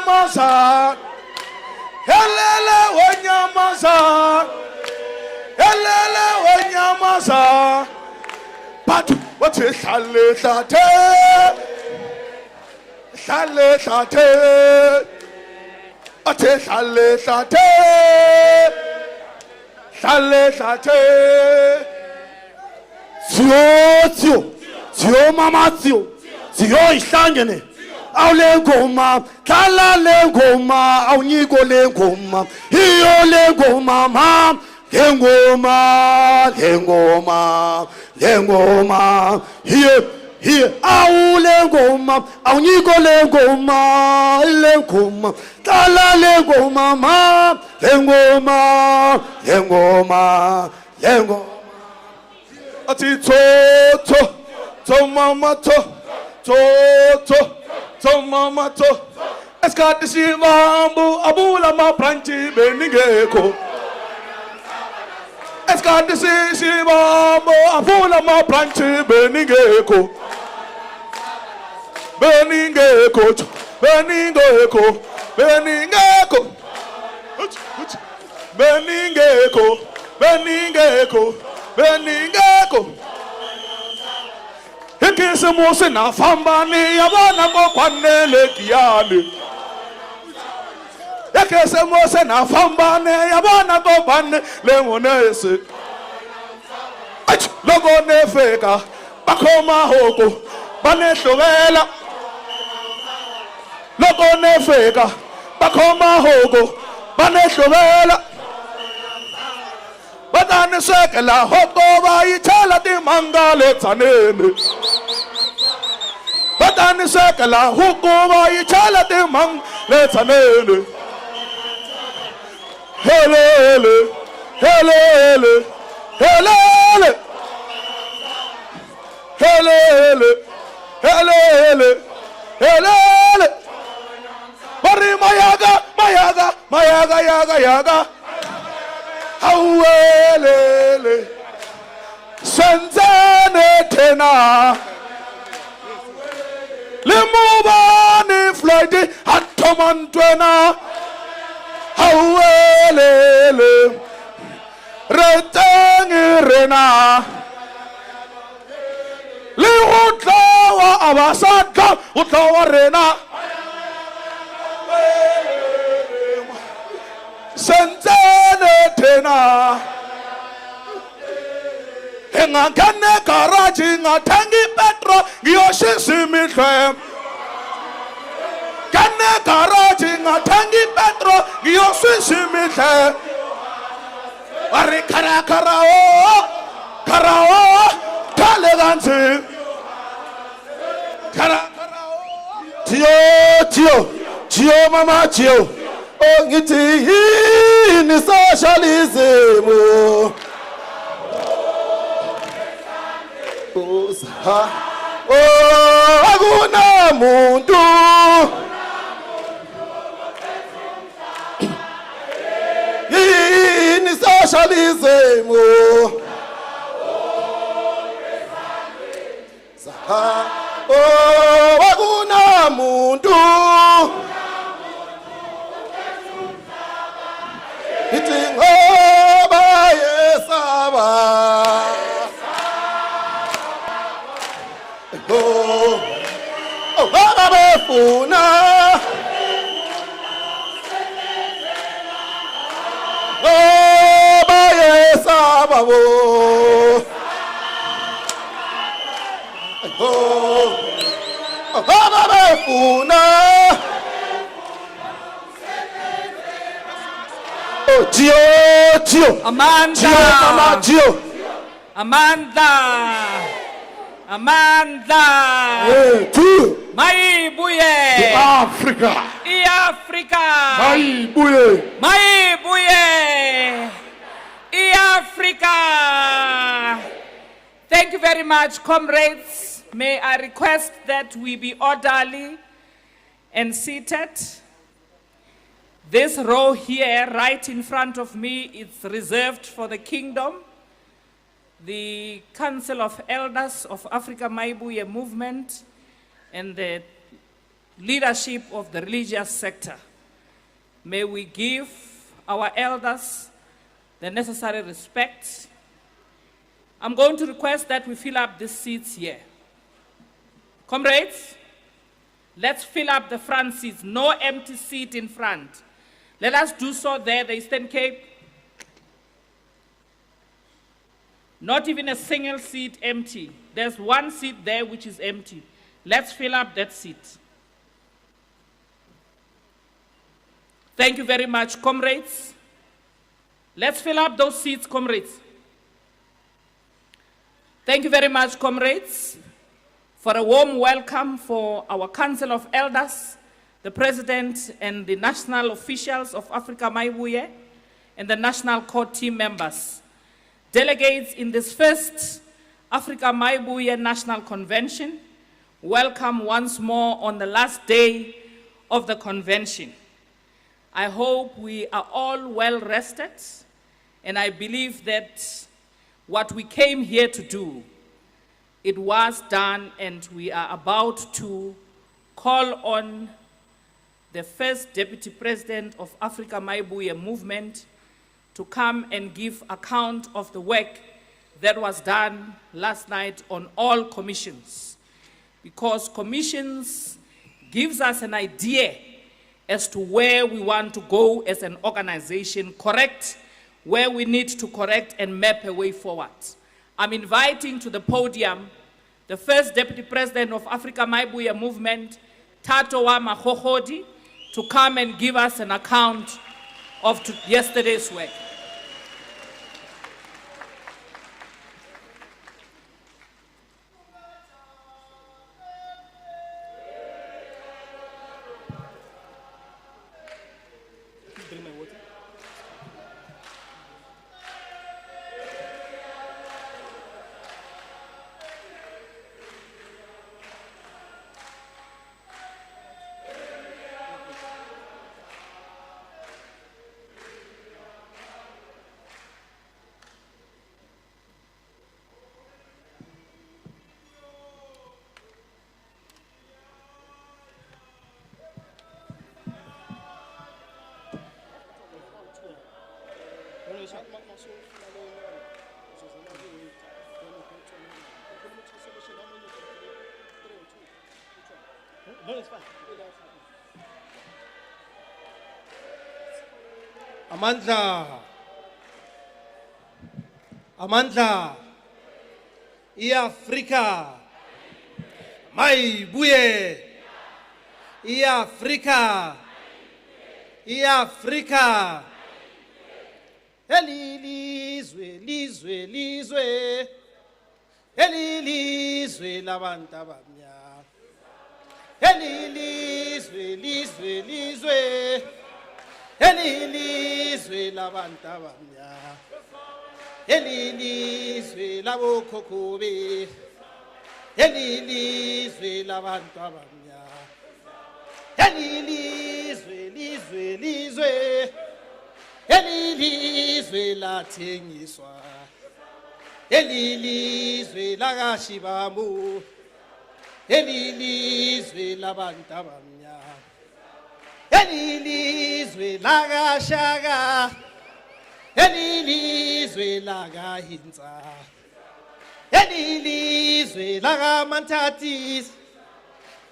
wenyamazana, helele wenyamazana, helele wenyamazana. But what is hlale hlate, hlale hlate, what is hlale hlate, hlale hlate. Tio mama tio ihlangene awule ngoma dlala le ngoma awunyiko le ngoma iyo le ngoma mama le ngoma here awule ngoma awunyiko le ngoma dlala le ngoma mama le ngoma ati to mama to mama to eskati shivambu abula mapranchi beningeko eskati shivambu abula mapranchi beningeko Ikisi musi na fambani yabona ko kwanele kiyani. Ikisi musi na fambani yabona ko kwanele ngonese. Logo nefeka bakoma hoko banehlokela. Logo nefeka bakoma hoko banehlokela. Badani sekela hoko bayithala timangale tsanene. Badani sekela hoko bayithala timangale tsanene. Helele helele helele helele helele helele Bari mayaga Awelele Senzene tena Limubani flighty Atomantwena Awelele Retengi rena Liutlawa abasaka Utlawa rena Senzene tena Engakane garaji ngatangi petro Ngiyoshishimihle Kane garaji ngatangi petro Ngiyoshishimihle Ari karao Kale gansi Karao Tio mama tio Oh, ngiti ni socialism. Oh, akuna muntu. Ni socialism. Oh, akuna muntu. Amanda. Mayibuye. Afrika. Afrika. Mayibuye. Afrika. Thank you very much, comrades. May I request that we be orderly and seated. This row here, right in front of me, is reserved for the kingdom. The Council of Elders of Afrika Mayibuye movement and the leadership of the religious sector, may we give our elders the necessary respect. I'm going to request that we fill up these seats here. Comrades, let's fill up the front seats. No empty seat in front. Let us do so there, the Eastern Cape. Not even a single seat empty. There's one seat there which is empty. Let's fill up that seat. Thank you very much, comrades. Let's fill up those seats, comrades. Thank you very much, comrades, for a warm welcome for our Council of Elders, the President and the national officials of Afrika Mayibuye, and the National Court team members. Delegates in this first Afrika Mayibuye National Convention, welcome once more on the last day of the convention. I hope we are all well rested, and I believe that what we came here to do, it was done, and we are about to call on the first Deputy President of Afrika Mayibuye movement to come and give account of the work that was done last night on all commissions. Because commissions gives us an idea as to where we want to go as an organization, correct where we need to correct and map a way forward. I'm inviting to the podium the first Deputy President of Afrika Mayibuye movement, Tatowa Mahohodi, to come and give us an account of yesterday's work. No, it's fine. Amandla, Afrika Mayibuye, Afrika, Afrika. Elilizwe, lizwe, elilizwe labantu abamnyama. Elilizwe, elilizwe labantu abamnyama. Elilizwe labokhokho be. Elilizwe labantu abamnyama. Elilizwe, lizwe. Elilizwe lathengiswa. Elilizwe lakashibambu. Elilizwe labantu abamnyama. Elilizwe lakashaka. Elilizwe lakahinza. Elilizwe lakamantatis.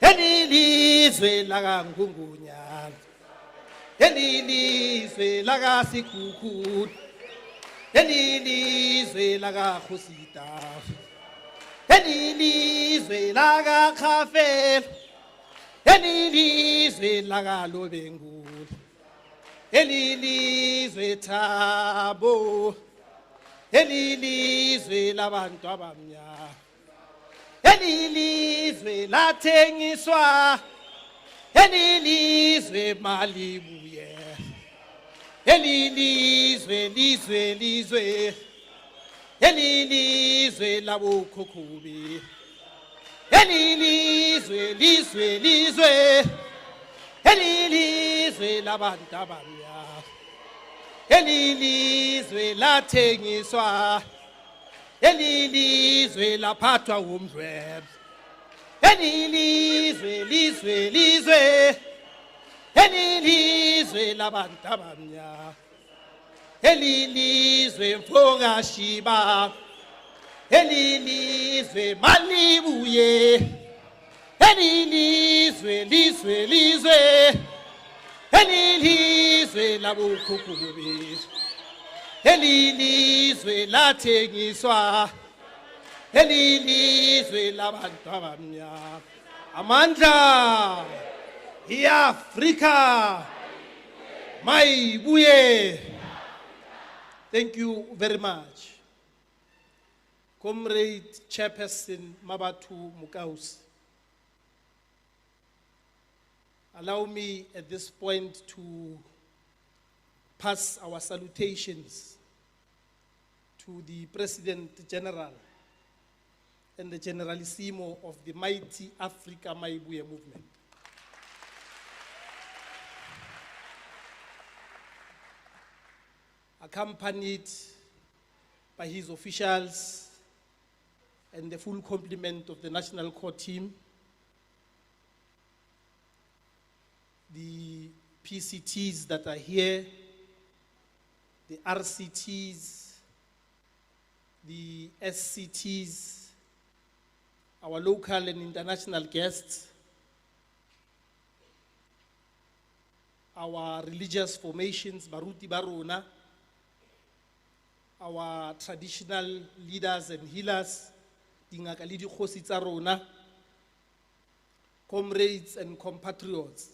Elilizwe lakangungunya. Elilizwe lakasikhukhut. Elilizwe lakakhosita. Elilizwe lakakhafela. Elilizwe lakalobengula. Elilizwe Thabo. Elilizwe labantu abamnyama. Elilizwe lathengiswa. Elilizwe Mayibuye. Elilizwe, lizwe. Elilizwe labokhokho be. Elilizwe, lizwe. Elilizwe labantu abamnyama. Elilizwe lathengiswa. Elilizwe laphathwa umdlwembe. Elilizwe, lizwe, lizwe. Elilizwe labantu abamnyama. Elilizwe mfoka shiba. Elilizwe Mayibuye. Elilizwe, lizwe, lizwe. Elilizwe labukhukhubi. Elilizwe lathengiswa. Elilizwe labantu abamnyama. Amandla Afrika Mayibuye. Thank you very much. Comrade Chairperson Mabatu Mukausi. Allow me at this point to pass our salutations to the President General and the Generalissimo of the mighty Afrika Mayibuye movement. Accompanied by his officials and the full complement of the National Core team, the PCTs that are here, the RCTs, the SCTs, our local and international guests, our religious formations, Baruti Barona, our traditional leaders and healers, Dingaka Lidi Khosi tsa rona, comrades and compatriots,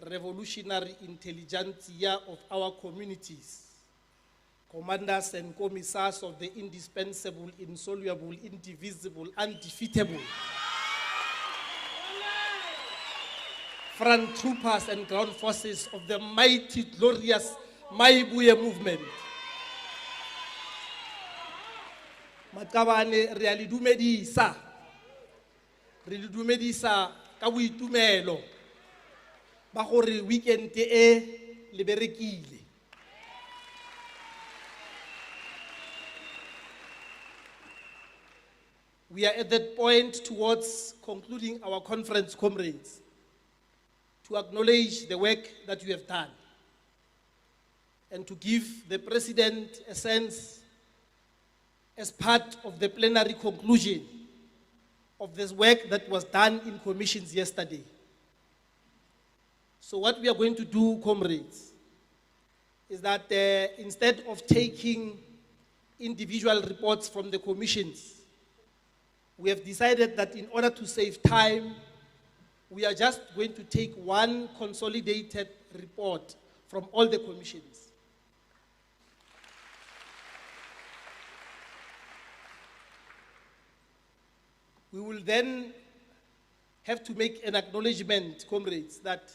revolutionary intelligentsia of our communities, commanders and commissars of the indispensable, insoluble, indivisible, undefeatable, front troopers and ground forces of the mighty, glorious Mayibuye movement. Makabane realidumedisa ka boitumelo ba gore weekend e le berekile. We are at that point towards concluding our conference, comrades, to acknowledge the work that you have done and to give the President a sense as part of the plenary conclusion of this work that was done in commissions yesterday. So what we are going to do, comrades, is that instead of taking individual reports from the commissions, we have decided that in order to save time, we are just going to take one consolidated report from all the commissions. We will then have to make an acknowledgement, comrades, that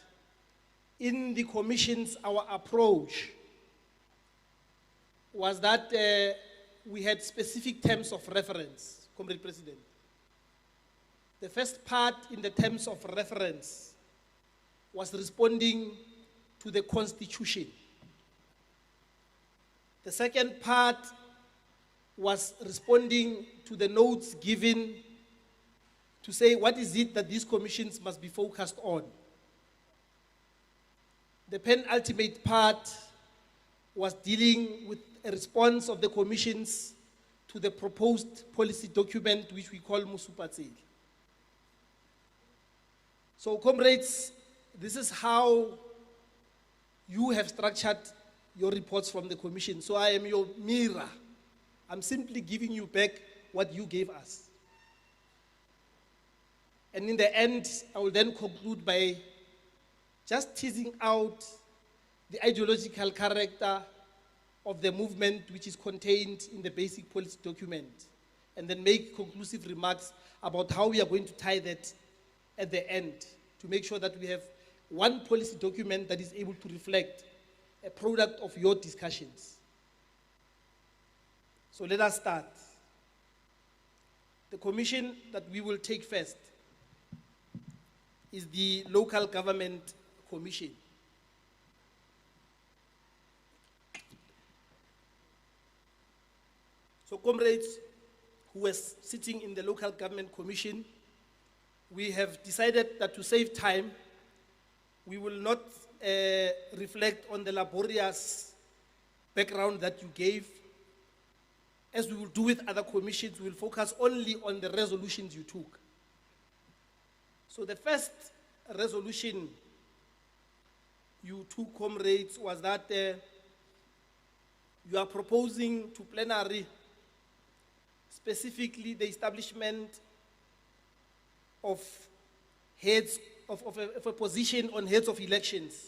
in the commissions, our approach was that we had specific terms of reference, Comrade President. The first part in the terms of reference was responding to the Constitution. The second part was responding to the notes given to say what is it that these commissions must be focused on. The penultimate part was dealing with a response of the commissions to the proposed policy document, which we call Musupatseli. So, comrades, this is how you have structured your reports from the commission. So I am your mirror. I'm simply giving you back what you gave us. And in the end, I will then conclude by just teasing out the ideological character of the movement which is contained in the basic policy document, and then make conclusive remarks about how we are going to tie that at the end to make sure that we have one policy document that is able to reflect a product of your discussions. So let us start. The commission that we will take first is the Local Government Commission. So comrades who were sitting in the Local Government Commission, we have decided that to save time, we will not reflect on the laborious background that you gave. As we will do with other commissions, we will focus only on the resolutions you took. So the first resolution you took, comrades, was that you are proposing to plenary specifically the establishment of heads of a position on heads of elections,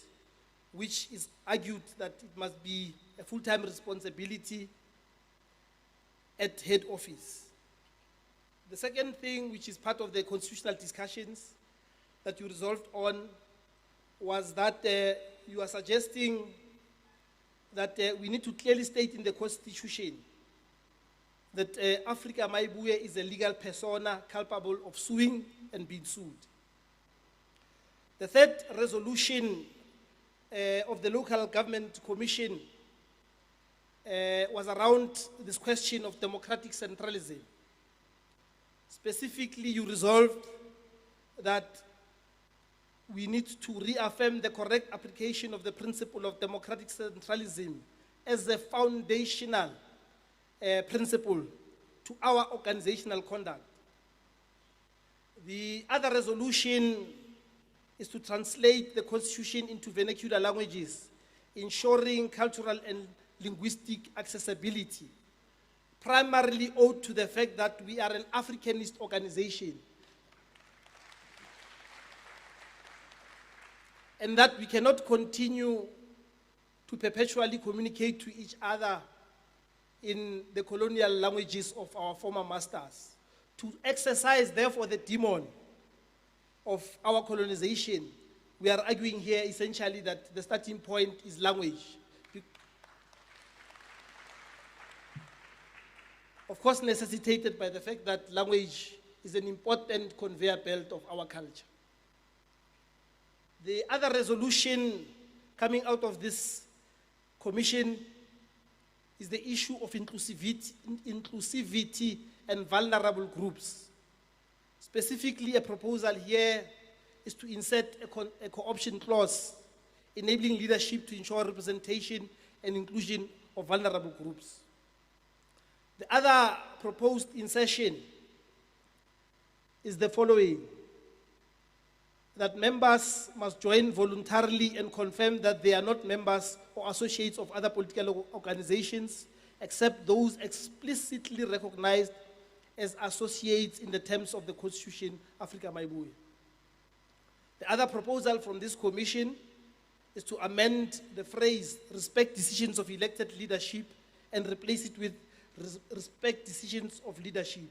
which is argued that it must be a full-time responsibility at head office. The second thing, which is part of the constitutional discussions that you resolved on, was that you are suggesting that we need to clearly state in the Constitution that Afrika Mayibuye is a legal persona capable of suing and being sued. The third resolution of the Local Government Commission was around this question of democratic centralism. Specifically, you resolved that we need to reaffirm the correct application of the principle of democratic centralism as a foundational principle to our organizational conduct. The other resolution is to translate the Constitution into vernacular languages, ensuring cultural and linguistic accessibility, primarily owed to the fact that we are an Africanist organization and that we cannot continue to perpetually communicate to each other in the colonial languages of our former masters. To exercise, therefore, the demon of our colonization, we are arguing here essentially that the starting point is language. Of course, necessitated by the fact that language is an important conveyor belt of our culture. The other resolution coming out of this commission is the issue of inclusivity and vulnerable groups. Specifically, a proposal here is to insert a co-option clause enabling leadership to ensure representation and inclusion of vulnerable groups. The other proposed insertion is the following: that members must join voluntarily and confirm that they are not members or associates of other political organizations except those explicitly recognized as associates in the terms of the Constitution, Afrika Mayibuye. The other proposal from this commission is to amend the phrase "respect decisions of elected leadership" and replace it with "respect decisions of leadership."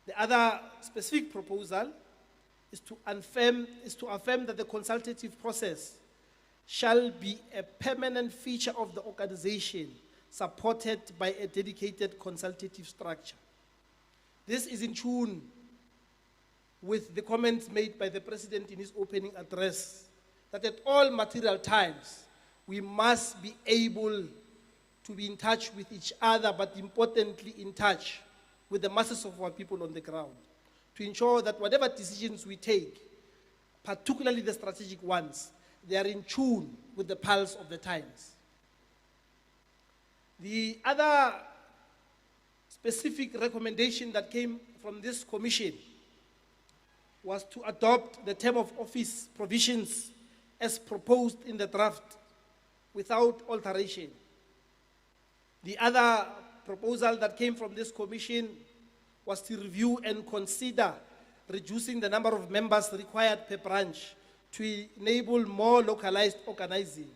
The other specific proposal is to affirm that the consultative process shall be a permanent feature of the organization, supported by a dedicated consultative structure. This is in tune with the comments made by the President in his opening address, that at all material times, we must be able to be in touch with each other, but importantly in touch with the masses of our people on the ground, to ensure that whatever decisions we take, particularly the strategic ones, they are in tune with the pulse of the times. The other specific recommendation that came from this commission was to adopt the term of office provisions as proposed in the draft without alteration. The other proposal that came from this commission was to review and consider reducing the number of members required per branch to enable more localized organizing.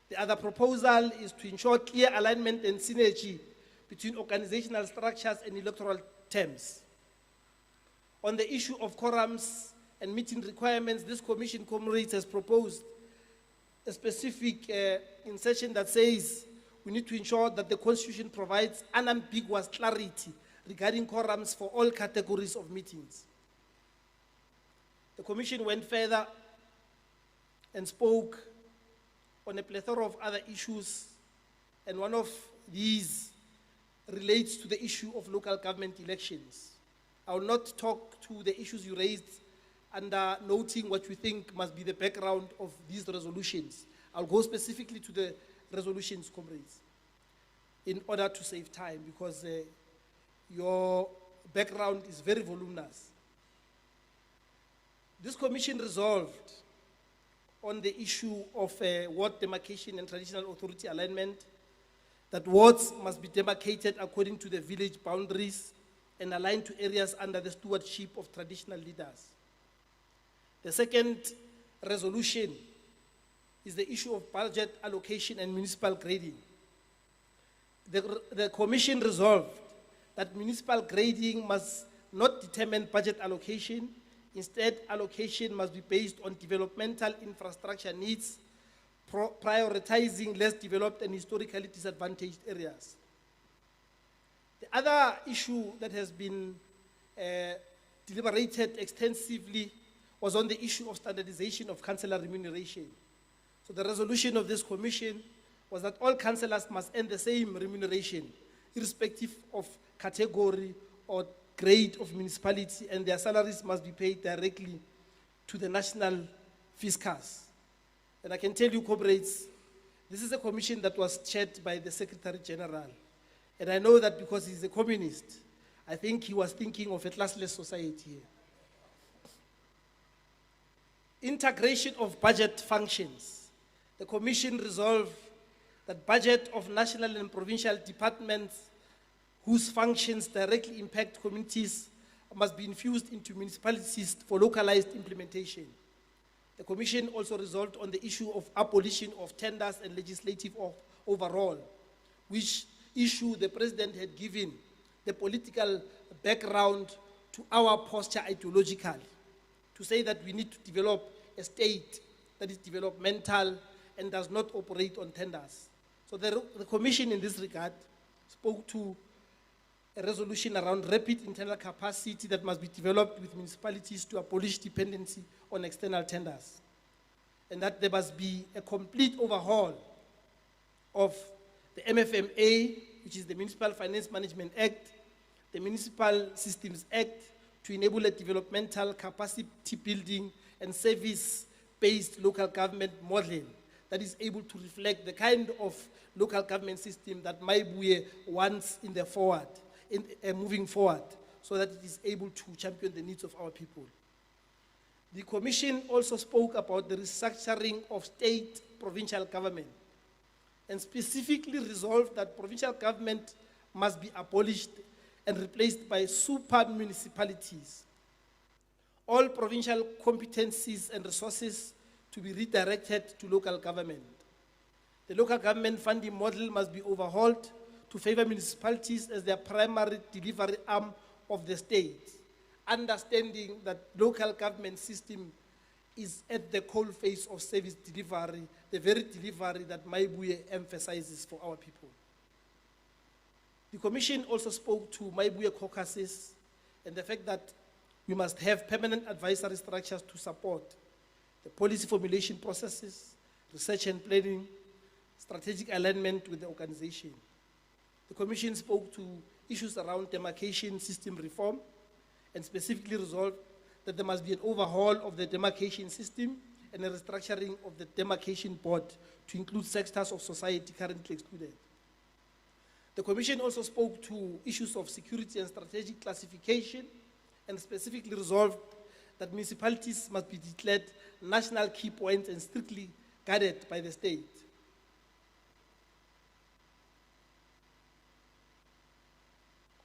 The other proposal is to ensure clear alignment and synergy between organizational structures and electoral terms. On the issue of quorums and meeting requirements, this commission, comrades, has proposed a specific insertion that says we need to ensure that the Constitution provides unambiguous clarity regarding quorums for all categories of meetings. The commission went further and spoke on a plethora of other issues, and one of these relates to the issue of local government elections. I will not talk to the issues you raised and noting what you think must be the background of these resolutions. I'll go specifically to the resolutions, comrades, in order to save time, because your background is very voluminous. This commission resolved on the issue of ward demarcation and traditional authority alignment, that wards must be demarcated according to the village boundaries and aligned to areas under the stewardship of traditional leaders. The second resolution is the issue of budget allocation and municipal grading. The commission resolved that municipal grading must not determine budget allocation. Instead, allocation must be based on developmental infrastructure needs, prioritizing less developed and historically disadvantaged areas. The other issue that has been deliberated extensively was on the issue of standardization of councillor remuneration. So the resolution of this commission was that all councillors must earn the same remuneration, irrespective of category or grade of municipality, and their salaries must be paid directly to the national fiscus. And I can tell you, comrades, this is a commission that was chaired by the Secretary General. And I know that because he's a communist, I think he was thinking of a classless society here. Integration of budget functions. The commission resolved that budget of national and provincial departments whose functions directly impact communities must be infused into municipalities for localized implementation. The commission also resolved on the issue of abolition of tenders and legislative overall, which issue the president had given the political background to our posture ideologically, to say that we need to develop a state that is developmental and does not operate on tenders. So the commission in this regard spoke to a resolution around rapid internal capacity that must be developed with municipalities to abolish dependency on external tenders, and that there must be a complete overhaul of the MFMA, which is the Municipal Finance Management Act, the Municipal Systems Act, to enable a developmental capacity building and service-based local government model that is able to reflect the kind of local government system that Mayibuye wants in the forward, moving forward, so that it is able to champion the needs of our people. The commission also spoke about the restructuring of state provincial government, and specifically resolved that provincial government must be abolished and replaced by super municipalities. All provincial competencies and resources to be redirected to local government. The local government funding model must be overhauled to favor municipalities as their primary delivery arm of the state, understanding that local government system is at the coal face of service delivery, the very delivery that Mayibuye emphasizes for our people. The commission also spoke to Mayibuye caucuses and the fact that we must have permanent advisory structures to support the policy formulation processes, research and planning, strategic alignment with the organization. The commission spoke to issues around demarcation system reform and specifically resolved that there must be an overhaul of the demarcation system and a restructuring of the demarcation board to include sectors of society currently excluded. The commission also spoke to issues of security and strategic classification and specifically resolved that municipalities must be declared national key points and strictly guarded by the state.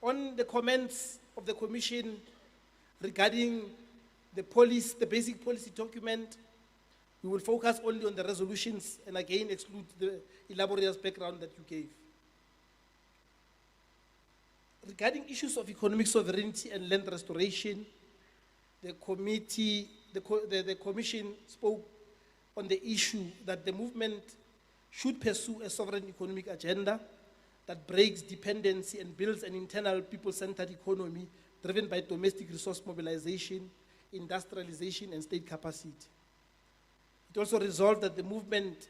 On the comments of the commission regarding the basic policy document, we will focus only on the resolutions and again exclude the elaborate background that you gave. Regarding issues of economic sovereignty and land restoration, the commission spoke on the issue that the movement should pursue a sovereign economic agenda that breaks dependency and builds an internal people-centered economy driven by domestic resource mobilization, industrialization, and state capacity. It also resolved that the movement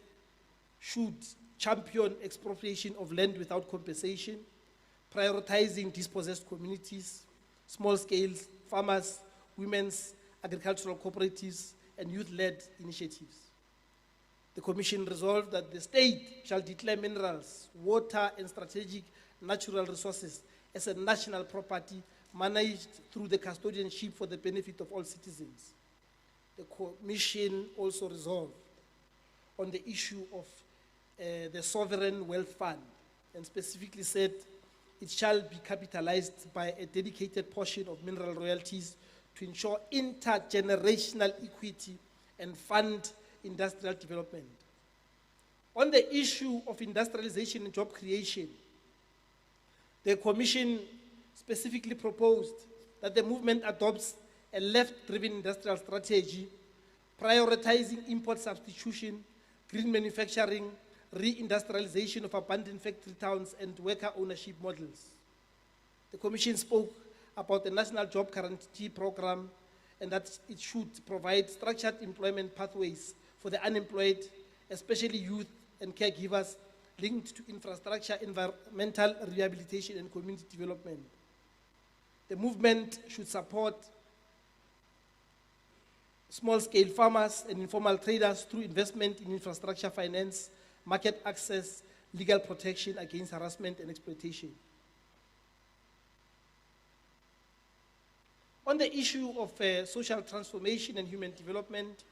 should champion expropriation of land without compensation, prioritizing dispossessed communities, small-scale farmers, women's agricultural cooperatives, and youth-led initiatives. The Commission resolved that the state shall declare minerals, water, and strategic natural resources as a national property managed through the custodianship for the benefit of all citizens. The Commission also resolved on the issue of the Sovereign Wealth Fund, and specifically said it shall be capitalized by a dedicated portion of mineral royalties to ensure intergenerational equity and fund industrial development. On the issue of industrialization and job creation, the Commission specifically proposed that the movement adopts a left-driven industrial strategy, prioritizing import substitution, green manufacturing, re-industrialization of abandoned factory towns, and worker ownership models. The Commission spoke about the National Job Guarantee Program and that it should provide structured employment pathways for the unemployed, especially youth and caregivers, linked to infrastructure, environmental rehabilitation, and community development. The movement should support small-scale farmers and informal traders through investment in infrastructure finance, market access, legal protection against harassment and exploitation. On the issue of social transformation and human development,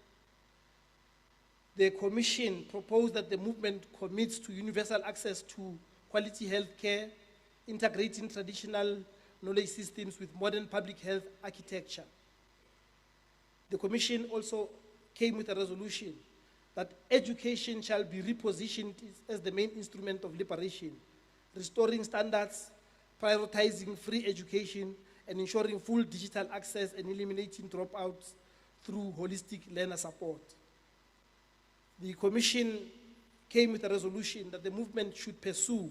the Commission proposed that the movement commits to universal access to quality health care, integrating traditional knowledge systems with modern public health architecture. The Commission also came with a resolution that education shall be repositioned as the main instrument of liberation, restoring standards, prioritizing free education, and ensuring full digital access and eliminating dropouts through holistic learner support. The Commission came with a resolution that the movement should pursue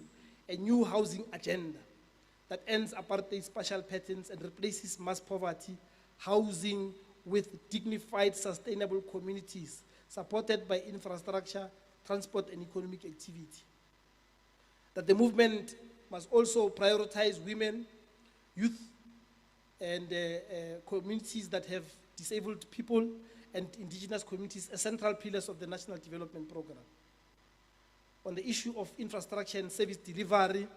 a new housing agenda that ends apartheid spatial patterns and replaces mass poverty, housing with dignified, sustainable communities supported by infrastructure, transport, and economic activity. That the movement must also prioritize women, youth, and communities that have disabled people and indigenous communities as central pillars of the National Development Program. On the issue of infrastructure and service delivery,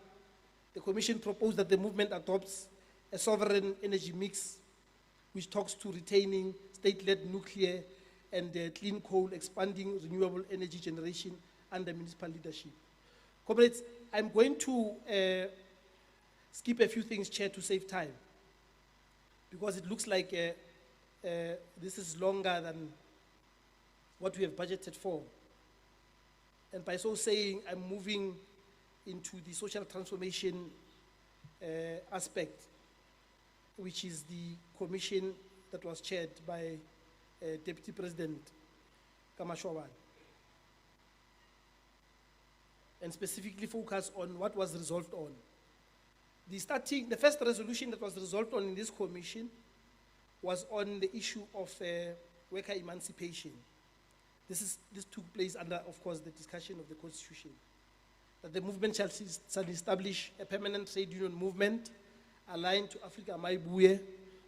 the Commission proposed that the movement adopts a sovereign energy mix which talks to retaining state-led nuclear and clean coal, expanding renewable energy generation under municipal leadership. Comrades, I'm going to skip a few things, Chair, to save time, because it looks like this is longer than what we have budgeted for. And by so saying, I'm moving into the social transformation aspect, which is the commission that was chaired by Deputy President Kamashwaban, and specifically focus on what was resolved on. The first resolution that was resolved on in this commission was on the issue of worker emancipation. This took place under, of course, the discussion of the Constitution. That the movement shall establish a permanent trade union movement aligned to Afrika Mayibuye,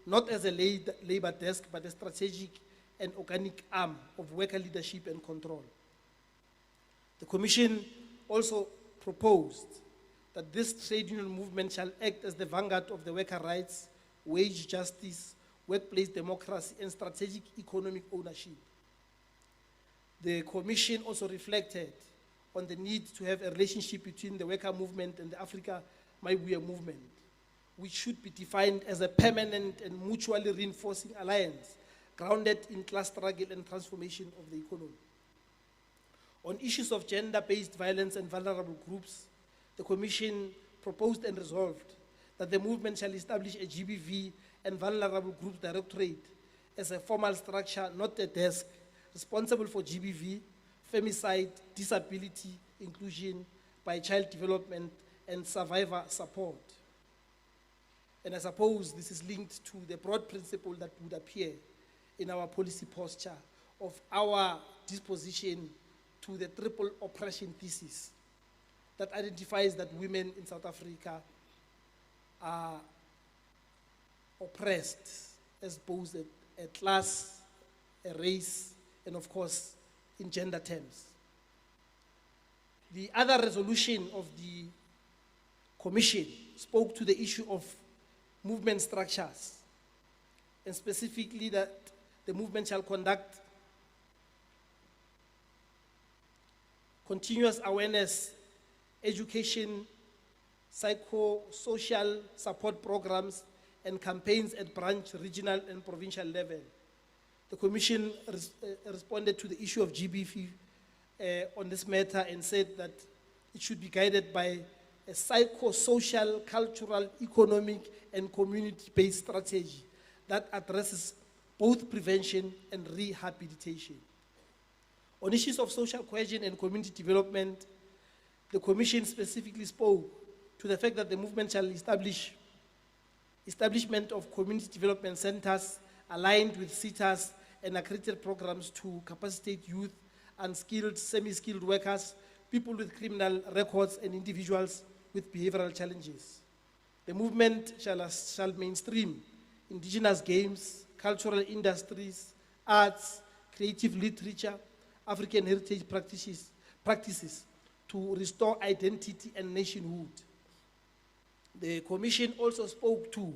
not as a labor desk, but a strategic and organic arm of worker leadership and control. The Commission also proposed that this trade union movement shall act as the vanguard of the worker rights, wage justice, workplace democracy, and strategic economic ownership. The Commission also reflected on the need to have a relationship between the worker movement and the Afrika Mayibuye movement, which should be defined as a permanent and mutually reinforcing alliance grounded in class struggle and transformation of the economy. On issues of gender-based violence and vulnerable groups, the Commission proposed and resolved that the movement shall establish a GBV and Vulnerable Groups Directorate as a formal structure, not a desk, responsible for GBV, femicide, disability, inclusion, by child development, and survivor support. And I suppose this is linked to the broad principle that would appear in our policy posture of our disposition to the triple oppression thesis that identifies that women in South Africa are oppressed as both a class, a race, and of course, in gender terms. The other resolution of the Commission spoke to the issue of movement structures, and specifically that the movement shall conduct continuous awareness, education, psychosocial support programs, and campaigns at branch, regional, and provincial level. The Commission responded to the issue of GBV on this matter and said that it should be guided by a psychosocial, cultural, economic, and community-based strategy that addresses both prevention and rehabilitation. On issues of social cohesion and community development, the Commission specifically spoke to the fact that the movement shall establishment of community development centers aligned with CETAs and accredited programs to capacitate youth, unskilled, semi-skilled workers, people with criminal records, and individuals with behavioral challenges. The movement shall mainstream indigenous games, cultural industries, arts, creative literature, African heritage practices to restore identity and nationhood. The Commission also spoke to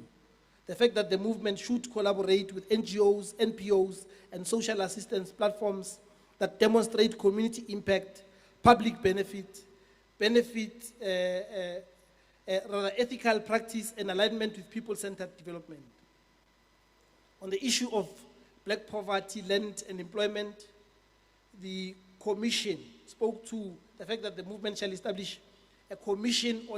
the fact that the movement should collaborate with NGOs, NPOs, and social assistance platforms that demonstrate community impact, public benefit, rather ethical practice, and alignment with people-centered development. On the issue of black poverty, land, and employment, the Commission spoke to the fact that the movement shall establish a commission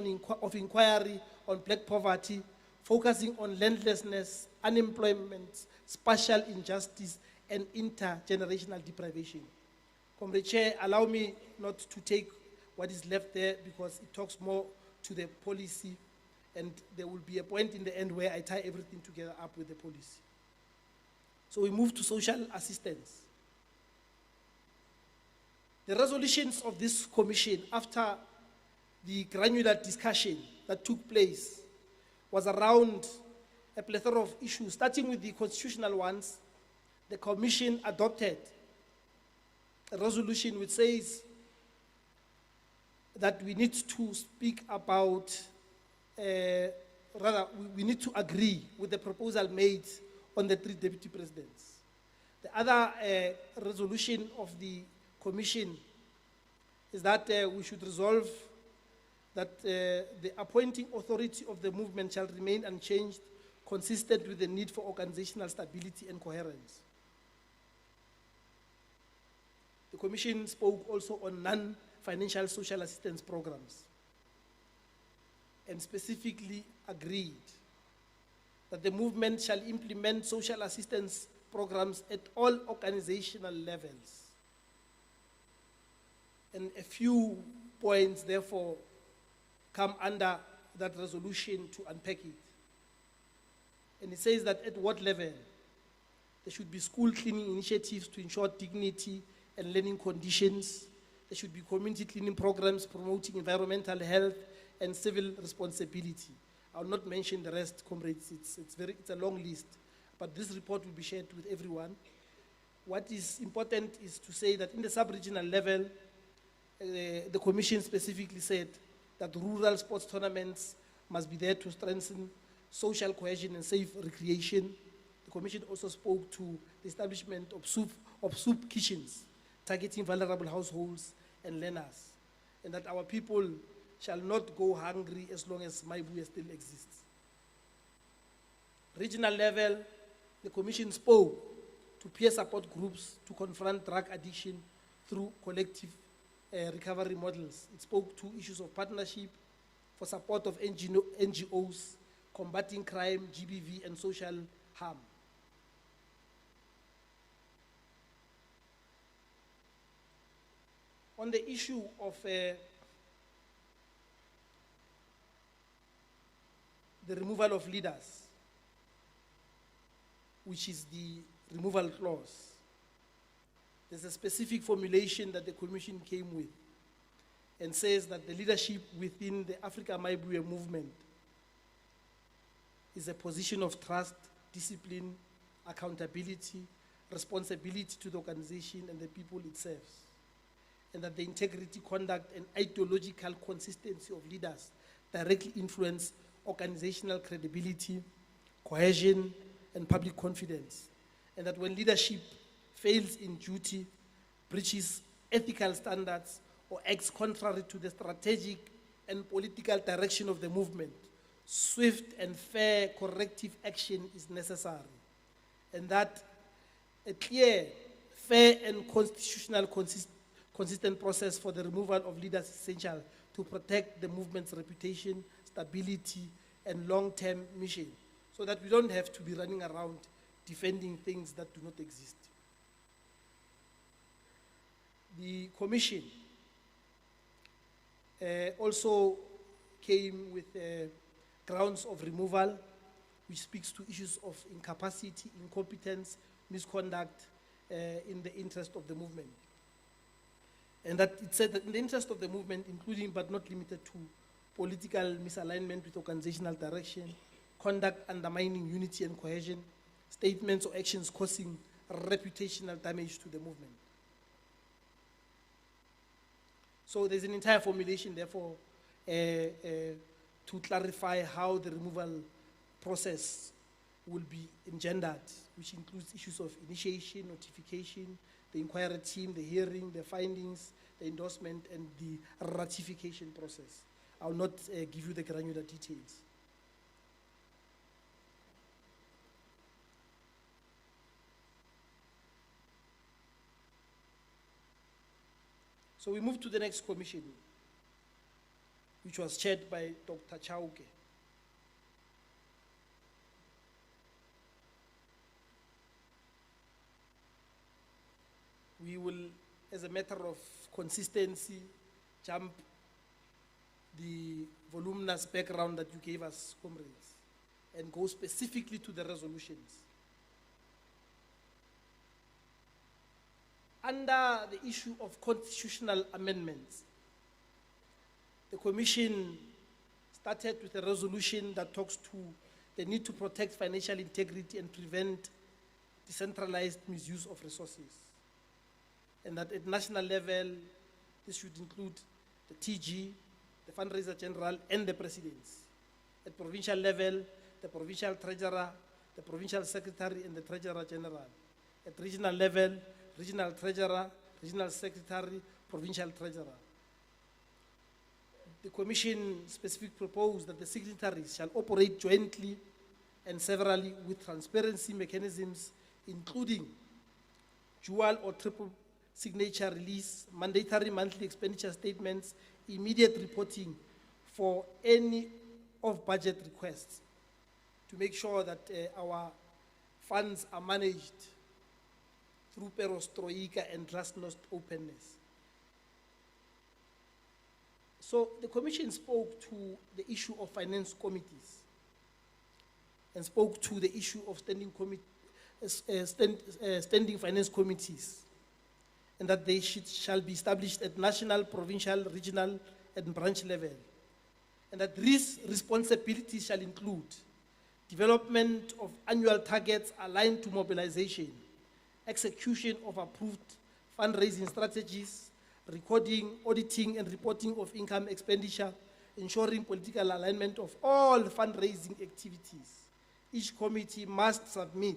of inquiry on black poverty, focusing on landlessness, unemployment, spatial injustice, and intergenerational deprivation. Comrade Chair, allow me not to take what is left there because it talks more to the policy, and there will be a point in the end where I tie everything together up with the policy. So we move to social assistance. The resolutions of this commission, after the granular discussion that took place, was around a plethora of issues. Starting with the constitutional ones, the Commission adopted a resolution which says that we need to speak about, we need to agree with the proposal made on the 3 deputy presidents. The other resolution of the Commission is that we should resolve that the appointing authority of the movement shall remain unchanged, consistent with the need for organizational stability and coherence. The Commission spoke also on non-financial social assistance programs and specifically agreed that the movement shall implement social assistance programs at all organizational levels. And a few points, therefore, come under that resolution to unpack it. And it says that at what level? There should be school cleaning initiatives to ensure dignity and learning conditions. There should be community cleaning programs promoting environmental health and civil responsibility. I will not mention the rest, comrades. It's a long list, but this report will be shared with everyone. What is important is to say that in the sub-regional level, the Commission specifically said that rural sports tournaments must be there to strengthen social cohesion and safe recreation. The Commission also spoke to the establishment of soup kitchens, targeting vulnerable households and learners, and that our people shall not go hungry as long as Mayibuye still exists. Regional level, the Commission spoke to peer support groups to confront drug addiction through collective recovery models. It spoke to issues of partnership for support of NGOs, combating crime, GBV, and social harm. On the issue of the removal of leaders, which is the removal clause, there's a specific formulation that the Commission came with and says that the leadership within the Afrika Mayibuye movement is a position of trust, discipline, accountability, responsibility to the organization and the people it serves. And that the integrity, conduct, and ideological consistency of leaders directly influence organizational credibility, cohesion, and public confidence. And that when leadership fails in duty, breaches ethical standards, or acts contrary to the strategic and political direction of the movement, swift and fair corrective action is necessary. And that a clear, fair, and constitutional consistent process for the removal of leaders is essential to protect the movement's reputation, stability, and long-term mission, so that we don't have to be running around defending things that do not exist. The commission also came with grounds of removal, which speaks to issues of incapacity, incompetence, misconduct in the interest of the movement. And that it said that in the interest of the movement, including but not limited to political misalignment with organizational direction, conduct undermining unity and cohesion, statements or actions causing reputational damage to the movement. So there's an entire formulation, therefore, to clarify how the removal process will be engendered, which includes issues of initiation, notification, the inquiry team, the hearing, the findings, the endorsement, and the ratification process. I will not give you the granular details. So we move to the next commission, which was chaired by Dr. Chauke. We will, as a matter of consistency, jump the voluminous background that you gave us, comrades, and go specifically to the resolutions. Under the issue of constitutional amendments, the Commission started with a resolution that talks to the need to protect financial integrity and prevent decentralized misuse of resources. And that at national level, this should include the TG, the fundraiser general, and the presidents. At provincial level, the provincial treasurer, the provincial secretary, and the treasurer general. At regional level, regional treasurer, regional secretary, provincial treasurer. The Commission specifically proposed that the signatories shall operate jointly and severally with transparency mechanisms, including dual or triple signature release, mandatory monthly expenditure statements, immediate reporting for any off-budget requests, to make sure that our funds are managed through perestroika and glasnost openness. So the Commission spoke to the issue of finance committees and spoke to the issue of standing finance committees, and that they shall be established at national, provincial, regional, and branch level. And that these responsibilities shall include development of annual targets aligned to mobilization, execution of approved fundraising strategies, recording, auditing, and reporting of income expenditure, ensuring political alignment of all fundraising activities. Each committee must submit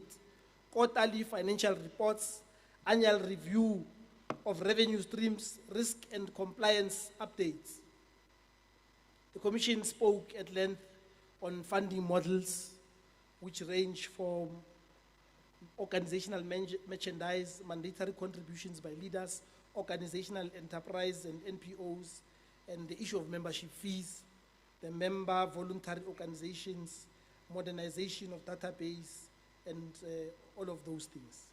quarterly financial reports, annual review of revenue streams, risk and compliance updates. The Commission spoke at length on funding models, which range from organizational merchandise, mandatory contributions by leaders, organizational enterprise and NPOs, and the issue of membership fees, the member voluntary organizations, modernization of database, and all of those things.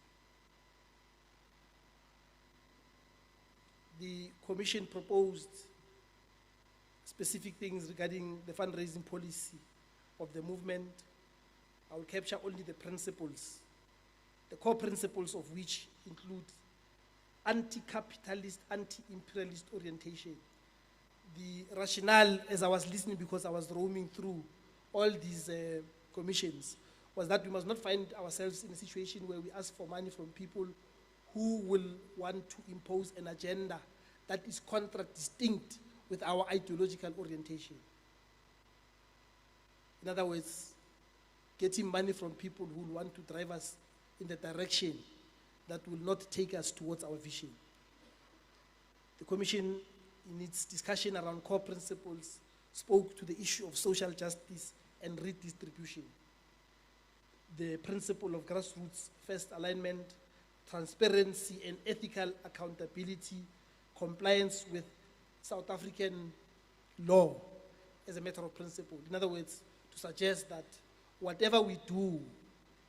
The Commission proposed specific things regarding the fundraising policy of the movement. I will capture only the principles, the core principles of which include anti-capitalist, anti-imperialist orientation. The rationale, as I was listening, because I was roaming through all these commissions was that we must not find ourselves in a situation where we ask for money from people who will want to impose an agenda that is contradistinct with our ideological orientation. In other words, getting money from people who want to drive us in the direction that will not take us towards our vision. The Commission, in its discussion around core principles, spoke to the issue of social justice and redistribution, the principle of grassroots first alignment, transparency and ethical accountability, compliance with South African law as a matter of principle. In other words, to suggest that whatever we do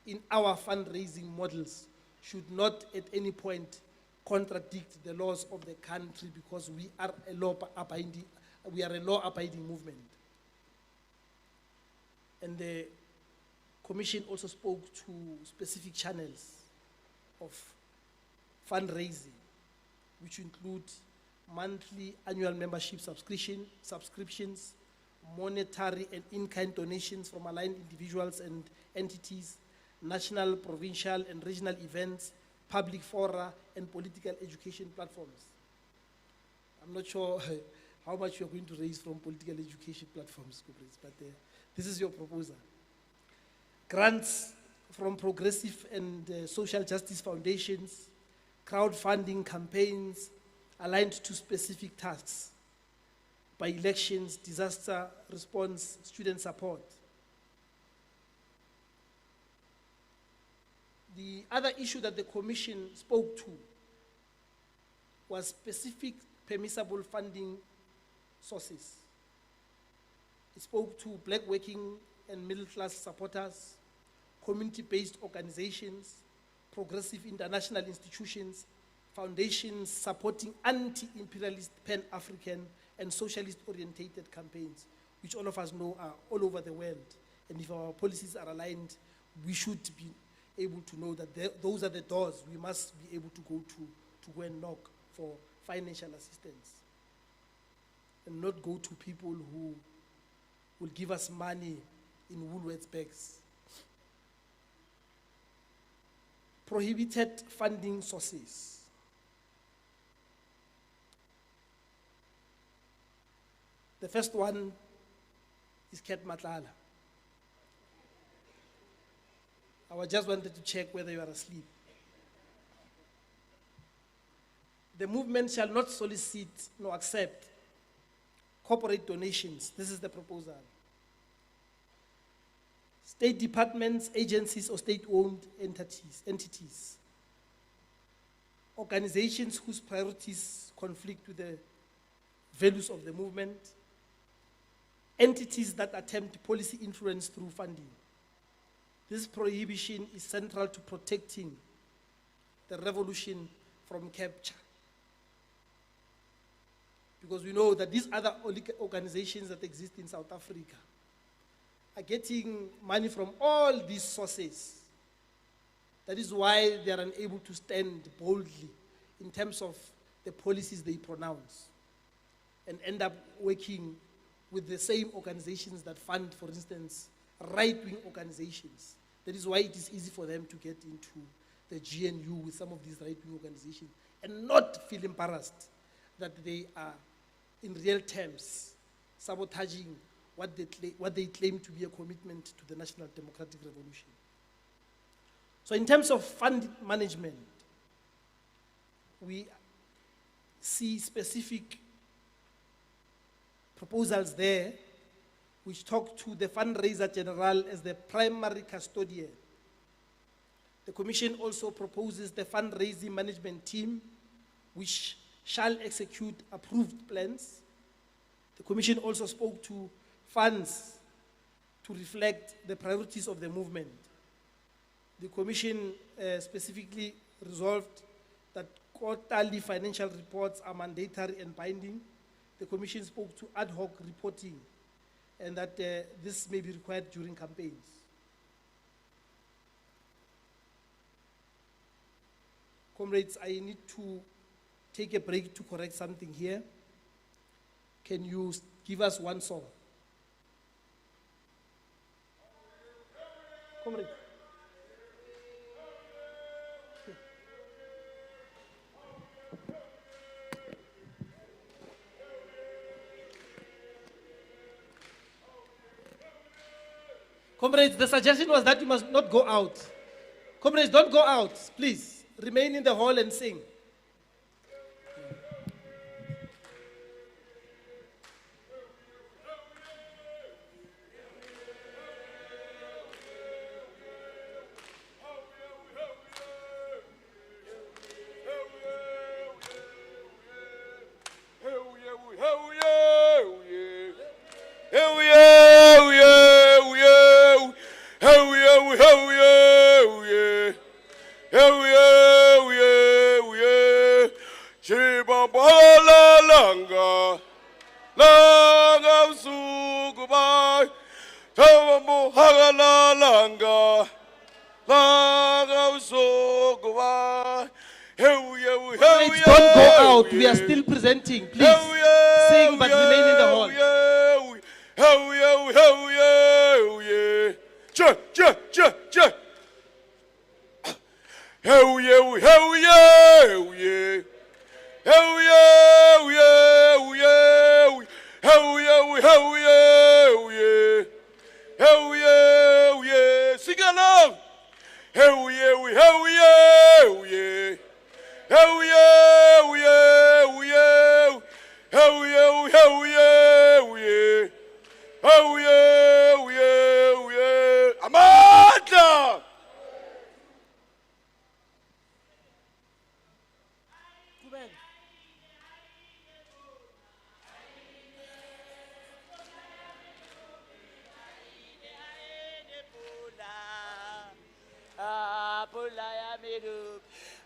in our fundraising models should not at any point contradict the laws of the country, because we are a law-abiding movement. And the Commission also spoke to specific channels of fundraising, which include monthly, annual membership subscriptions, monetary and in-kind donations from aligned individuals and entities, national, provincial, and regional events, public fora, and political education platforms. I'm not sure how much you're going to raise from political education platforms, but this is your proposal. Grants from progressive and social justice foundations, crowdfunding campaigns aligned to specific tasks, by elections, disaster response, student support. The other issue that the Commission spoke to was specific permissible funding sources. It spoke to black working and middle class supporters, community-based organizations, progressive international institutions, foundations supporting anti-imperialist, pan-African, and socialist-orientated campaigns, which all of us know are all over the world. And if our policies are aligned, we should be able to know that those are the doors we must be able to go and knock for financial assistance, and not go to people who will give us money in Woolworths bags. Prohibited funding sources. The first one is Kat Matlala. I just wanted to check whether you are asleep. The movement shall not solicit nor accept corporate donations. This is the proposal. State departments, agencies, or state-owned entities, organizations whose priorities conflict with the values of the movement, entities that attempt policy influence through funding. This prohibition is central to protecting the revolution from capture. Because we know that these other organizations that exist in South Africa are getting money from all these sources. That is why they are unable to stand boldly in terms of the policies they pronounce, and end up working with the same organizations that fund, for instance, right-wing organizations. That is why it is easy for them to get into the GNU with some of these right-wing organizations and not feel embarrassed that they are, in real terms, sabotaging what they claim to be a commitment to the National Democratic Revolution. So in terms of fund management, we see specific proposals there which talk to the fundraiser general as the primary custodian. The Commission also proposes the fundraising management team which shall execute approved plans. The Commission also spoke to funds to reflect the priorities of the movement. The Commission specifically resolved that quarterly financial reports are mandatory and binding. The Commission spoke to ad hoc reporting, and that this may be required during campaigns. Comrades, I need to take a break to correct something here. Can you give us one song? Comrade. Comrades, the suggestion was that you must not go out. Comrades, don't go out, please. Remain in the hall and sing. Comrades, don't go out. We are still presenting. Please sing, but remain in the hall. Sing along. Amandla.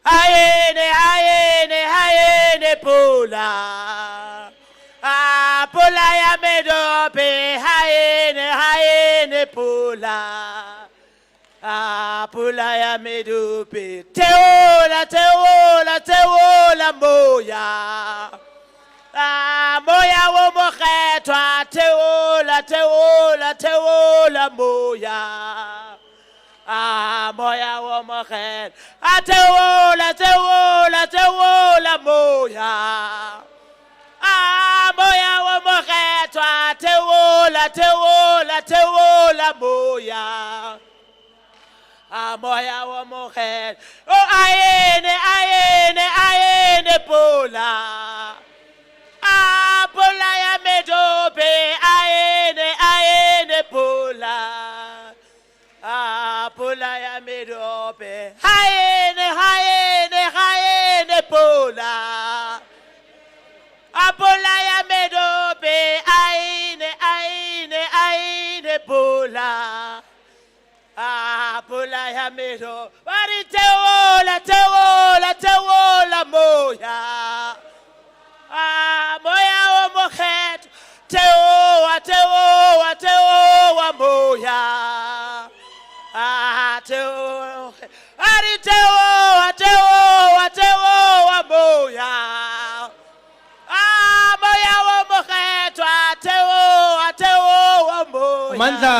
Hayene pula. Pula ya medope. Hayene pula. Pula ya medope. Teola moya. Moya wo mokhetwa. Teola moya. Moya wo mokhet. Teola moya. Moya wo mokhetwa. Teola moya. Moya wo mokhet. Oh ayene pola. Pola ya medope. Ayene pola. Pola ya medope. Hayene pola. Pola ya medope. Ayene pola. Pola ya medo. Bari teola moya. Moya wo mokhet. Teola moya. Teola moya. Moya wo mokhetwa. Teola moya. Amandla.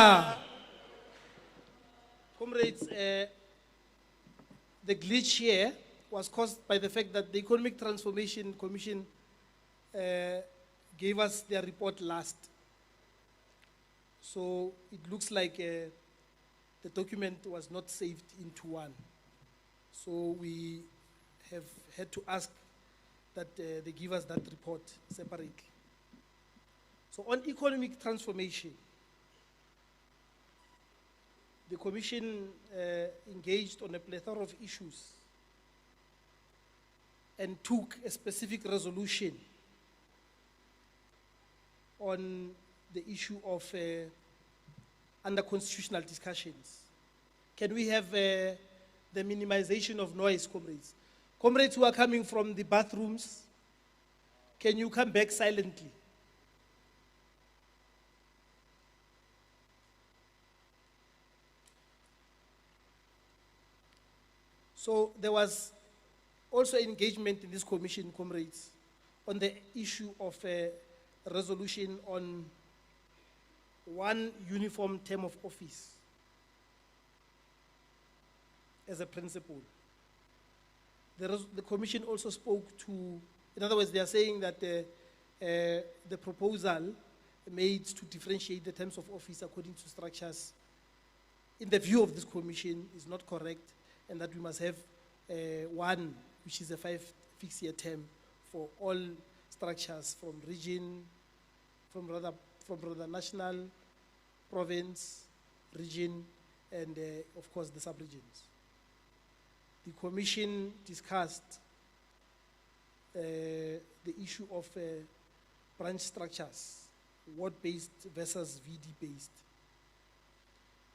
Comrades, the glitch here was caused by the fact that the Economic Transformation Commission gave us their report last. So it looks like the document was not saved into one. So we have had to ask that they give us that report separately. So on economic transformation, the Commission engaged on a plethora of issues and took a specific resolution on the issue of under constitutional discussions. Can we have the minimization of noise, comrades? Comrades who are coming from the bathrooms, can you come back silently? So there was also engagement in this commission, comrades, on the issue of a resolution on one uniform term of office. as a principle. The Commission also spoke to, in other words, they are saying that the proposal made to differentiate the terms of office according to structures, in the view of this Commission, is not correct, and that we must have one, which is a 5 fixed-year term for all structures from region, from rather national, province, region, and of course the sub-regions. The Commission discussed the issue of branch structures, ward-based versus VD-based,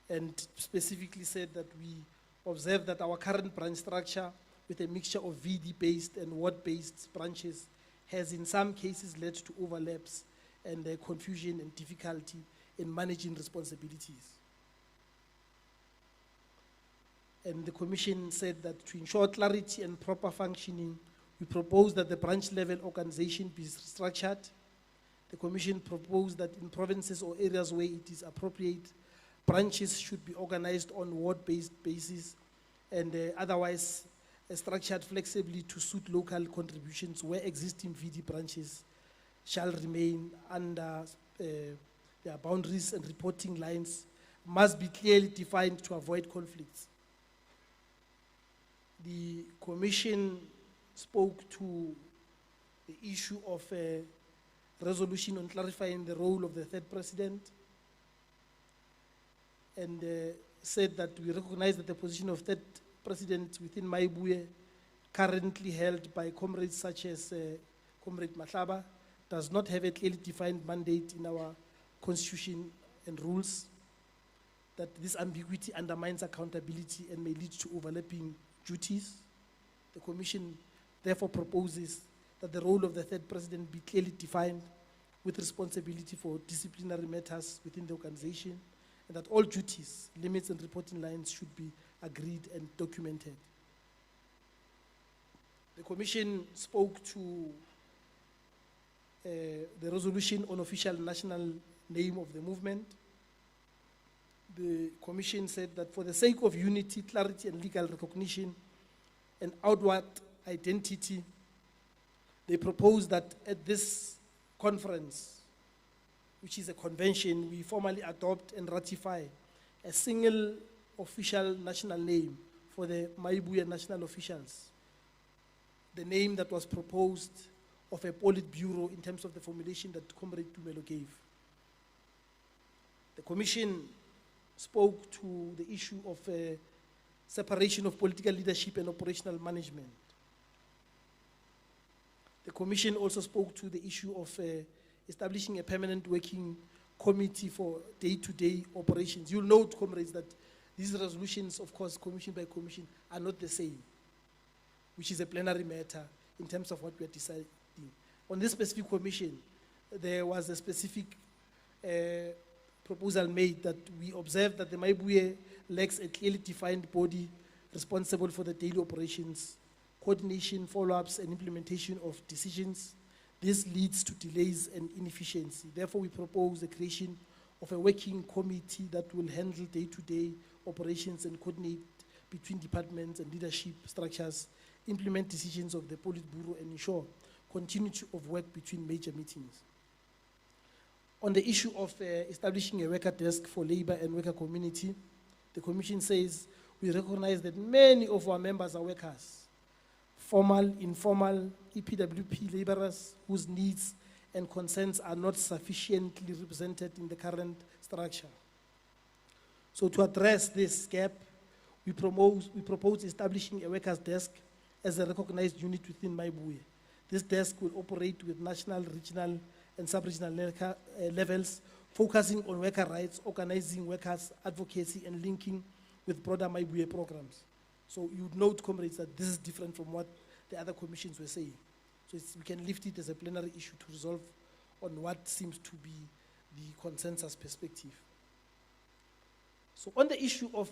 and specifically said that we observe that our current branch structure with a mixture of VD-based and ward-based branches has in some cases led to overlaps and confusion and difficulty in managing responsibilities. And the Commission said that to ensure clarity and proper functioning, we propose that the branch level organization be structured. The Commission proposed that in provinces or areas where it is appropriate, branches should be organized on ward-based basis and otherwise structured flexibly to suit local contributions, where existing VD branches shall remain under their boundaries, and reporting lines must be clearly defined to avoid conflicts. The Commission spoke to the issue of a resolution on clarifying the role of the third president, and said that we recognize that the position of third president within Mayibuye, currently held by comrades such as Comrade Mahlaba, does not have a clearly defined mandate in our constitution and rules, that this ambiguity undermines accountability and may lead to overlapping duties. The Commission therefore proposes that the role of the third president be clearly defined with responsibility for disciplinary matters within the organization, and that all duties, limits, and reporting lines should be agreed and documented. The Commission spoke to the resolution on official national name of the movement. The Commission said that for the sake of unity, clarity, and legal recognition and outward identity, they propose that at this conference, which is a convention, we formally adopt and ratify a single official national name for the Mayibuye national officials, the name that was proposed of a Politburo in terms of the formulation that Comrade Tumelo gave. The Commission spoke to the issue of separation of political leadership and operational management. The Commission also spoke to the issue of establishing a permanent working committee for day-to-day operations. You'll note, comrades, that these resolutions, of course, commission by commission, are not the same, which is a plenary matter in terms of what we are deciding. On this specific commission, there was a specific proposal made that we observed that the Mayibuye lacks a clearly defined body responsible for the daily operations, coordination, follow-ups, and implementation of decisions. This leads to delays and inefficiency. Therefore, we propose the creation of a working committee that will handle day-to-day operations and coordinate between departments and leadership structures, implement decisions of the Politburo, and ensure continuity of work between major meetings. On the issue of establishing a worker desk for labor and worker community, the Commission says we recognize that many of our members are workers, formal, informal, EPWP laborers whose needs and concerns are not sufficiently represented in the current structure. So to address this gap, we propose establishing a workers desk as a recognized unit within Mayibuye. This desk will operate with national, regional, and sub-regional levels, focusing on worker rights, organizing workers, advocacy, and linking with broader Mayibuye programs. So you would note, comrades, that this is different from what the other commissions were saying. So we can lift it as a plenary issue to resolve on what seems to be the consensus perspective. So on the issue of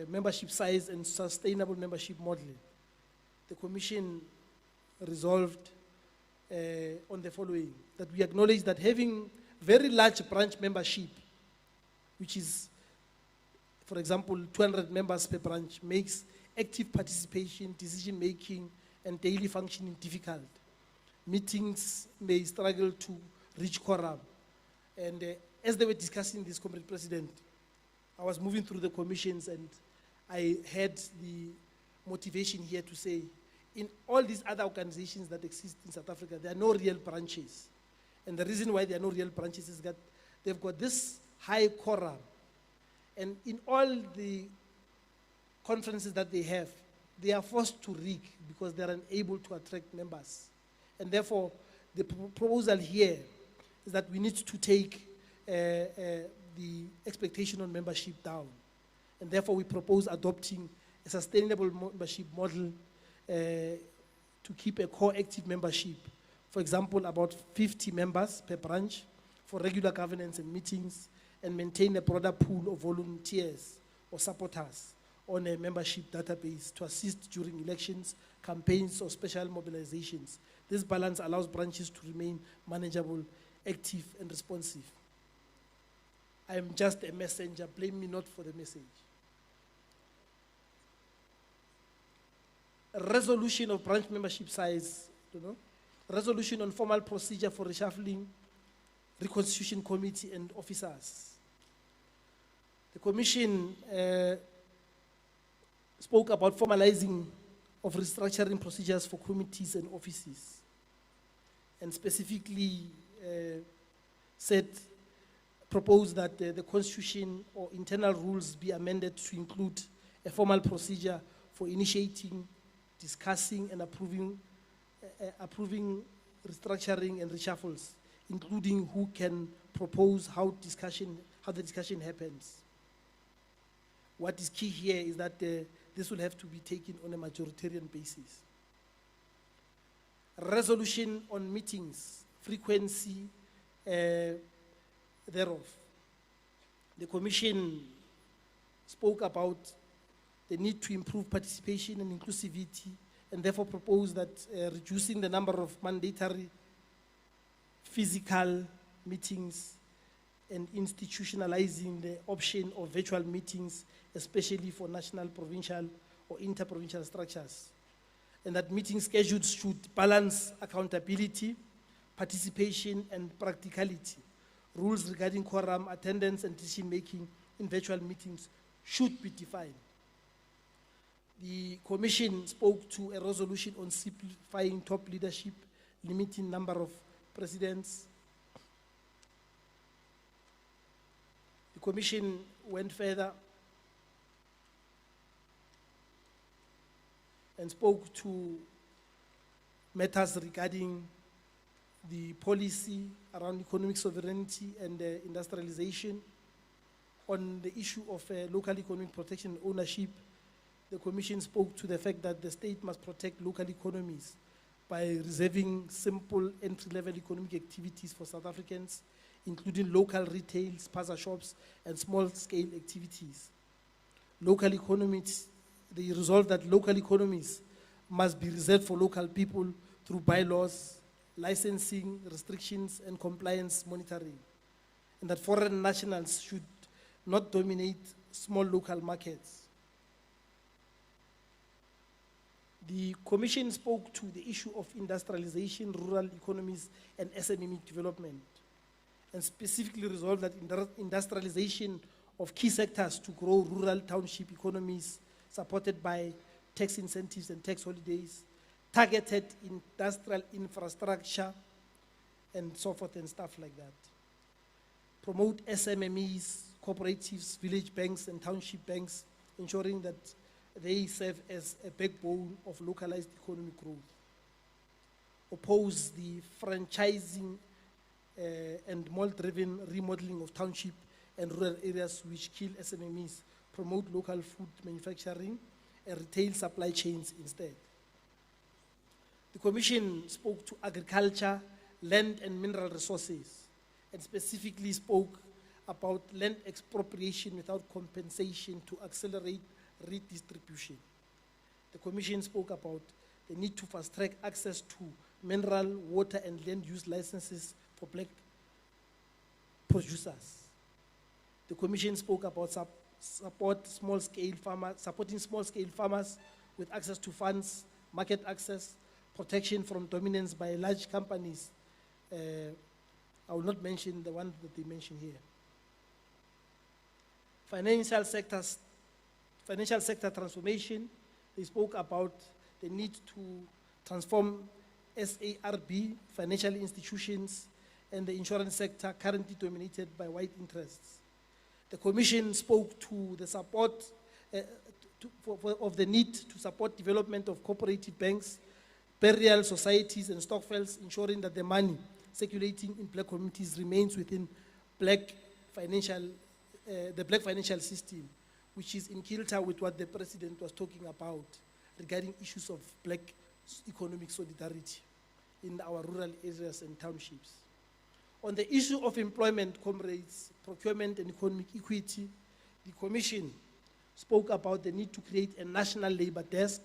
membership size and sustainable membership modeling, the Commission resolved on the following, that we acknowledge that having very large branch membership, which is for example, 200 members per branch, makes active participation, decision-making, and daily functioning difficult. Meetings may struggle to reach quorum. And as they were discussing this, Comrade President, I was moving through the commissions and I had the motivation here to say, in all these other organizations that exist in South Africa, there are no real branches. And the reason why there are no real branches is that they've got this high quorum. And in all the conferences that they are forced to rig because they are unable to attract members. And therefore, the proposal here is that we need to take the expectation on membership down. And therefore, we propose adopting a sustainable membership model to keep a core active membership. For example, about 50 members per branch for regular governance and meetings, and maintain a broader pool of volunteers or supporters on a membership database to assist during elections, campaigns, or special mobilizations. This balance allows branches to remain manageable, active, and responsive. I am just a messenger. Blame me not for the message. A resolution of branch membership size, resolution on formal procedure for reshuffling, reconstitution committee, and officers. The Commission spoke about formalizing of restructuring procedures for committees and offices, and specifically proposed that the Constitution or internal rules be amended to include a formal procedure for initiating, discussing, and approving restructuring and reshuffles, including who can propose how the discussion happens. What is key here is that this will have to be taken on a majoritarian basis. Resolution on meetings, frequency thereof. The Commission spoke about the need to improve participation and inclusivity, and therefore proposed that reducing the number of mandatory physical meetings and institutionalizing the option of virtual meetings, especially for national, provincial, or interprovincial structures. And that meeting schedules should balance accountability, participation, and practicality. Rules regarding quorum, attendance, and decision-making in virtual meetings should be defined. The Commission spoke to a resolution on simplifying top leadership, limiting number of presidents. The Commission went further and spoke to matters regarding the policy around economic sovereignty and industrialization. On the issue of local economic protection and ownership, the Commission spoke to the fact that the state must protect local economies by reserving simple entry-level economic activities for South Africans, including local retail, spaza shops, and small-scale activities. Local economies, they resolve that local economies must be reserved for local people through bylaws, licensing, restrictions, and compliance monitoring, and that foreign nationals should not dominate small local markets. The Commission spoke to the issue of industrialization, rural economies, and SME development, and specifically resolved that industrialization of key sectors to grow rural township economies supported by tax incentives and tax holidays, targeted industrial infrastructure, and so forth and stuff like that. Promote SMMEs, cooperatives, village banks, and township banks, ensuring that they serve as a backbone of localized economic growth. Oppose the franchising and mall-driven remodeling of township and rural areas which kill SMMEs. Promote local food manufacturing and retail supply chains instead. The Commission spoke to agriculture, land and mineral resources, and specifically spoke about land expropriation without compensation to accelerate redistribution. The Commission spoke about the need to fast-track access to mineral, water, and land use licenses for black producers. The Commission spoke about supporting small-scale farmers with access to funds, market access, protection from dominance by large companies. I will not mention the one that they mention here. Financial sector transformation. They spoke about the need to transform SARB, financial institutions, and the insurance sector currently dominated by white interests. The Commission spoke to the support of the need to support development of cooperative banks, burial societies, and stokvels, ensuring that the money circulating in black communities remains within the black financial system, which is in kilter with what the President was talking about regarding issues of black economic solidarity in our rural areas and townships. On the issue of employment, comrades, procurement and economic equity, the Commission spoke about the need to create a national labor desk.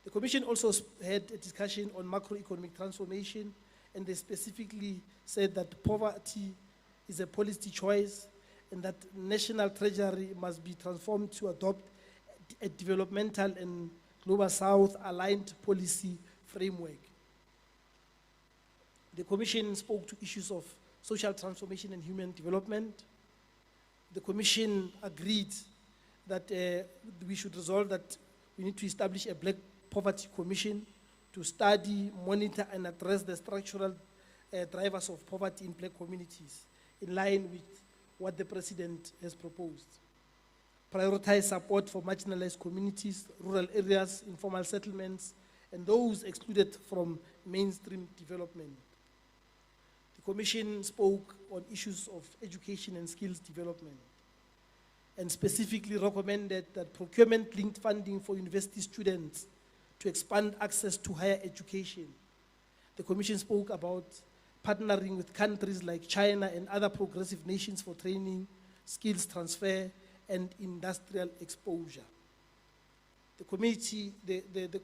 The Commission also had a discussion on macroeconomic transformation, and they specifically said that poverty is a policy choice and that national treasury must be transformed to adopt a developmental and global south aligned policy framework. The Commission spoke to issues of social transformation and human development. The Commission agreed that we should resolve that we need to establish a Black Poverty Commission to study, monitor, and address the structural drivers of poverty in black communities, in line with what the President has proposed. Prioritize support for marginalized communities, rural areas, informal settlements, and those excluded from mainstream development. The Commission spoke on issues of education and skills development, and specifically recommended that procurement-linked funding for university students to expand access to higher education. The Commission spoke about partnering with countries like China and other progressive nations for training, skills transfer, and industrial exposure. The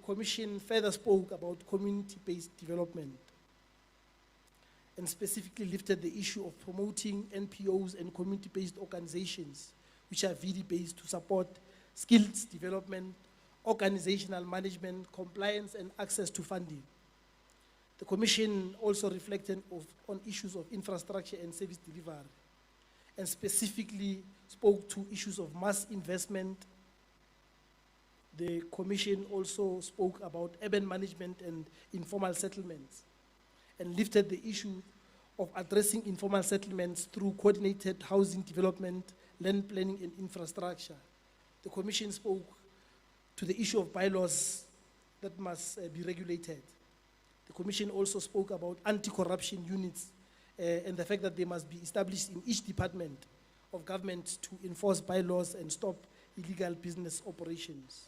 Commission further spoke about community-based development and specifically lifted the issue of promoting NPOs and community-based organizations, which are VD-based, to support skills development, organizational management, compliance, and access to funding. The Commission also reflected on issues of infrastructure and service delivery, and specifically spoke to issues of mass investment. The Commission also spoke about urban management and informal settlements, and lifted the issue of addressing informal settlements through coordinated housing development, land planning, and infrastructure. The Commission spoke to the issue of bylaws that must be regulated. The Commission also spoke about anti-corruption units and the fact that they must be established in each department of government to enforce bylaws and stop illegal business operations.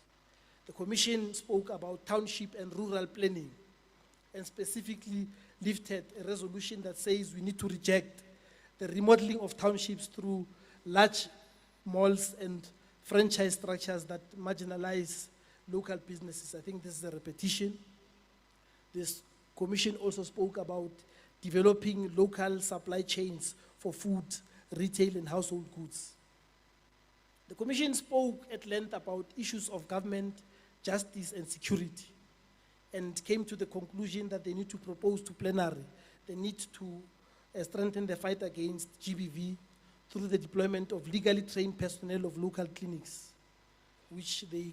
The Commission spoke about township and rural planning, and specifically lifted a resolution that says we need to reject the remodeling of townships through large malls and franchise structures that marginalize local businesses. I think this is a repetition. This Commission also spoke about developing local supply chains for food, retail, and household goods. The Commission spoke at length about issues of government, justice, and security, and came to the conclusion that they need to propose to Plenary the need to strengthen the fight against GBV through the deployment of legally trained personnel of local clinics, which they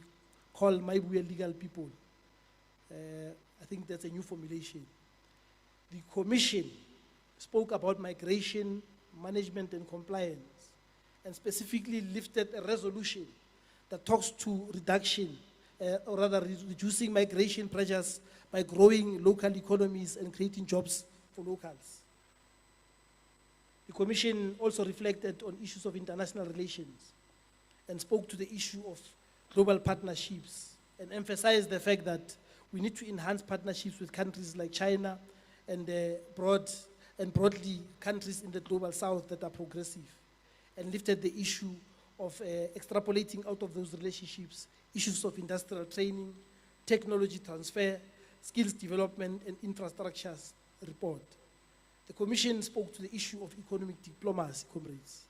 call Mayibuye legal people. I think that's a new formulation. The Commission spoke about migration, management, and compliance, and specifically lifted a resolution that talks to reducing migration pressures by growing local economies and creating jobs for locals. The Commission also reflected on issues of international relations and spoke to the issue of global partnerships and emphasized the fact that we need to enhance partnerships with countries like China and broadly countries in the global south that are progressive, and lifted the issue of extrapolating out of those relationships issues of industrial training, technology transfer, skills development, and infrastructures report. The Commission spoke to the issue of economic diplomacy, comrades,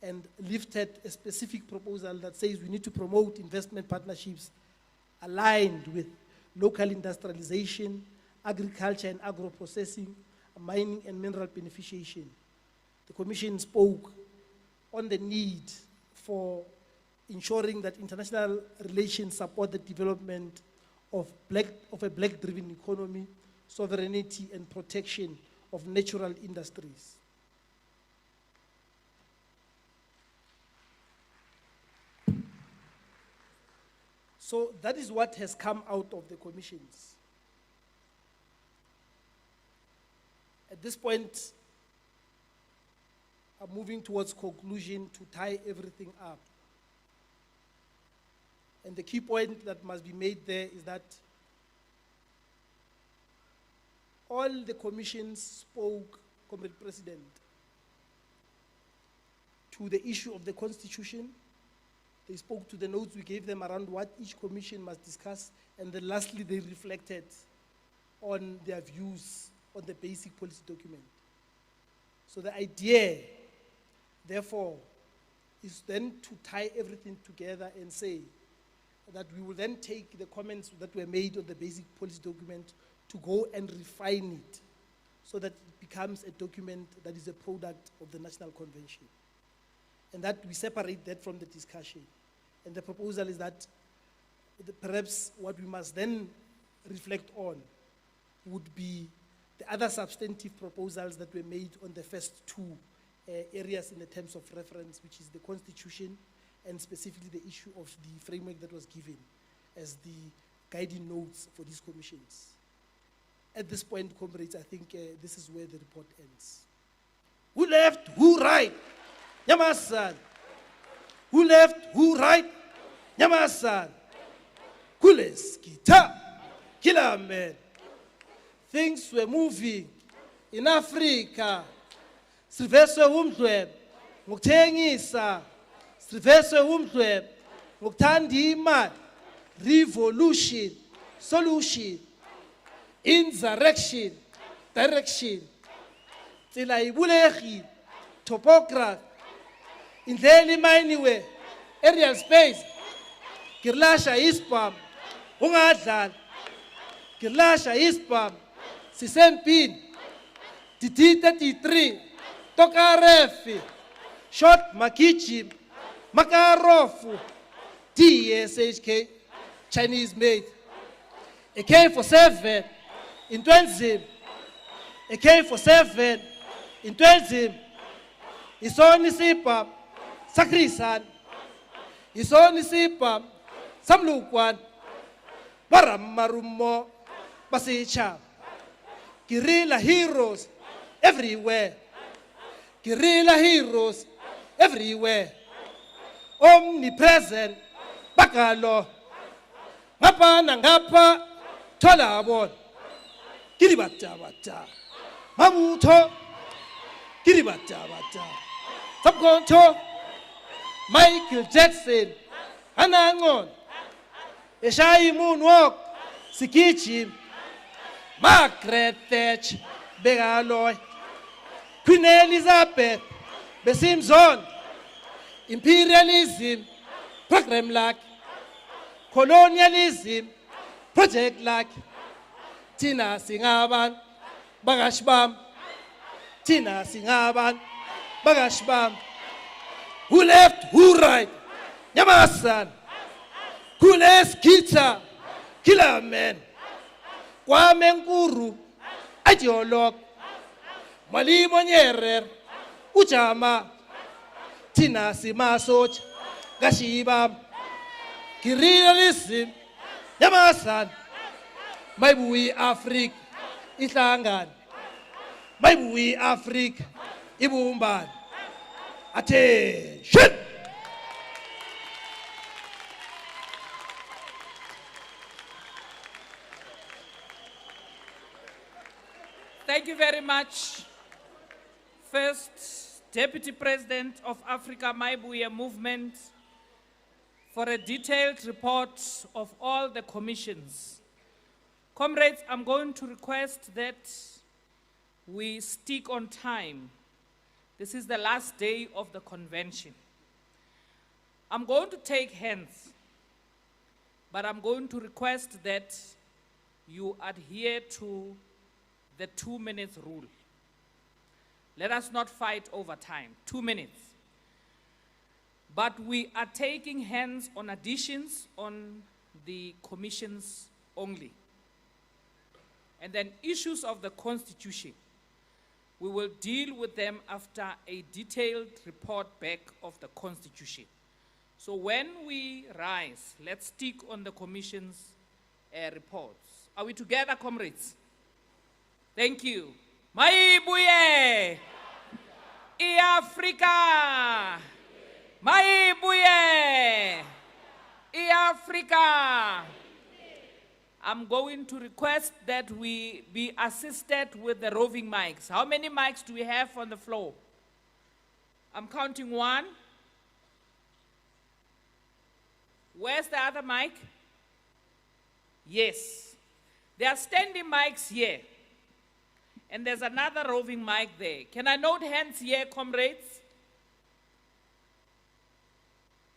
and lifted a specific proposal that says we need to promote investment partnerships aligned with local industrialization, agriculture and agro-processing, mining and mineral beneficiation. The Commission spoke on the need for ensuring that international relations support the development of a black-driven economy, sovereignty and protection of natural industries. So that is what has come out of the commissions. At this point, I'm moving towards conclusion to tie everything up. And the key point that must be made there is that all the commissions spoke, Comrade President, to the issue of the Constitution. They spoke to the notes we gave them around what each commission must discuss, and then lastly they reflected on their views on the basic policy document. So the idea, therefore, is then to tie everything together and say that we will then take the comments that were made on the basic policy document to go and refine it so that it becomes a document that is a product of the National Convention. And that we separate that from the discussion. And the proposal is that perhaps what we must then reflect on would be the other substantive proposals that were made on the first two areas in the terms of reference, which is the Constitution and specifically the issue of the framework that was given as the guiding notes for these commissions. At this point, comrades, I think this is where the report ends. Who left, who right? Nyamasan. Who left, who right? Nyamasan. Kules, kita, killer man. Things were moving in Africa. Siveswe umdweb, ngokuthengisa. Siveswe umdweb, ngokuthanda imali. Revolution, solution, insurrection, direction. Tsela ibulegi, topography. Indlela imayiniwe, aerial space. Kirlasha ispam, ungadlala. Kirlasha ispam, sisempini. DD33, tokarefi. Short makichim, makarofu. TSHK, Chinese made. A K47 in 20. A K47 in 20. Isoni sipa, sakrisan. Isoni sipa, samlukwan. Baramarumo, basicha. Guerrilla heroes everywhere. Guerrilla heroes everywhere. Omnipresent, bakalo. Ngapa na ngapa, thola abon. Kiribata bata. Mabuto, kiribata bata. Subkonto, Michael Jackson, Anangon, Eshai Moonwalk, Sikichi, Margaret Thatcher, Begaloy, Queen Elizabeth, Besimzon, imperialism, program like, colonialism, project like, Tina Singaban, Bagashbam, Tina Singaban, Bagashbam. Who left, who right? Nyamasan. Kules Kita, killer man. Kwame Nkuru, ideologue. Malimo Nyerer, Uchama. Tina Simasoch, Gashibam. Kirilisim, Nyamasan. Mayibuye Afrika, Islangan. Mayibuye Afrika, Ibumban. Attention! Thank you very much. First, Deputy President of Afrika Mayibuye Movement, for a detailed report of all the commissions. Comrades, I'm going to request that we stick on time This is the last day of the convention. I'm going to take hands, but I'm going to request that you adhere to the 2 minutes rule. Let us not fight over time. 2 minutes. But we are taking hands on additions on the commissions only. And then issues of the Constitution, we will deal with them after a detailed report back of the Constitution. So when we rise, let's stick on the Commission's reports. Are we together, comrades? Thank you. Mayibuye! Afrika! Mayibuye! Afrika! I'm going to request that we be assisted with the roving mics. How many mics do we have on the floor? I'm counting 1. Where's the other mic? Yes. There are standing mics here. And there's another roving mic there. Can I note hands here, comrades?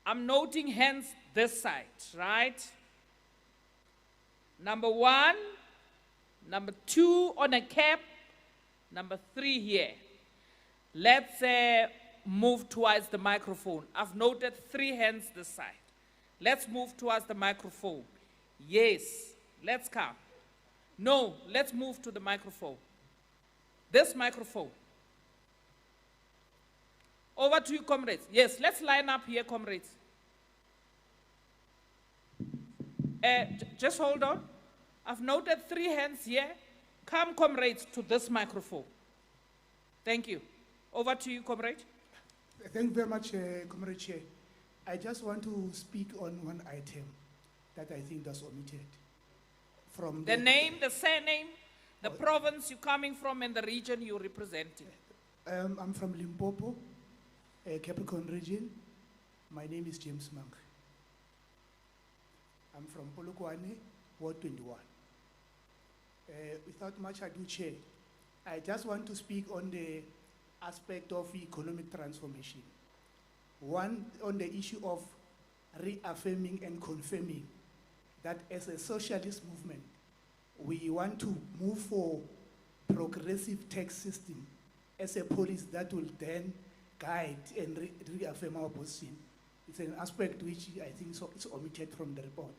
I'm noting hands this side, right? Number 1, number 2 on a cap, number 3 here. Let's move towards the microphone. I've noted 3 hands this side. Let's move towards the microphone. Yes, let's come. No, let's move to the microphone. This microphone. Over to you, comrades. Yes, let's line up here, comrades. Just hold on. I've noted 3 hands here. Come, comrades, to this microphone. Thank you. Over to you, comrade. Thank you very much, Comrade Chair. I just want to speak on one item that I think was omitted. From the name, the surname, the province you're coming from, and the region you're representing. I'm from Limpopo, Capricorn region. My name is James Monk. I'm from Polokwane, Ward 21. Without much ado, Chair, I just want to speak on the aspect of economic transformation. One, on the issue of reaffirming and confirming that as a socialist movement, we want to move for progressive tax system as a policy that will then guide and reaffirm our position. It's an aspect which I think is omitted from the report.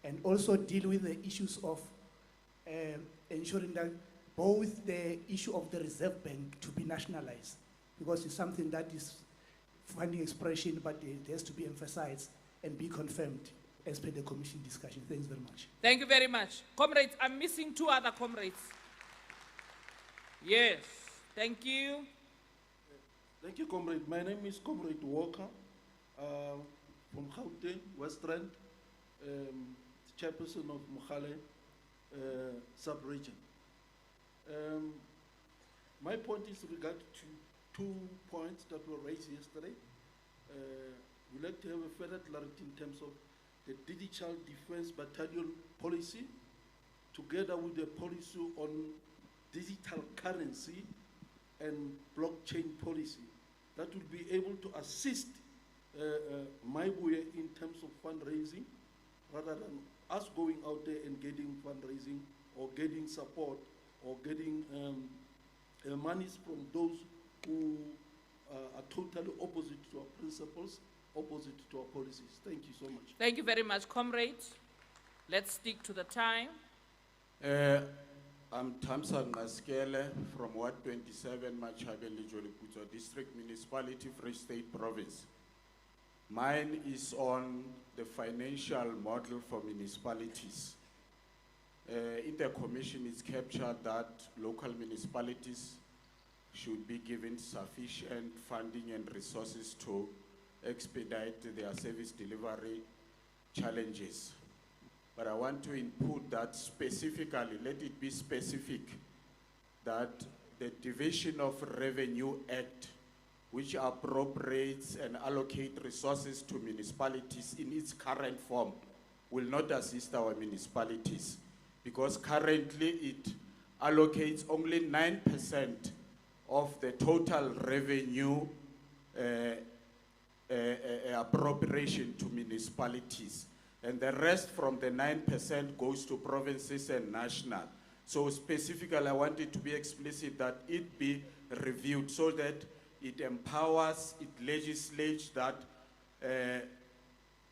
And also deal with the issues of ensuring that both the issue of the Reserve Bank to be nationalized, because it's something that is funding expression, but it has to be emphasized and be confirmed as per the Commission discussion. Thanks very much. Thank you very much. Comrades, I'm missing 2 other comrades. Yes, thank you. Thank you, comrade. My name is Comrade Walker from Gauteng, West Rand, chairperson of Mohale sub-region. My point is regard to 2 points that were raised yesterday. We'd like to have a further clarity in terms of the digital defense battalion policy, together with the policy on digital currency and blockchain policy, that will be able to assist Mayibuye in terms of fundraising, rather than us going out there and getting fundraising or getting support or getting monies from those who are totally opposite to our principles, opposite to our policies. Thank you so much. Thank you very much, comrades. Let's stick to the time. I'm Thamsan Maskele from Ward 27, Machabele Joliputso District Municipality, Free State Province. Mine is on the financial model for municipalities. In the commission, it's captured that local municipalities should be given sufficient funding and resources to expedite their service delivery challenges. But I want to input that specifically, let it be specific, that the Division of Revenue Act, which appropriates and allocates resources to municipalities in its current form, will not assist our municipalities, because currently it allocates only 9% of the total revenue appropriation to municipalities. And the rest from the 9% goes to provinces and national. So specifically, I want it to be explicit that it be reviewed so that it empowers, it legislates that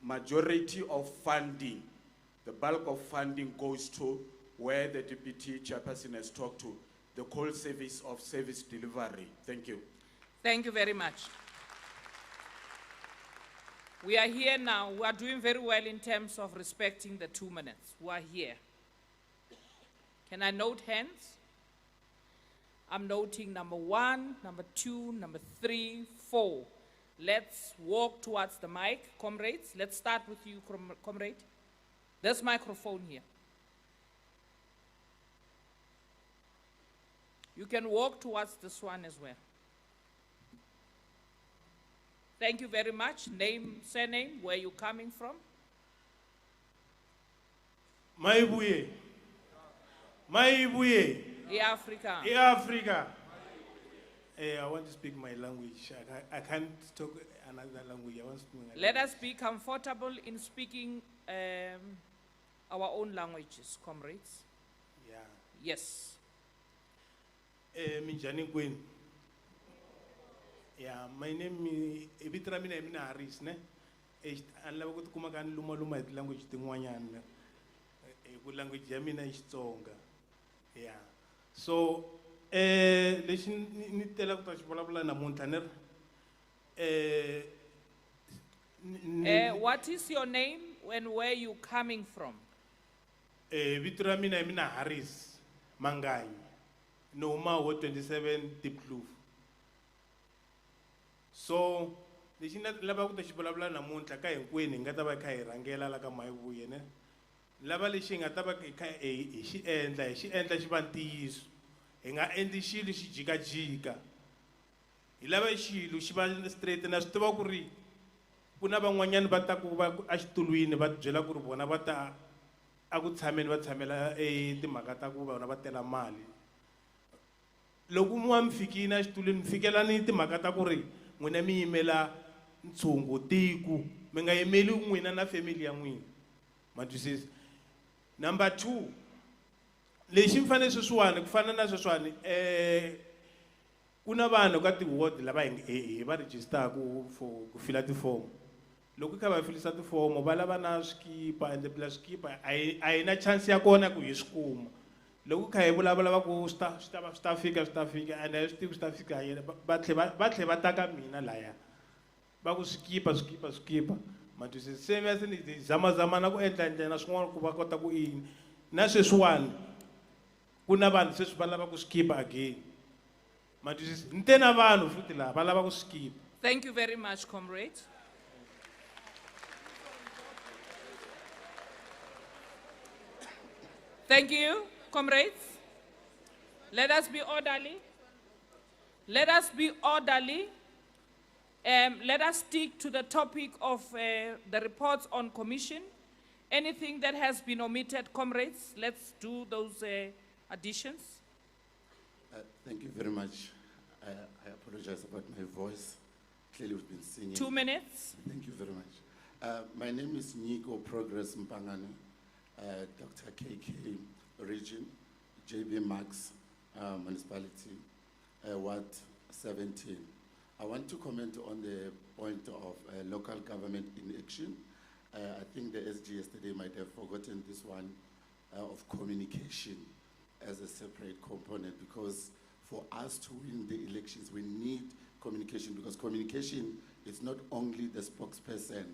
majority of funding, the bulk of funding goes to where the deputy chairperson has talked to, the call service of service delivery. Thank you. Thank you very much. We are here now. We are doing very well in terms of respecting the 2 minutes. We are here. Can I note hands? I'm noting number 1, number 2, number 3, 4. Let's walk towards the mic, comrades. Let's start with you, comrade. There's microphone here. You can walk towards this one as well. Thank you very much. Name, surname, where you coming from? Mayibuye. Mayibuye. Africa. Africa. I want to speak my language. I can't talk another language. I want to speak Let us be comfortable in speaking our own languages, comrades. Yeah. Yes. Minjani Queen. Yeah, my name is Ebitramina Haris, ne? And I go to Kumakan Luma language Tingwanyan. Good language Yamina is stronger. Yeah. So, listen, tell us about na Montaner. What is your name and where you coming from? Ebitramina Haris, Mangai. No more 27 Deep Kloof. So, the China Labaku Shibalabla Namuntaka and Queen in Gatabaka Rangela like a Mayibuye. Labalishing at Tabaka, she and she Shibantis, and I end the shield she jiga. Ilabashi, Lushiban straight and Astobakuri. Punabanyan Bataku Ashtuluin, but Jelakuru, Bonabata, Agutamen, Batamela, the Magataku, Bonabatela Mali. Logumwam Fikina Stulin Fikelani, the Magatakuri. When I mean Mela Ntungo, Tiku, Menga Emelu, when a family and win. But you says, number 2, Leshim Fanes Swan, Fananas Swan, Unavano got the word Labang, a register for Filati form. Lokuka Filisati form, Mobalabana skipper and the plus keeper. I na chance ya kona ku school. Lokuka Ebulabako staff figure, and I still staff figure, but Bataka mina liar. Bagus keeper. But you say, same as in the Zamazamanago and a small Kubakotaku in Nasus one. Kunaban says Balabakus keeper again. But you say, Ntenavan of Futila, Balabakus keep. Thank you very much, comrade. Thank you, comrades. Let us be orderly. Let us be orderly. Let us stick to the topic of the reports on commission. Anything that has been omitted, comrades, let's do those additions. Thank you very much. I apologize about my voice. Clearly we've been singing. 2 minutes. Thank you very much. My name is Nico Progress Mpangane, Dr. KK Region, JB Max Municipality, Ward 17. I want to comment on the point of local government in action. I think the SG yesterday might have forgotten this one of communication as a separate component, because for us to win the elections, we need communication, because communication is not only the spokesperson.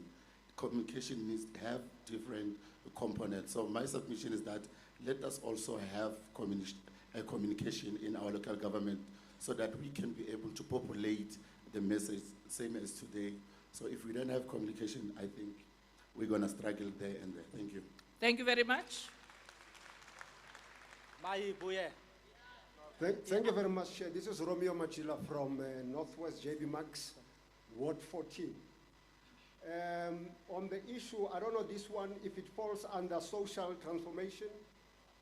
Communication needs to have different components. So my submission is that let us also have communication in our local government so that we can be able to populate the message, same as today. So if we don't have communication, I think we're going to struggle there and there. Thank you. Thank you very much. Mayibuye. Thank you very much. This is Romeo Machila from Northwest JB Max, Ward 14. On the issue, I don't know this one, if it falls under social transformation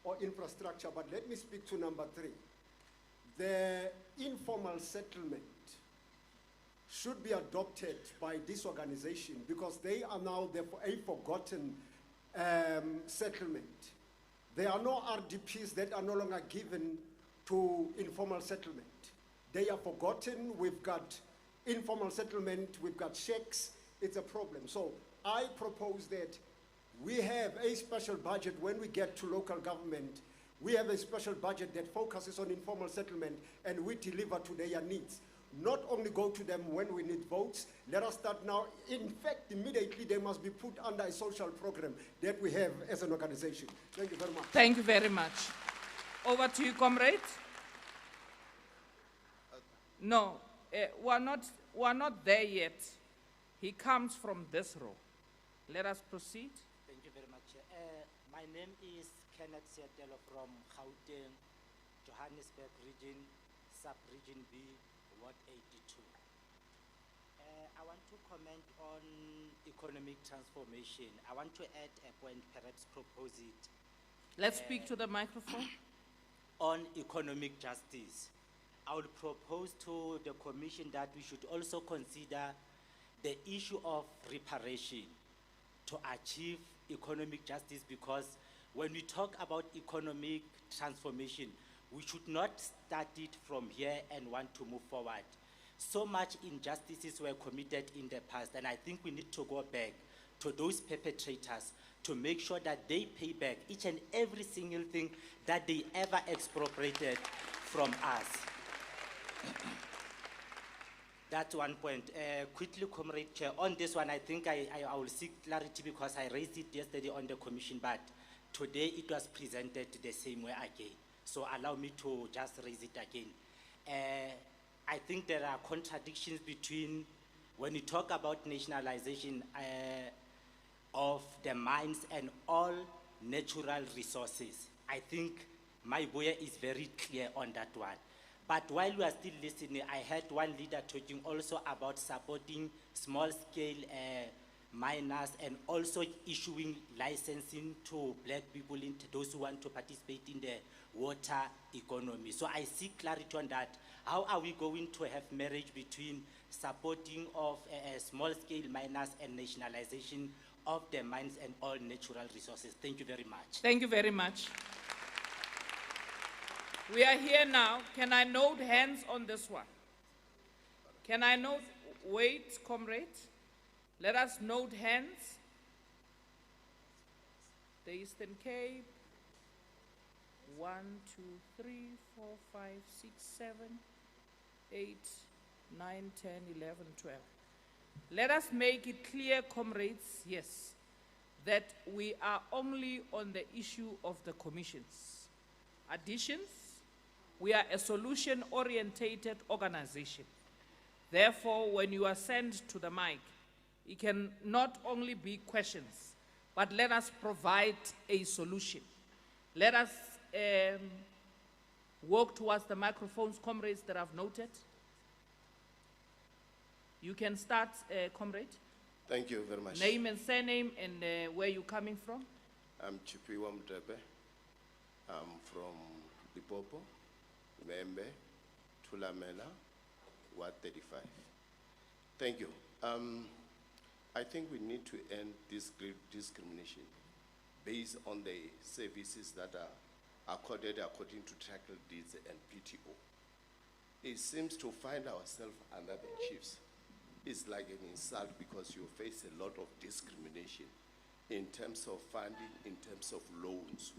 or infrastructure, but let me speak to number 3. the informal settlement should be adopted by this organization because they are now a forgotten settlement. There are no RDPs that are no longer given to informal settlement. They are forgotten. We've got informal settlement, we've got sheikhs. It's a problem. So I propose that we have a special budget when we get to local government. We have a special budget that focuses on informal settlement and we deliver to their needs. Not only go to them when we need votes, let us start now. In fact, immediately they must be put under a social program that we have as an organization. Thank you very much. Thank you very much. Over to you, comrade. No, we're not there yet. He comes from this row. Let us proceed. Thank you very much. My name is Kenneth Siatelo from Gauteng, Johannesburg region, sub-region B, Ward 82. I want to comment on economic transformation. I want to add a point, perhaps propose it. Let's speak to the microphone. On economic justice. I would propose to the Commission that we should also consider the issue of reparation to achieve economic justice, because when we talk about economic transformation, we should not start it from here and want to move forward. So much injustices were committed in the past, and I think we need to go back to those perpetrators to make sure that they pay back each and every single thing that they ever expropriated from us. That's one point. Quickly, Comrade Chair, on this one, I think I will seek clarity because I raised it yesterday on the commission, but today it was presented the same way again. So allow me to just raise it again. I think there are contradictions between when you talk about nationalization of the mines and all natural resources. I think Mayibuye is very clear on that one. But while we are still listening, I heard one leader talking also about supporting small-scale miners and also issuing licensing to black people, those who want to participate in the water economy. So I seek clarity on that. How are we going to have marriage between supporting of small-scale miners and nationalization of the mines and all natural resources? Thank you very much. Thank you very much. We are here now. Can I note hands on this one? Can I note, wait, comrade. Let us note hands. The Eastern Cape. 1, 2, 3, 4, 5, 6, 7, 8, 9, 10, 11, 12. Let us make it clear, comrades, yes, that we are only on the issue of the commissions. Additions, we are a solution-orientated organization. Therefore, when you are sent to the mic, it can not only be questions, but let us provide a solution. Let us work towards the microphones, comrades that I've noted. You can start, comrade. Thank you very much. Name and surname and where you're coming from. I'm Chipiwa Mdrebe. I'm from Lipopo, Membe, Tulamela, Ward 35. Thank you. I think we need to end this discrimination based on the services that are accorded according to title deeds and PTO. It seems to find ourselves under the chiefs. It's like an insult because you face a lot of discrimination in terms of funding, in terms of loans,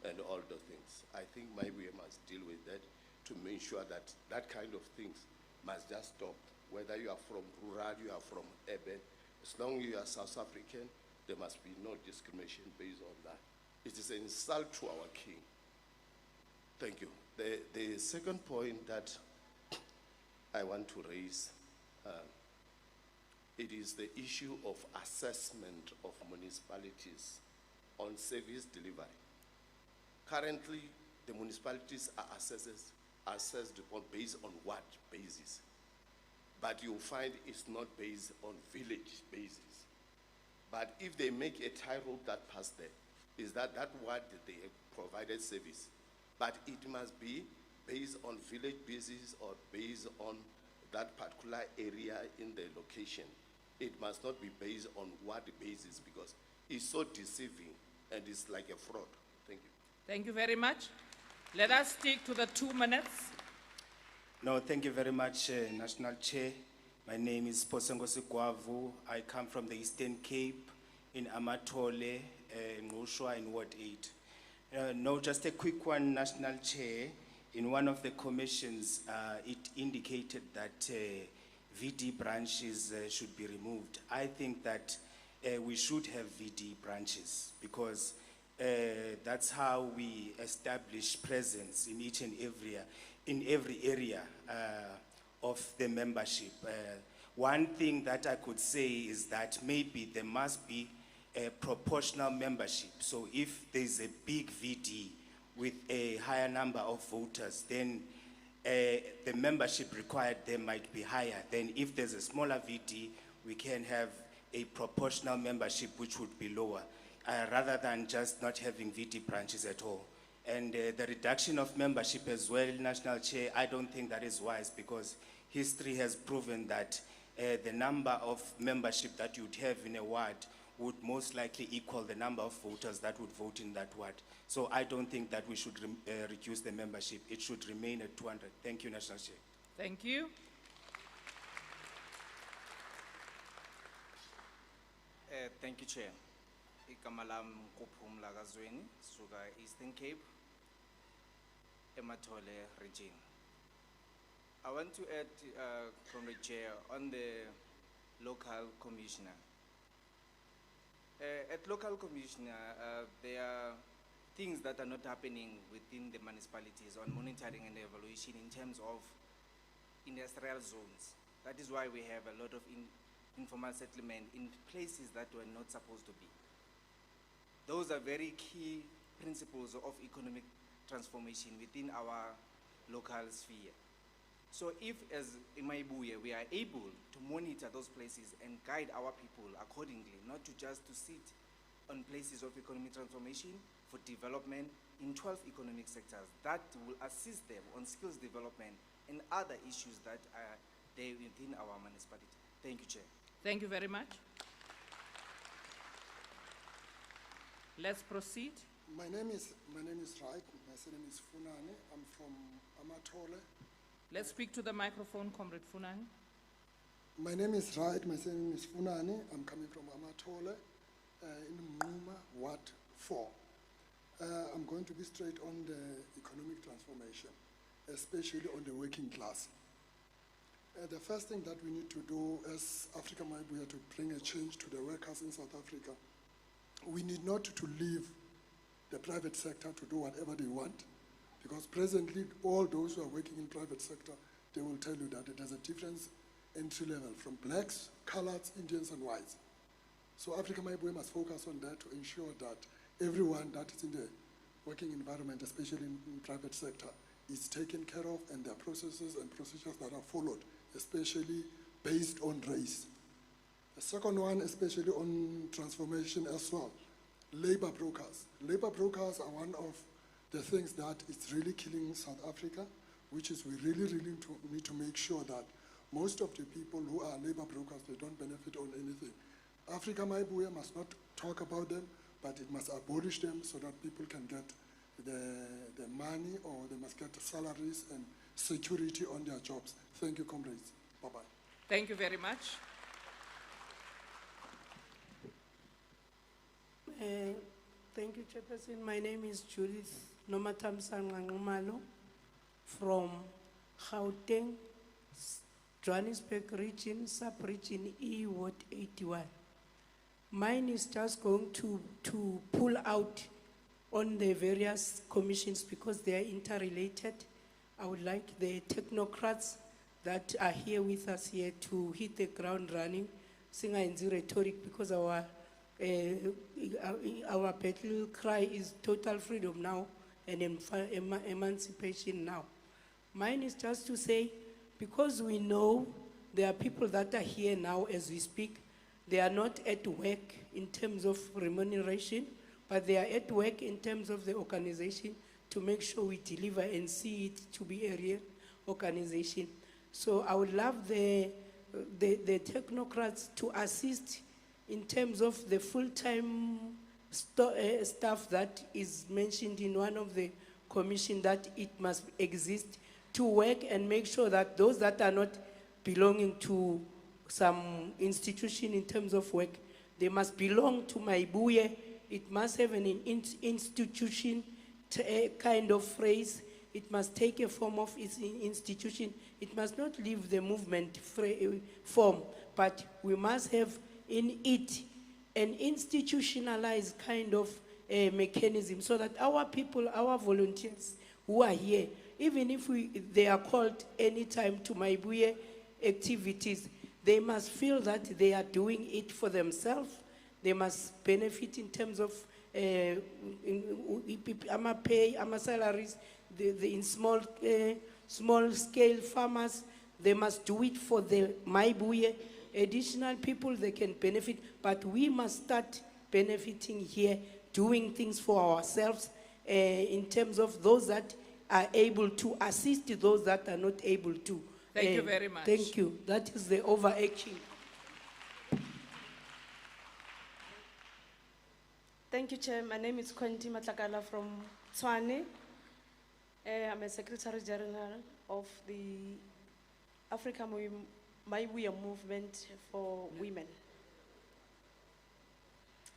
and all the things. I think Mayibuye must deal with that to make sure that that kind of things must just stop. Whether you are from rural, you are from urban, as long as you are South African, there must be no discrimination based on that. It is an insult to our king. Thank you. The second point that I want to raise, it is the issue of assessment of municipalities on service delivery. Currently, the municipalities are assessed upon based on what basis? But you'll find it's not based on village basis. But if they make a tie road that passes there, is that what they provided service? But it must be based on village basis or based on that particular area in the location. It must not be based on what the basis, because it's so deceiving and it's like a fraud. Thank you. Thank you very much. Let us stick to the 2 minutes. No, thank you very much, National Chair. My name is Posengo Sigwavu. I come from the Eastern Cape in Amatole, Ngoshwa in Ward 8. No, just a quick one, National Chair. In one of the commissions, it indicated that VD branches should be removed. I think that we should have VD branches, because that's how we establish presence in each and every area of the membership. One thing that I could say is that maybe there must be a proportional membership. So if there's a big VD with a higher number of voters, then the membership required there might be higher. Then if there's a smaller VD, we can have a proportional membership which would be lower, rather than just not having VD branches at all. And the reduction of membership as well, National Chair, I don't think that is wise, because history has proven that the number of membership that you'd have in a ward would most likely equal the number of voters that would vote in that ward. So I don't think that we should reduce the membership. It should remain at 200. Thank you, National Chair. Thank you. Thank you, Chair. Ikamalam Kupumla Gazweni, Suga Eastern Cape, Ematole region. I want to add, Comrade Chair, on the local commissioner. At local commissioner, there are things that are not happening within the municipalities on monitoring and evaluation in terms of industrial zones. That is why we have a lot of informal settlement in places that were not supposed to be. Those are very key principles of economic transformation within our local sphere. So if, as in Mayibuye, we are able to monitor those places and guide our people accordingly, not to just to sit on places of economic transformation for development in 12 economic sectors, that will assist them on skills development and other issues that are there within our municipality. Thank you, Chair. Thank you very much. Let's proceed. My name is Right. My surname is Funane. I'm from Amatole. Let's speak to the microphone, Comrade Funani. My name is Right. My surname is Funane. I'm coming from Amatole in Mnuma, Ward 4. I'm going to be straight on the economic transformation, especially on the working class. The first thing that we need to do as Afrika Mayibuye to bring a change to the workers in South Africa, we need not to leave the private sector to do whatever they want, because presently all those who are working in private sector, they will tell you that there's a difference entry level from blacks, coloreds, Indians and whites. So Afrika Mayibuye must focus on that to ensure that everyone that is in the working environment, especially in private sector, is taken care of, and there are processes and procedures that are followed, especially based on race. The second one, especially on transformation as well, labor brokers. Labor brokers are one of the things that is really killing South Africa, which is we really need to make sure that most of the people who are labor brokers, they don't benefit on anything. Afrika Mayibuye must not talk about them, but it must abolish them so that people can get the money, or they must get the salaries and security on their jobs. Thank you, comrades. Bye-bye. Thank you very much. Thank you, Chairperson. My name is Judith Nomatamsanganumalo from Gauteng, Johannesburg region, sub-region E, Ward 81. Mine is just going to pull out on the various commissions because they are interrelated. I would like the technocrats that are here with us here to hit the ground running, singayenzi rhetoric, because our battle cry is total freedom now and emancipation now. Mine is just to say, because we know there are people that are here now as we speak, they are not at work in terms of remuneration, but they are at work in terms of the organization to make sure we deliver and see it to be a real organization. So I would love the technocrats to assist in terms of the full-time staff that is mentioned in one of the commission, that it must exist to work and make sure that those that are not belonging to some institution in terms of work, they must belong to Mayibuye. It must have an institution kind of phrase. It must take a form of its institution. It must not leave the movement form, but we must have in it an institutionalized kind of mechanism so that our people, our volunteers who are here, even if they are called anytime to Mayibuye activities, they must feel that they are doing it for themselves. They must benefit in terms of pay, salaries, in small scale farmers. They must do it for the Mayibuye. Additional people, they can benefit, but we must start benefiting here, doing things for ourselves in terms of those that are able to assist those that are not able to. Thank you very much. Thank you. That is the overarching. Thank you, Chair. My name is Quentin Matlakala from Tswane. I'm a Secretary General of the Afrika Mayibuye movement for women.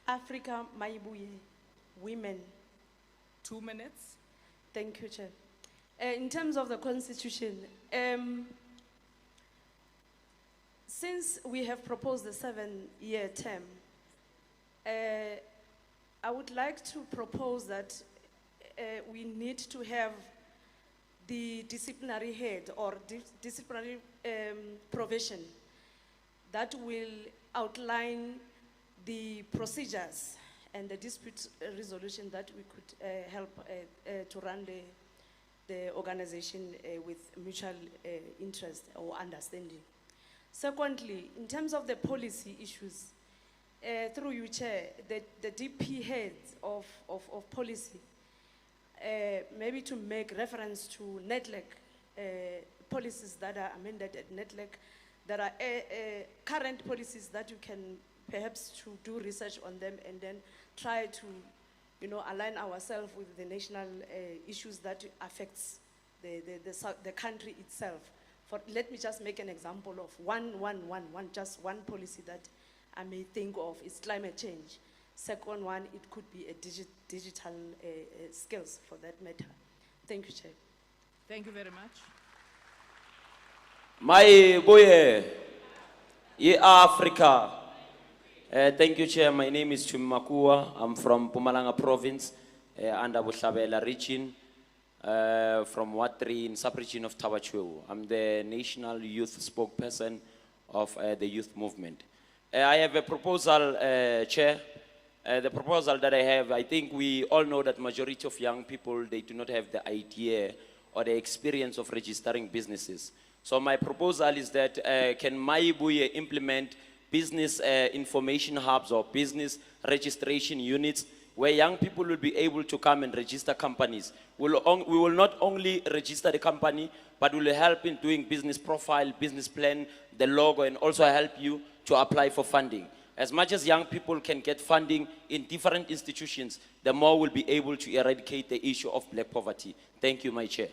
Afrika Mayibuye women. 2 minutes. Thank you, Chair. In terms of the constitution, since we have proposed the 7-year term, I would like to propose that we need to have the disciplinary head or disciplinary provision that will outline the procedures and the dispute resolution that we could help to run the organization with mutual interest or understanding. Secondly, in terms of the policy issues, through you, Chair, the DP heads of policy, maybe to make reference to NETLEC policies that are amended at NETLEC, there are current policies that you can perhaps to do research on them and then try to, align ourselves with the national issues that affects the country itself. Let me just make an example of just one policy that I may think of is climate change. Second one, it could be a digital skills for that matter. Thank you, Chair. Thank you very much. Mayibuye, Africa. Thank you, Chair. My name is Chumakua. I'm from Mpumalanga Province, under Bushabela region, from Ward 3 in sub-region of Tabachueu. I'm the national youth spokesperson of the youth movement. I have a proposal, Chair. The proposal that I have, I think we all know that majority of young people, they do not have the idea or the experience of registering businesses. So my proposal is that can Mayibuye implement business information hubs or business registration units where young people will be able to come and register companies. We will not only register the company, but we will help in doing business profile, business plan, the logo, and also help you to apply for funding. As much as young people can get funding in different institutions, the more we'll be able to eradicate the issue of black poverty. Thank you, my Chair.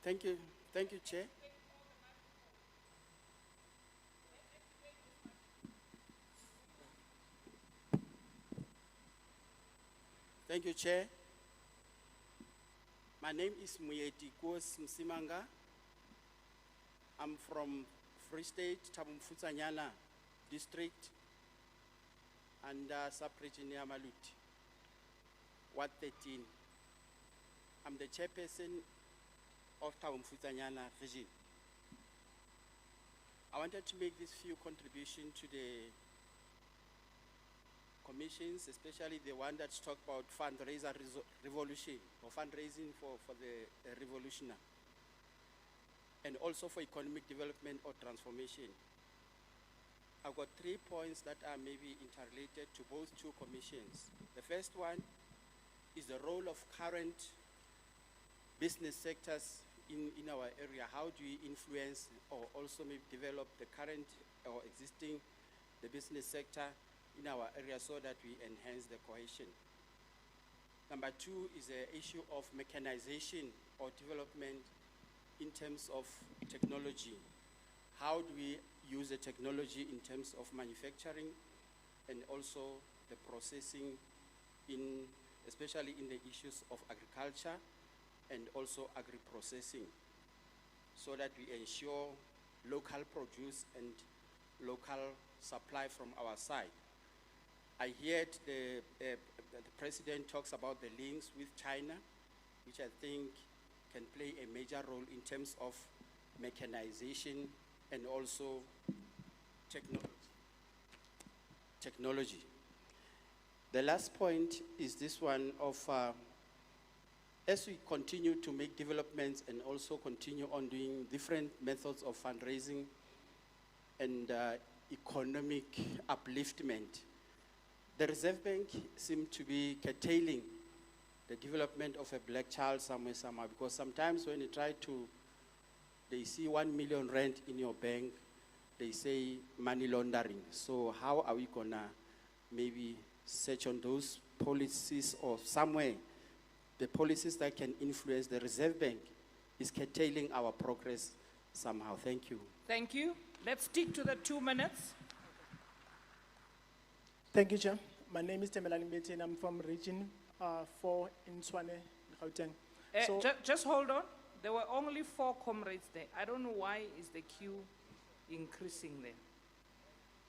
Thank you, Chair. Thank you, Chair. My name is Muyeti Kos Msimanga. I'm from Free State, Tabumfutsanyana district, and sub-region Yamaluti, Ward 13. I'm the chairperson of Tabumfutsanyana region. I wanted to make this few contribution to the commissions, especially the one that's talk about revolution or fundraising for the revolutioner, and also for economic development or transformation. I've got 3 points that are maybe interrelated to both two commissions. The first one is the role of current business sectors in our area. How do we influence or also maybe develop the current or existing the business sector in our area so that we enhance the cohesion? Number two is the issue of mechanization or development in terms of technology. How do we use the technology in terms of manufacturing and also the processing especially in the issues of agriculture and also agri-processing, so that we ensure local produce and local supply from our side. I heard the president talks about the links with China, which I think can play a major role in terms of mechanization and also technology. The last point is this one of, as we continue to make developments and also continue on doing different methods of fundraising and economic upliftment, the Reserve Bank seems to be curtailing the development of a black child somewhere, because sometimes when you try to, they see 1 million rand in your bank, they say money laundering. So how are we gonna maybe search on those policies or somewhere, the policies that can influence the Reserve Bank is curtailing our progress somehow? Thank you. Thank you. Let's stick to the 2 minutes. Thank you, Chair. My name is Temelani Mbete and I'm from Region 4 in Swane, Gauteng. Just hold on. There were only 4 comrades there. I don't know why is the queue increasing there.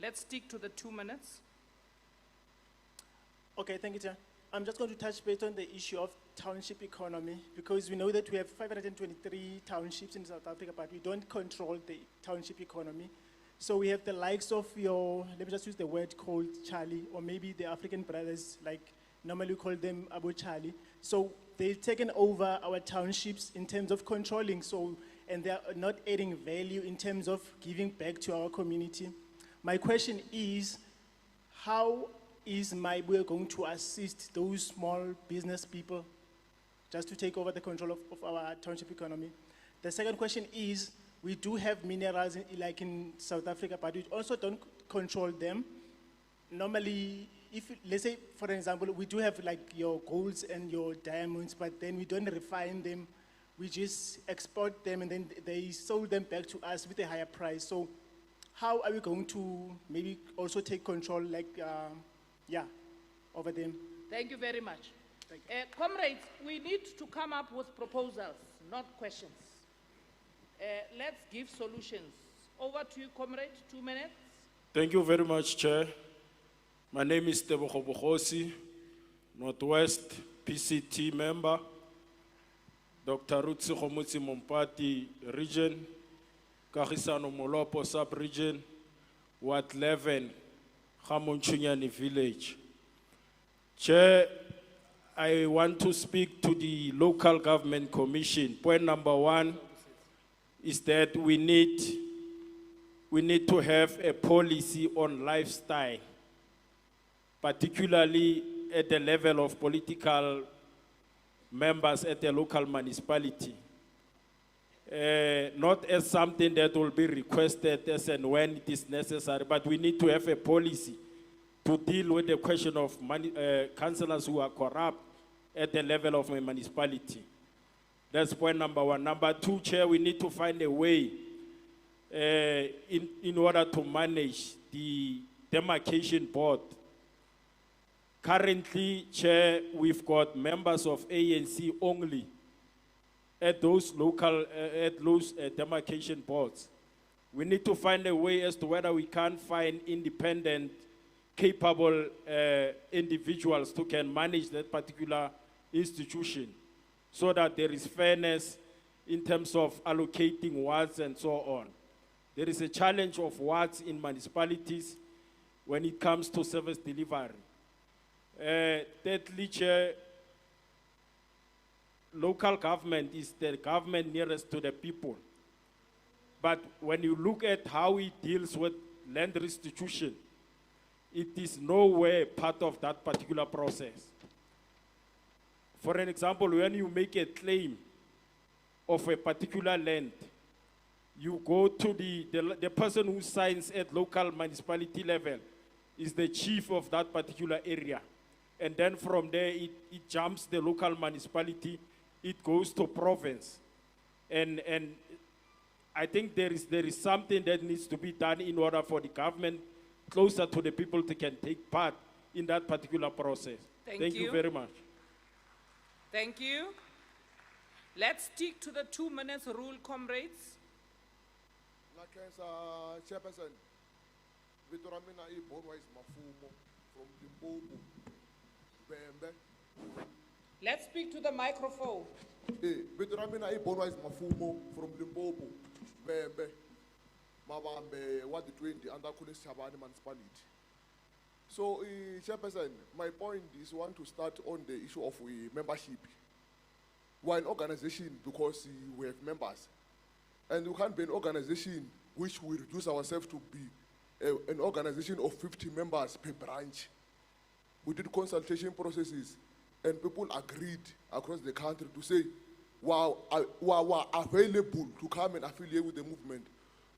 Let's stick to the 2 minutes. Okay, thank you, Chair. I'm just going to touch base on the issue of township economy, because we know that we have 523 townships in South Africa, but we don't control the township economy. So we have the likes of let me just use the word called Charlie, or maybe the African brothers, like normally we call them Abu Charlie. So they've taken over our townships in terms of controlling, and they're not adding value in terms of giving back to our community. My question is, how is Mayibuye going to assist those small business people just to take over the control of our township economy? The second question is, we do have minerals like in South Africa, but we also don't control them. Normally, let's say, for example, we do have like your golds and your diamonds, but then we don't refine them. We just export them and then they sold them back to us with a higher price. So how are we going to maybe also take control, over them? Thank you very much. Comrades, we need to come up with proposals, not questions. Let's give solutions. Over to you, comrade, 2 minutes. Thank you very much, Chair. My name is Tebogo Bogosi, Northwest PCT member, Dr. Rutsi Khomutsi Mompati region, Kagisano Molopo sub-region, Ward 11, Hamonchunyani village. Chair, I want to speak to the local government commission. Point number 1 is that we need to have a policy on lifestyle, particularly at the level of political members at the local municipality. Not as something that will be requested as and when it is necessary, but we need to have a policy to deal with the question of councillors who are corrupt at the level of a municipality. That's point number 1. Number 2, Chair, we need to find a way in order to manage the demarcation board. Currently, Chair, we've got members of ANC only at those local, demarcation boards. We need to find a way as to whether we can find independent, capable individuals who can manage that particular institution, so that there is fairness in terms of allocating wards and so on. There is a challenge of wards in municipalities when it comes to service delivery. Thirdly, Chair, local government is the government nearest to the people. But when you look at how it deals with land restitution, it is nowhere part of that particular process. For an example, when you make a claim of a particular land, you go to the person who signs at local municipality level is the chief of that particular area. And then from there, it jumps the local municipality, it goes to province. And I think there is something that needs to be done in order for the government closer to the people to can take part in that particular process. Thank you very much. Thank you. Let's stick to the 2 minutes rule, comrades. Chairperson, Vitoramina I Bonwise Mafumo from Limpopo, Bembe. Let's speak to the microphone. Vitoramina I Bonwise Mafumo from Limpopo, Bembe, Mabambe, what the 20 under Kunis Chabani municipality. So, Chairperson, my point is want to start on the issue of membership. We're an organization because we have members. And we can't be an organization which we reduce ourselves to be an organization of 50 members per branch. We did consultation processes and people agreed across the country to say, wow, are available to come and affiliate with the movement.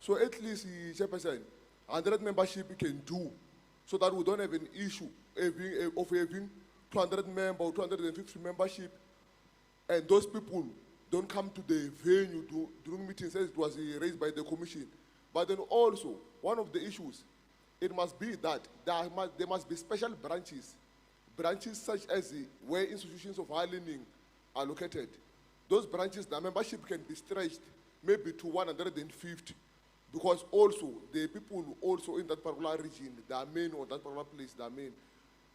So at least, Chairperson, 100 membership we can do so that we don't have an issue of having 200 members or 250 membership and those people don't come to the venue during meetings as it was raised by the commission. But then also, one of the issues, it must be that there must be special branches such as where institutions of higher learning are located. Those branches, the membership can be stretched maybe to 150, because also the people also in that particular region, they are men, or that particular place, they are men.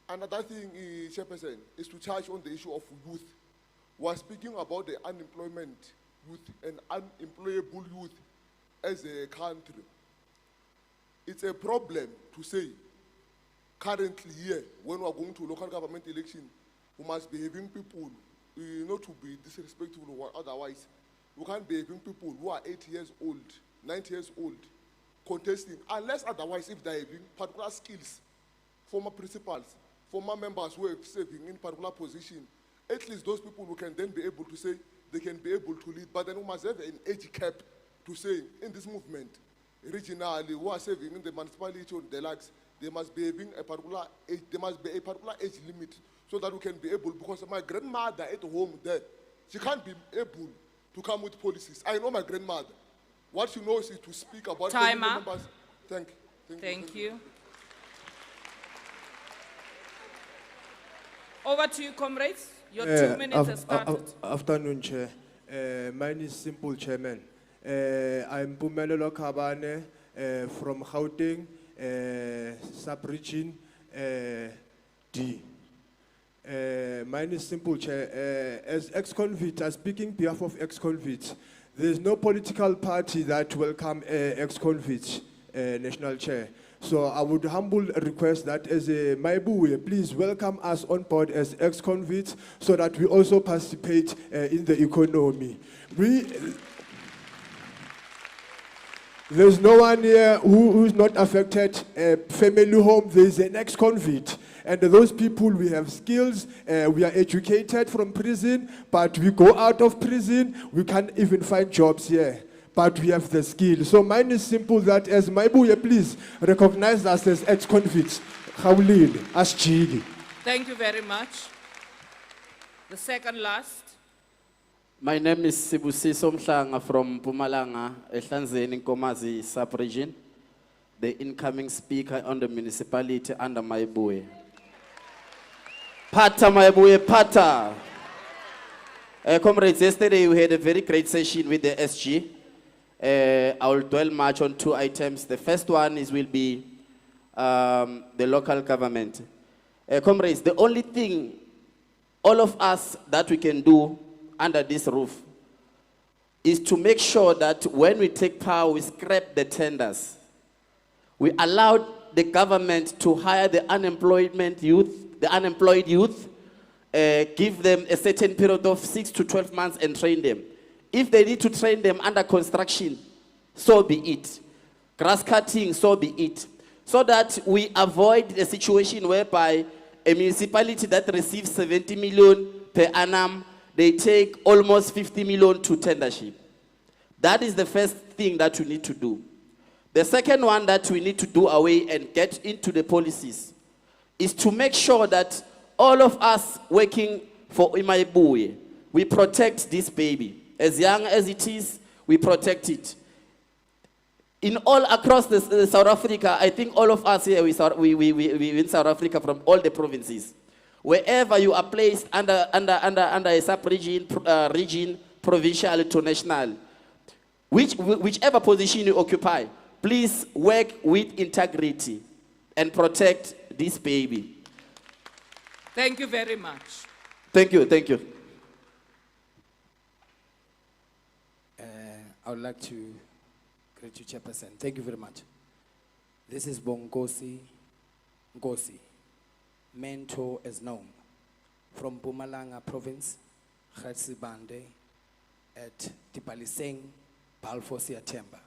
Another thing, Chairperson, is to charge on the issue of youth. We're speaking about the unemployment youth and unemployable youth as a country. It's a problem to say, currently here, when we're going to local government election, we must be having people, not to be disrespectful or otherwise, we can't be having people who are 80 years old, 90 years old, contesting, unless otherwise if they're having particular skills, former principals, former members who are serving in particular position, at least those people who can then be able to say they can be able to lead, but then we must have an age cap to say in this movement, regionally, who are serving in the municipality or the likes, they must be having a particular age, there must be a particular age limit so that we can be able, because my grandmother at home there, she can't be able to come with policies. I know my grandmother. What she knows is to speak about Time up. members. Thank you. Over to you, comrades. Your 2 minutes has started. Afternoon, Chair. Mine is simple, Chairman. I'm Pumelelo Kabane from Gauteng, sub-region D. Mine is simple, Chair. As ex-convict, I'm speaking on behalf of ex-convicts. There's no political party that welcome ex-convicts, National Chair. So I would humble request that as a Mayibuye, please welcome us on board as ex-convicts so that we also participate in the economy. There's no one here who is not affected. Family home, there's an ex-convict. And those people, we have skills, we are educated from prison, but we go out of prison, we can't even find jobs here. But we have the skill. So mine is simple that as Mayibuye, please recognize us as ex-convicts. Khawulile, as Chigi. Thank you very much. The second last. My name is Sibusiso Mhlanga from Mpumalanga, Ehlanzeni Nkomazi sub-region, the incoming speaker on the municipality under Mayibuye. Pata Mayibuye, Pata. Comrades, yesterday we had a very great session with the SG. I will dwell much on 2 items. The first one will be the local government. Comrades, the only thing, all of us that we can do under this roof is to make sure that when we take power, we scrap the tenders. We allowed the government to hire the unemployed youth, give them a certain period of 6 to 12 months and train them. If they need to train them under construction, so be it. Grass cutting, so be it. So that we avoid the situation whereby a municipality that receives 70 million per annum, they take almost 50 million to tendership. That is the first thing that we need to do. The second one that we need to do away and get into the policies is to make sure that all of us working for Mayibuye, we protect this baby. As young as it is, we protect it. In all across South Africa, I think all of us here, we in South Africa from all the provinces. Wherever you are placed under a sub-region, region, provincial to national, whichever position you occupy, please work with integrity and protect this baby. Thank you very much. Thank you, thank you. I would like to greet you, Chairperson. Thank you very much. This is Bongosi Ngosi, mentor as known, from Mpumalanga Province, Gatsibande, at Tipaliseng, Balfour Siatemba.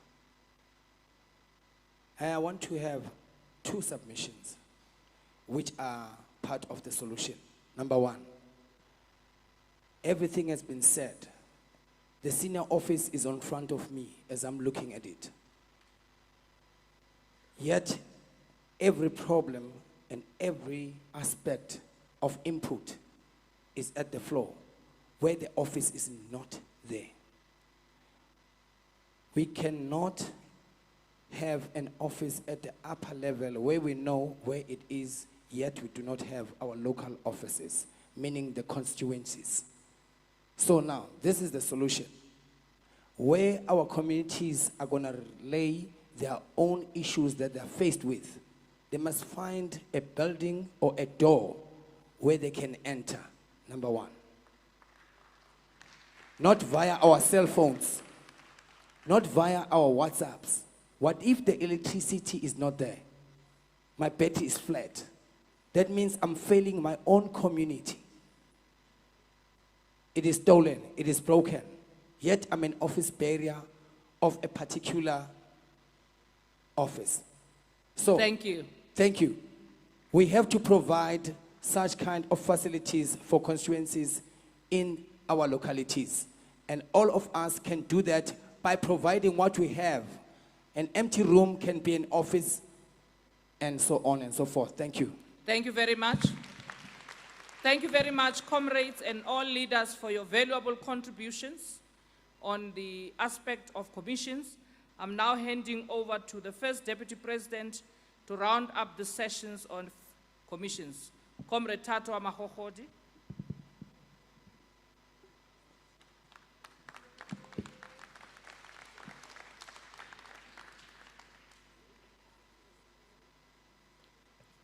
I want to have two submissions, which are part of the solution. Number one, everything has been said. The senior office is in front of me as I'm looking at it. Yet, every problem and every aspect of input is at the floor, where the office is not there. We cannot have an office at the upper level where we know where it is, yet we do not have our local offices, meaning the constituencies. So now, this is the solution. Where our communities are going to relay their own issues that they're faced with, they must find a building or a door where they can enter, number one. Not via our cell phones, not via our WhatsApps. What if the electricity is not there? My battery is flat. That means I'm failing my own community. It is stolen, it is broken. Yet I'm an office bearer of a particular office. So, thank you. Thank you. We have to provide such kind of facilities for constituencies in our localities. And all of us can do that by providing what we have. An empty room can be an office, and so on and so forth. Thank you. Thank you very much. Thank you very much, comrades and all leaders, for your valuable contributions on the aspect of commissions. I'm now handing over to the first Deputy President to round up the sessions on commissions. Comrade Tato Amahohodi.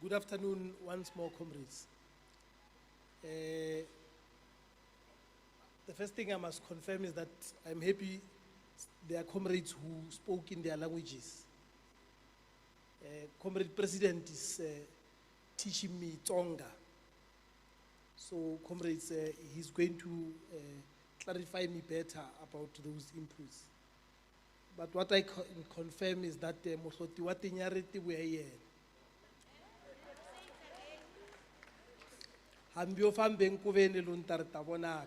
Good afternoon once more, comrades. The first thing I must confirm is that I'm happy there are comrades who spoke in their languages. Comrade President is teaching me Tonga. So, comrades, he's going to clarify me better about those inputs. But what I can confirm is that Mohloti wa tinyarete we here. Hambi o fambeng kuveni luntarita bonaka.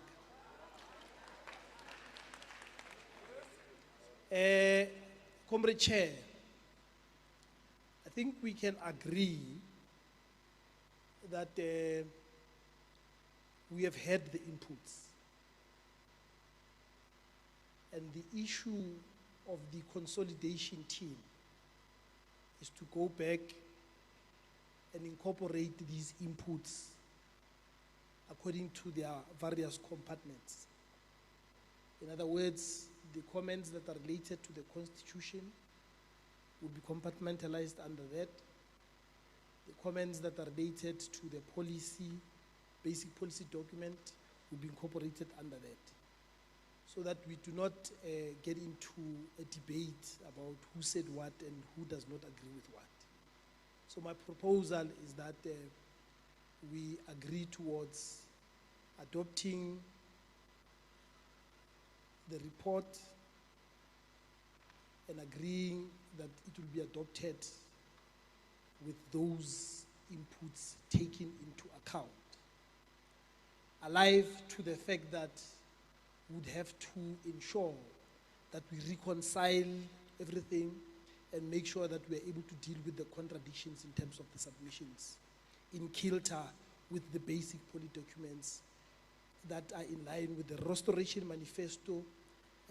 Comrade Chair, I think we can agree that we have had the inputs. And the issue of the consolidation team is to go back and incorporate these inputs according to their various compartments. In other words, the comments that are related to the Constitution will be compartmentalized under that. The comments that are related to the policy, basic policy document, will be incorporated under that. So that we do not get into a debate about who said what and who does not agree with what. So my proposal is that we agree towards adopting the report and agreeing that it will be adopted with those inputs taken into account. Alive to the fact that we would have to ensure that we reconcile everything and make sure that we are able to deal with the contradictions in terms of the submissions in kilter with the basic policy documents that are in line with the Restoration Manifesto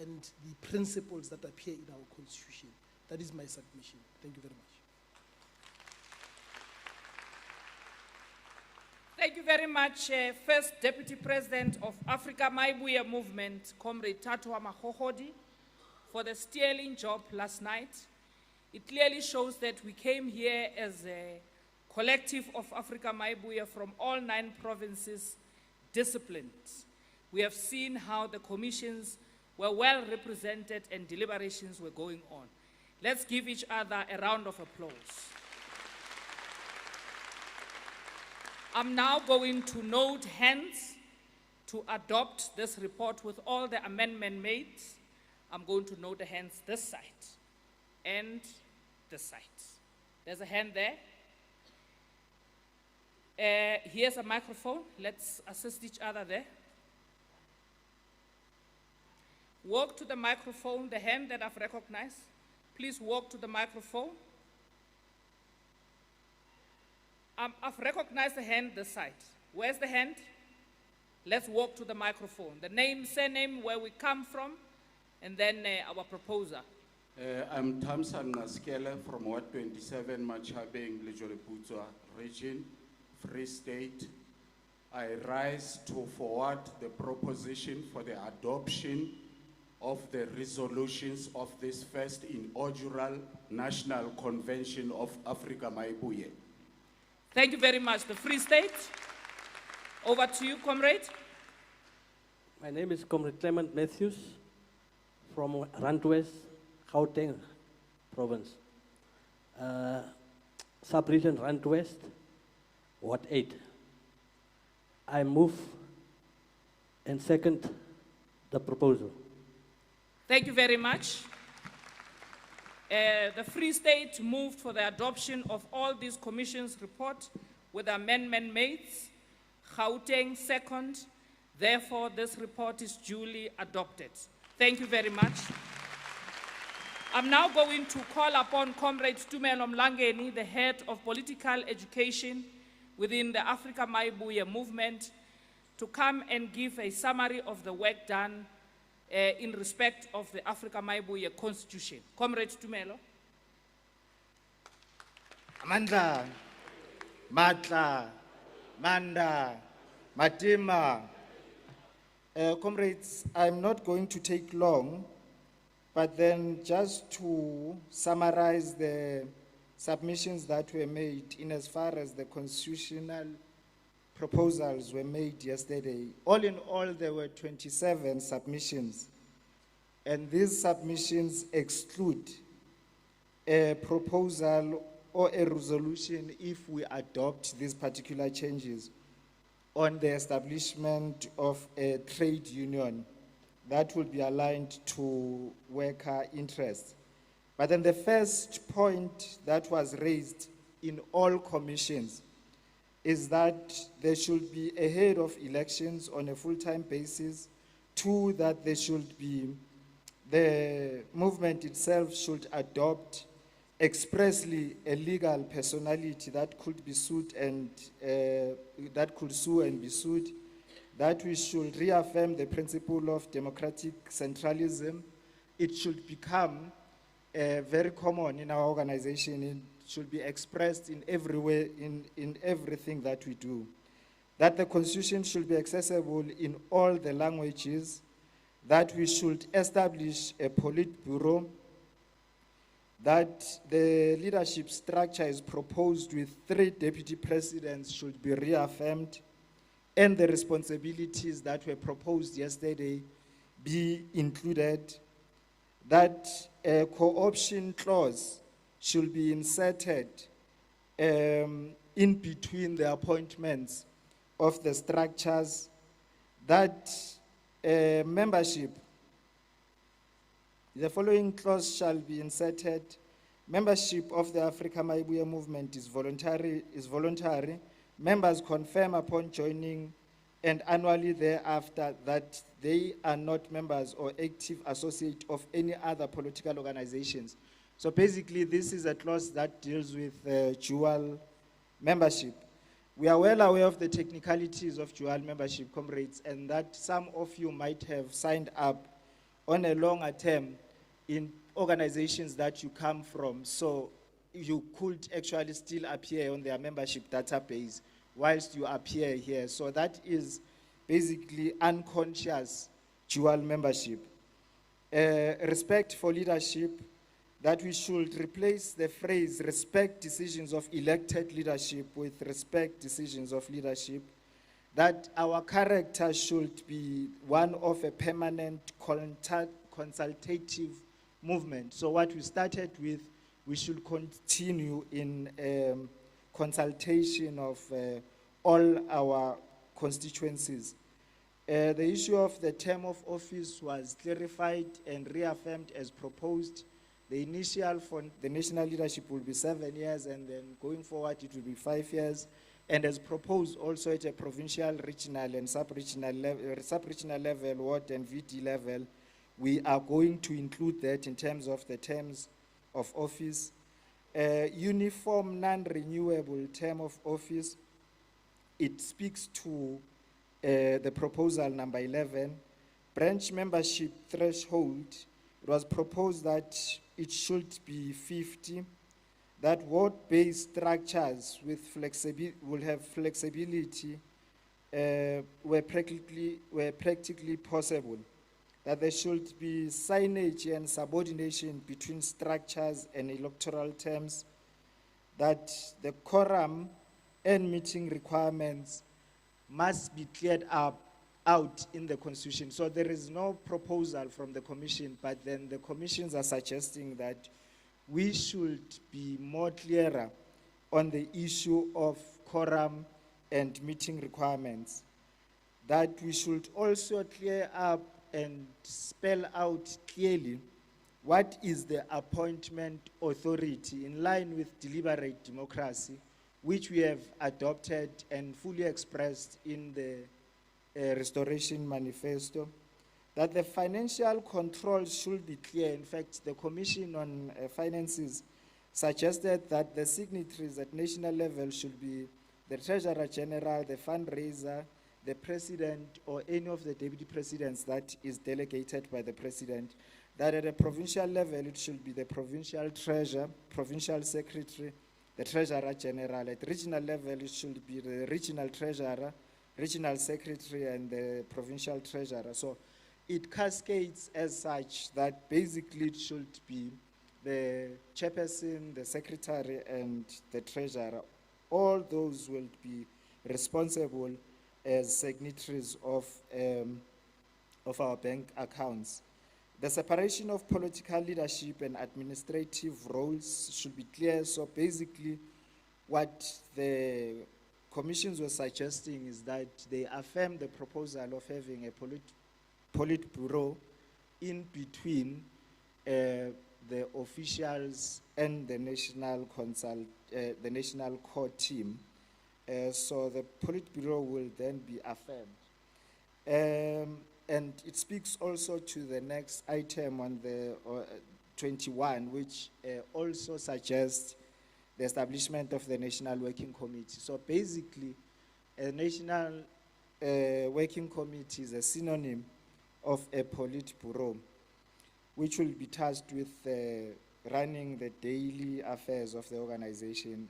and the principles that appear in our constitution. That is my submission. Thank you very much. Thank you very much, First Deputy President of Afrika Mayibuye Movement, Comrade Tatwa Mahohodi, for the sterling job last night. It clearly shows that we came here as a collective of Afrika Mayibuye from all 9 provinces, disciplined. We have seen how the commissions were well represented and deliberations were going on. Let's give each other a round of applause. I'm now going to note hands to adopt this report with all the amendment made. I'm going to note the hands this side and this side. There's a hand there. Here's a microphone. Let's assist each other there. Walk to the microphone, the hand that I've recognized. Please walk to the microphone. I've recognized the hand this side. Where's the hand? Let's walk to the microphone. The name, surname, where we come from, and then our proposer. I'm Tamsan Naskele from Ward 27, Machabeng, Lejoleputswa region, Free State. I rise to forward the proposition for the adoption of the resolutions of this first inaugural National Convention of Afrika Mayibuye. Thank you very much. The Free State. Over to you, comrade. My name is Comrade Clement Matthews from Randwest, Gauteng province. Sub-region Randwest, Ward 8. I move and second the proposal. Thank you very much. The Free State moved for the adoption of all these commissions' report with amendment made. Gauteng second. Therefore, this report is duly adopted. Thank you very much. I'm now going to call upon Comrade Tumelo Mlangeni, the head of political education within the Afrika Mayibuye movement, to come and give a summary of the work done in respect of the Afrika Mayibuye Constitution. Comrade Tumelo. Amandla, Matla, Manda, Matima. Comrades, I'm not going to take long, but then just to summarize the submissions that were made in as far as the constitutional proposals were made yesterday. All in all, there were 27 submissions, and these submissions exclude a proposal or a resolution if we adopt these particular changes on the establishment of a trade union that will be aligned to worker interests. But then the first point that was raised in all commissions is that there should be ahead of elections on a full-time basis. 2, that there should be, the movement itself should adopt expressly a legal personality that could be sued and that could sue and be sued, that we should reaffirm the principle of democratic centralism. It should become very common in our organization. It should be expressed in every way, in everything that we do. That the constitution should be accessible in all the languages, that we should establish a Politburo, that the leadership structure is proposed with 3 deputy presidents should be reaffirmed, and the responsibilities that were proposed yesterday be included, that a co-option clause should be inserted in between the appointments of the structures, that membership, the following clause shall be inserted. Membership of the Afrika Mayibuye movement is voluntary. Members confirm upon joining and annually thereafter that they are not members or active associate of any other political organizations. So basically, this is a clause that deals with dual membership. We are well aware of the technicalities of dual membership, comrades, and that some of you might have signed up on a longer term in organizations that you come from, so you could actually still appear on their membership database whilst you appear here. So that is basically unconscious dual membership. Respect for leadership, that we should replace the phrase respect decisions of elected leadership with respect decisions of leadership. That our character should be one of a permanent consultative movement. So what we started with, we should continue in consultation of all our constituencies. The issue of the term of office was clarified and reaffirmed as proposed. The initial for the national leadership will be 7 years, and then going forward it will be 5 years. And as proposed also at a provincial, regional, and sub-regional level, ward and VD level, we are going to include that in terms of the terms of office. Uniform, non-renewable term of office, it speaks to the proposal number 11. Branch membership threshold, it was proposed that it should be 50. That ward-based structures with will have flexibility where practically possible. That there should be signage and subordination between structures and electoral terms. That the quorum and meeting requirements must be cleared out in the constitution. So there is no proposal from the commission, but then the commissions are suggesting that we should be more clearer on the issue of quorum and meeting requirements. That we should also clear up and spell out clearly what is the appointment authority in line with deliberate democracy, which we have adopted and fully expressed in the Restoration Manifesto. That the financial control should be clear. In fact, the Commission on Finances suggested that the signatories at national level should be the Treasurer General, the fundraiser, the President, or any of the Deputy Presidents that is delegated by the President. That at a provincial level, it should be the Provincial Treasurer, Provincial Secretary, the Treasurer General. At regional level, it should be the Regional Treasurer, Regional Secretary, and the Provincial Treasurer. So it cascades as such that basically it should be the chairperson, the secretary, and the treasurer. All those will be responsible as signatories of our bank accounts. The separation of political leadership and administrative roles should be clear. So basically what the commissions were suggesting is that they affirm the proposal of having a Politburo in between the officials and the national core team. So the Politburo will then be affirmed. And it speaks also to the next item on the 21, which also suggests the establishment of the National Working Committee. So basically, a National Working Committee is a synonym of a Politburo, which will be tasked with running the daily affairs of the organization.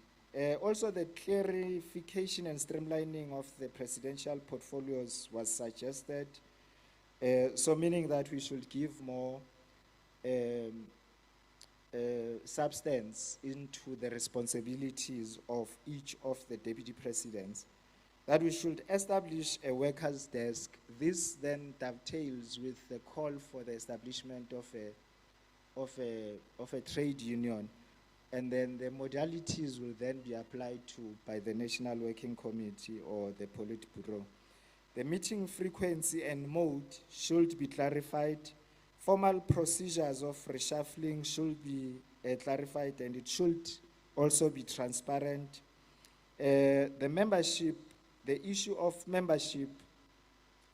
Also, the clarification and streamlining of the presidential portfolios was suggested. So meaning that we should give more substance into the responsibilities of each of the deputy presidents. That we should establish a workers' desk. This then dovetails with the call for the establishment of a trade union. and then the modalities will then be applied to by the National Working Committee or the Politburo. The meeting frequency and mode should be clarified. Formal procedures of reshuffling should be clarified, and it should also be transparent. The membership, the issue of membership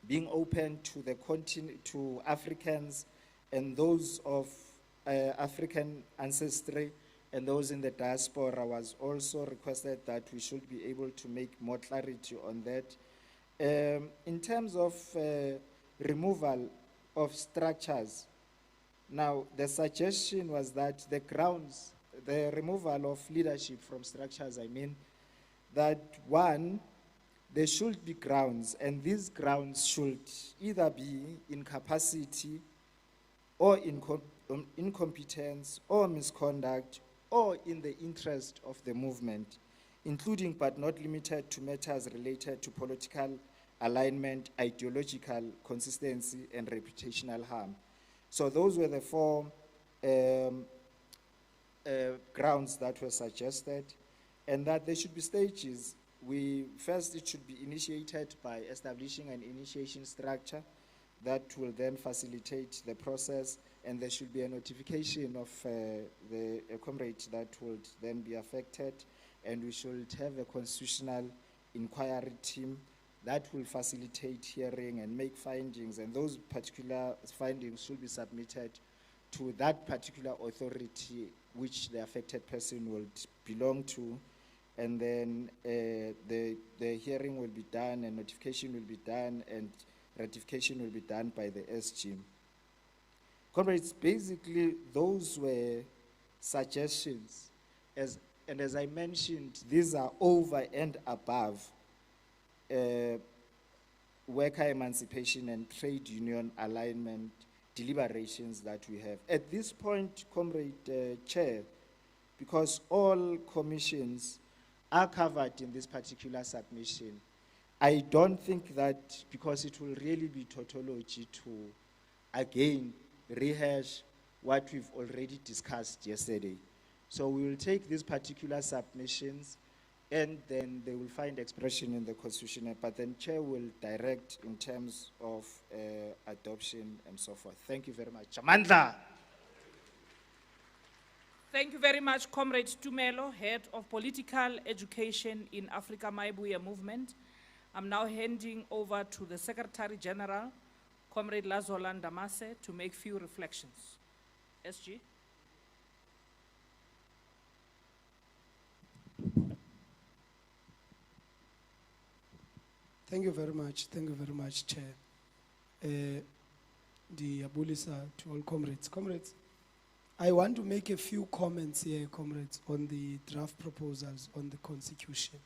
being open to the to Africans and those of African ancestry and those in the diaspora was also requested that we should be able to make more clarity on that. In terms of removal of structures, now the suggestion was that the grounds, the removal of leadership from structures, I mean, that one, there should be grounds, and these grounds should either be incapacity or incompetence or misconduct or in the interest of the movement, including but not limited to matters related to political alignment, ideological consistency, and reputational harm. So those were the four grounds that were suggested, and that there should be stages. First, it should be initiated by establishing an initiation structure that will then facilitate the process, and there should be a notification of the comrade that would then be affected, and we should have a constitutional inquiry team that will facilitate hearing and make findings, and those particular findings should be submitted to that particular authority which the affected person will belong to, and then the hearing will be done, and notification will be done, and ratification will be done by the SG. Comrades, basically those were suggestions, and as I mentioned, these are over and above worker emancipation and trade union alignment deliberations that we have. At this point, Comrade Chair, because all commissions are covered in this particular submission, I don't think that, because it will really be tautology to again rehash what we've already discussed yesterday. So we will take these particular submissions, and then they will find expression in the constitution, but then Chair will direct in terms of adoption and so forth. Thank you very much. Amandla. Thank you very much, Comrade Tumelo, Head of Political Education in Afrika Mayibuye Movement. I'm now handing over to the Secretary General, Comrade Lazola Ndamase, to make few reflections. SG. Thank you very much, Chair. The Abulisa to all comrades. Comrades, I want to make a few comments here, comrades, on the draft proposals on the Constitution.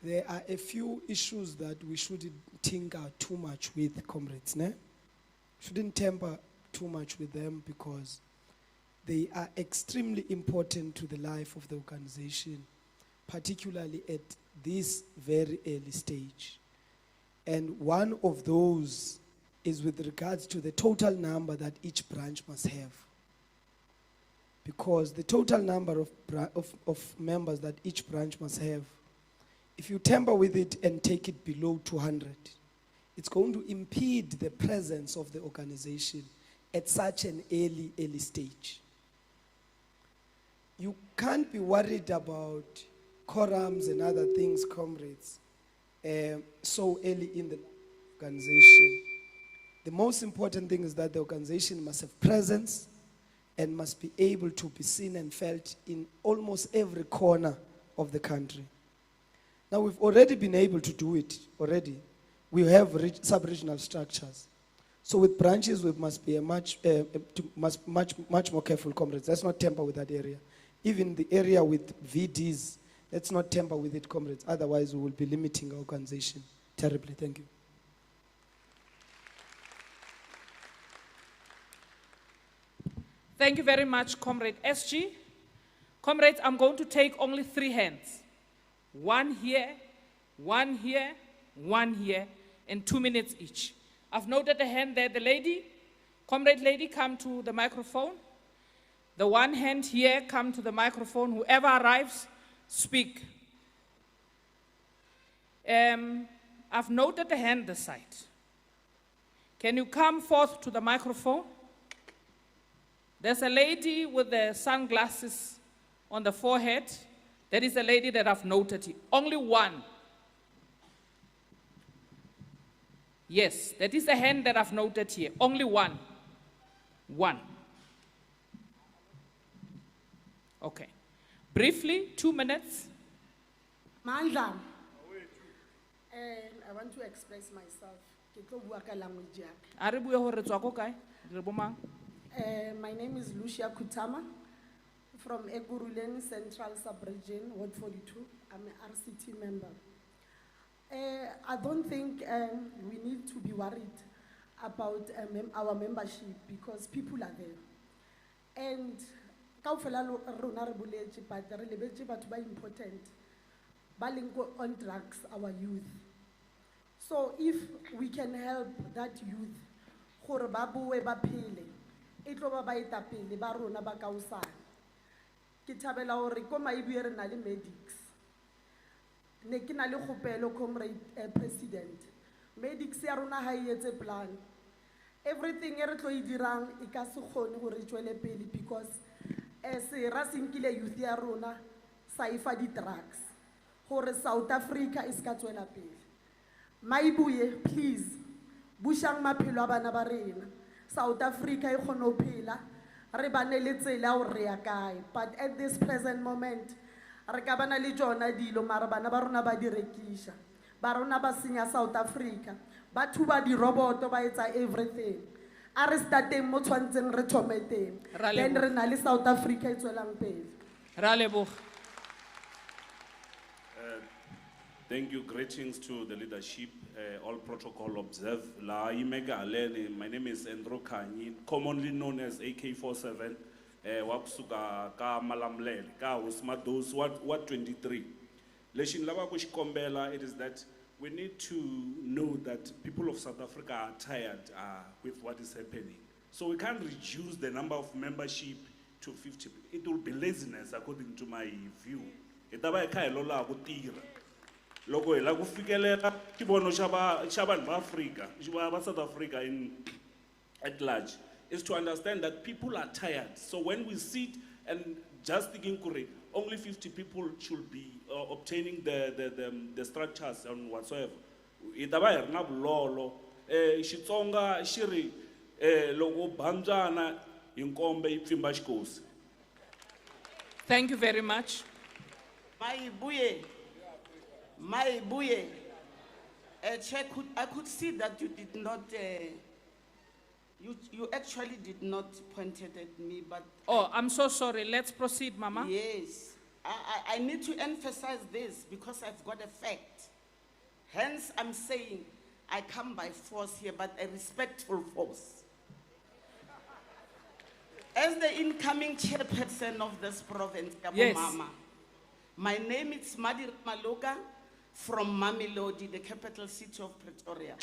There are a few issues that we shouldn't tinker too much with, comrades, ne? Shouldn't tamper too much with them because they are extremely important to the life of the organization, particularly at this very early stage. And one of those is with regards to the total number that each branch must have. Because the total number of members that each branch must have, if you tamper with it and take it below 200, it's going to impede the presence of the organization at such an early stage. You can't be worried about quorums and other things, comrades, so early in the organization. The most important thing is that the organization must have presence and must be able to be seen and felt in almost every corner of the country. Now, we've already been able to do it already. We have sub-regional structures. So with branches, we must be much more careful, comrades. Let's not tamper with that area. Even the area with VDs, let's not tamper with it, comrades. Otherwise, we will be limiting our organization terribly. Thank you. Thank you very much, Comrade SG. Comrades, I'm going to take only 3 hands. 1 here, 1 here, 1 here, and 2 minutes each. I've noted a hand there, the lady. Comrade lady, come to the microphone. The one hand here, come to the microphone. Whoever arrives, speak. I've noted the hand this side. Can you come forth to the microphone? There's a lady with the sunglasses on the forehead. That is a lady that I've noted. Only one. Yes, that is the hand that I've noted here. Only one. One. Okay. Briefly, 2 minutes. Mandla, I want to express myself. Ke tlo bua ka language ya ka. A re bue hore re tswa ko kae? Re bo mang? My name is Lucia Kutama from Eguruleni Central Sub-Region, Ward 42. I'm an RCT member. I don't think we need to be worried about our membership because people are there. And kaofela rona re boletse but re lebetse batho ba important ba leng on drugs, our youth. So if we can help that youth gore ba boe ba phele e tlo ba baetapele ba rona ba kaosana. Ke thabela hore ko Mayibuye re na le medics. Ne ke na le kgopelo comrade president. Medics ya rona ha e etse plan. Everything e re tlo e dirang e ka se kgone gore e tswele pele because se ra sinkile youth ya rona sa ifa di drugs. Gore South Africa is ka tswela pele. Mayibuye, please, bushang maphelo a bana ba rena. South Africa e kgone ho phela, re bane le tsela o re ya kae. But at this present moment, re ka bana le jona dilo mara bana ba rona ba di rekisha. Ba rona ba senya South Africa. Ba thuba di roboto ba etsa everything. A re starteng mo tshwantseng re thome teng. Then re na le South Africa e tswelang pele. Ra leboga. Thank you. Greetings to the leadership. All protocol observed. La Imega Aleni. My name is Andrew Kanyi, commonly known as AK47. Wakusuka ka Malamlele, ka Usmados, what 23. Leshin lava kushikombela, it is that we need to know that people of South Africa are tired with what is happening. So we can't reduce the number of membership to 50. It will be laziness according to my view. Itaba ekhaelola akutira. Loko la kufikelela kibono shaban ba Africa, ba South Africa in at large, is to understand that people are tired. So when we sit and just thinking correct, only 50 people should be obtaining the structures and whatsoever. Itaba erna bulolo Xitsonga xiri loko banjana inkombe ipfimba xikosi. Thank you very much. Mayibuye, I could see that you did not, you actually did not point it at me, but... Oh, I'm so sorry. Let's proceed, Mama. Yes. I need to emphasize this because I've got a fact. Hence, I'm saying I come by force here, but a respectful force. As the incoming chairperson of this province, Yes. Mama, my name is Madi Maloga from Mamelodi, the capital city of Pretoria.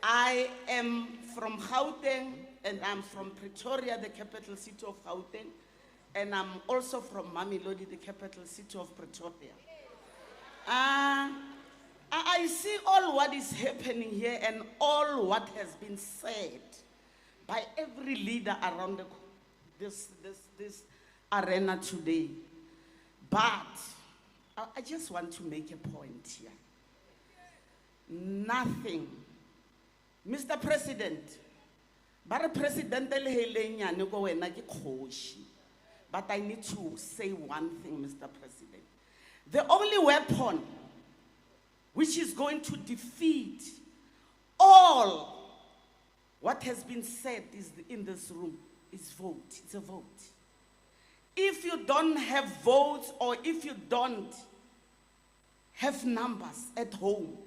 I am from Gauteng and I'm from Pretoria, the capital city of Gauteng, and I'm also from Mamelodi, the capital city of Pretoria. I see all what is happening here and all what has been said by every leader around this arena today. But I just want to make a point here. Nothing. Mr. President, but I need to say one thing, Mr. President. The only weapon which is going to defeat all what has been said in this room is vote. It's a vote. If you don't have votes or if you don't have numbers at home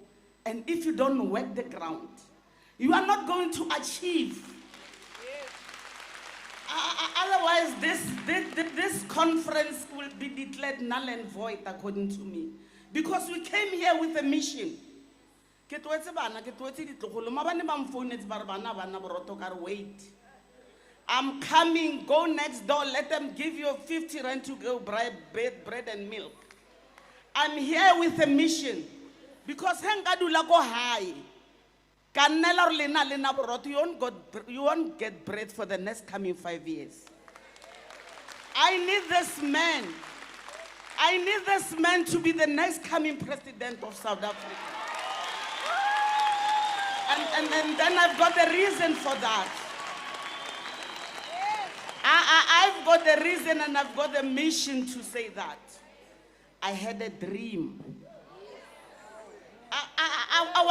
and if you don't work the ground, you are not going to achieve. Otherwise, this conference will be declared null and void, according to me. Because we came here with a mission. Wait. I'm coming, go next door, let them give you 50 rand to go buy bread and milk. I'm here with a mission. Because hengadula go high. Kannela or lena borotho, you won't get bread for the next coming 5 years. I need this man. I need this man to be the next coming president of South Africa. And then I've got the reason for that. I've got the reason and I've got the mission to say that. I had a dream. I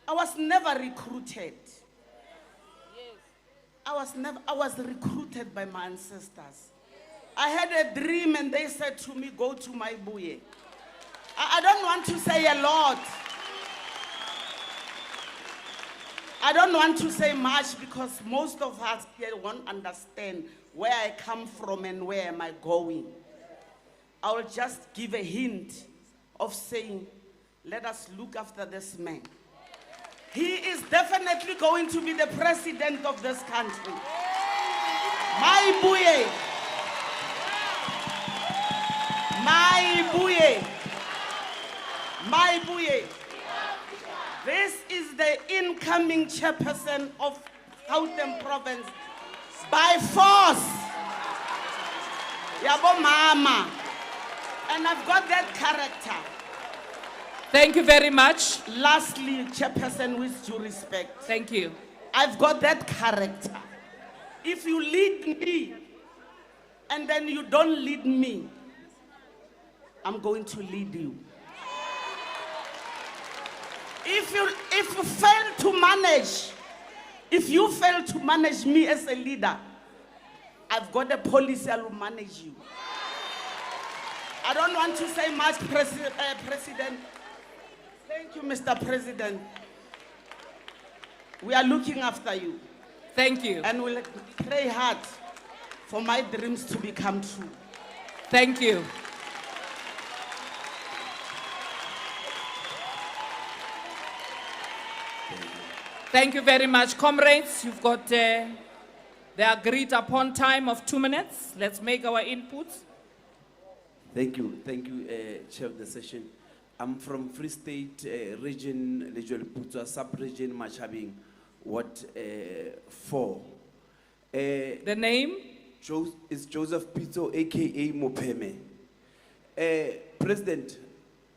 was never recruited. I was recruited by my ancestors. I had a dream and they said to me, go to Mayibuye. I don't want to say a lot. I don't want to say much because most of us here won't understand where I come from and where am I going. I will just give a hint of saying, let us look after this man. He is definitely going to be the president of this country. Mayibuye. Mayibuye. Mayibuye. This is the incoming chairperson of Gauteng province by force. Yabo mama. And I've got that character. Thank you very much. Lastly, chairperson, with due respect. Thank you. I've got that character. If you lead me and then you don't lead me, I'm going to lead you. If you fail to manage, if you fail to manage me as a leader, I've got a policy that will manage you. I don't want to say much, President. Thank you, Mr. President. We are looking after you. Thank you. And we'll pray hard for my dreams to become true. Thank you. Thank you very much. Comrades, you've got the agreed upon time of 2 minutes. Let's make our inputs. Thank you, Chair of the session. I'm from Free State region, Lejuel Putswa, sub-region Machabing, Ward 4. The name? Is Joseph Pito, aka Mopeme. President,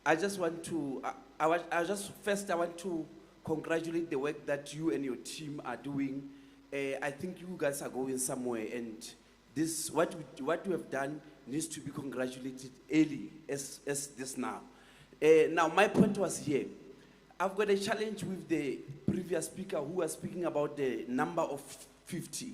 I just want to, I want to congratulate the work that you and your team are doing. I think you guys are going somewhere, and this what you have done needs to be congratulated early as this now. Now my point was here. I've got a challenge with the previous speaker who was speaking about the number of 50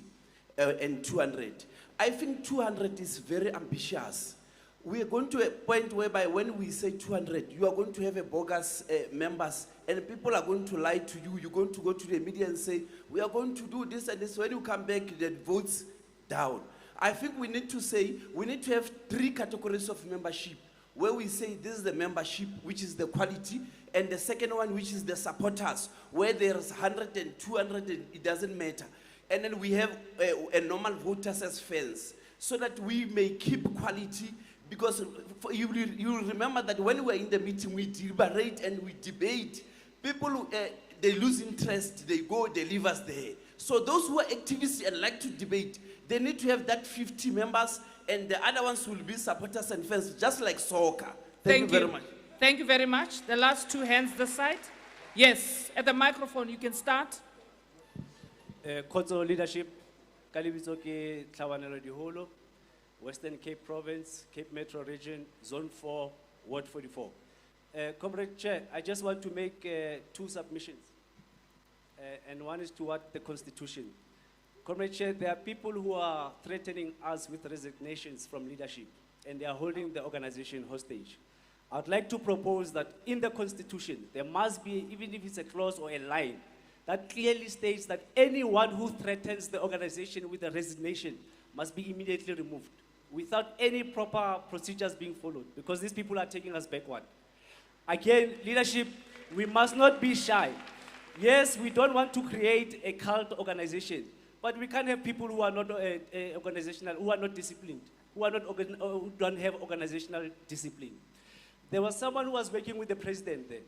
and 200. I think 200 is very ambitious. We are going to a point whereby when we say 200, you are going to have a bogus members, and people are going to lie to you. You're going to go to the media and say, we are going to do this and this. When you come back, the votes down. I think we need to say, we need to have 3 categories of membership, where we say this is the membership, which is the quality, and the second one, which is the supporters, where there's 100 and 200, and it doesn't matter. And then we have a normal voters as fans, so that we may keep quality. Because you remember that when we're in the meeting, we deliberate and we debate. People, they lose interest, they go, they leave us there. So those who are activists and like to debate, they need to have that 50 members, and the other ones will be supporters and fans, just like soccer. Thank you very much. Thank you very much. The last 2 hands this side. Yes, at the microphone, you can start. Consolidated leadership, Kalibizo ke Tlawanelo Diholo, Western Cape Province, Cape Metro Region, Zone 4, Ward 44. Comrade Chair, I just want to make 2 submissions. And one is toward the Constitution. Comrade Chair, there are people who are threatening us with resignations from leadership, and they are holding the organization hostage. I'd like to propose that in the Constitution, there must be, even if it's a clause or a line, that clearly states that anyone who threatens the organization with a resignation must be immediately removed, without any proper procedures being followed, because these people are taking us backward. Again, leadership, we must not be shy. Yes, we don't want to create a cult organization, but we can't have people who are not organizational, who are not disciplined, who don't have organizational discipline. There was someone who was working with the president there.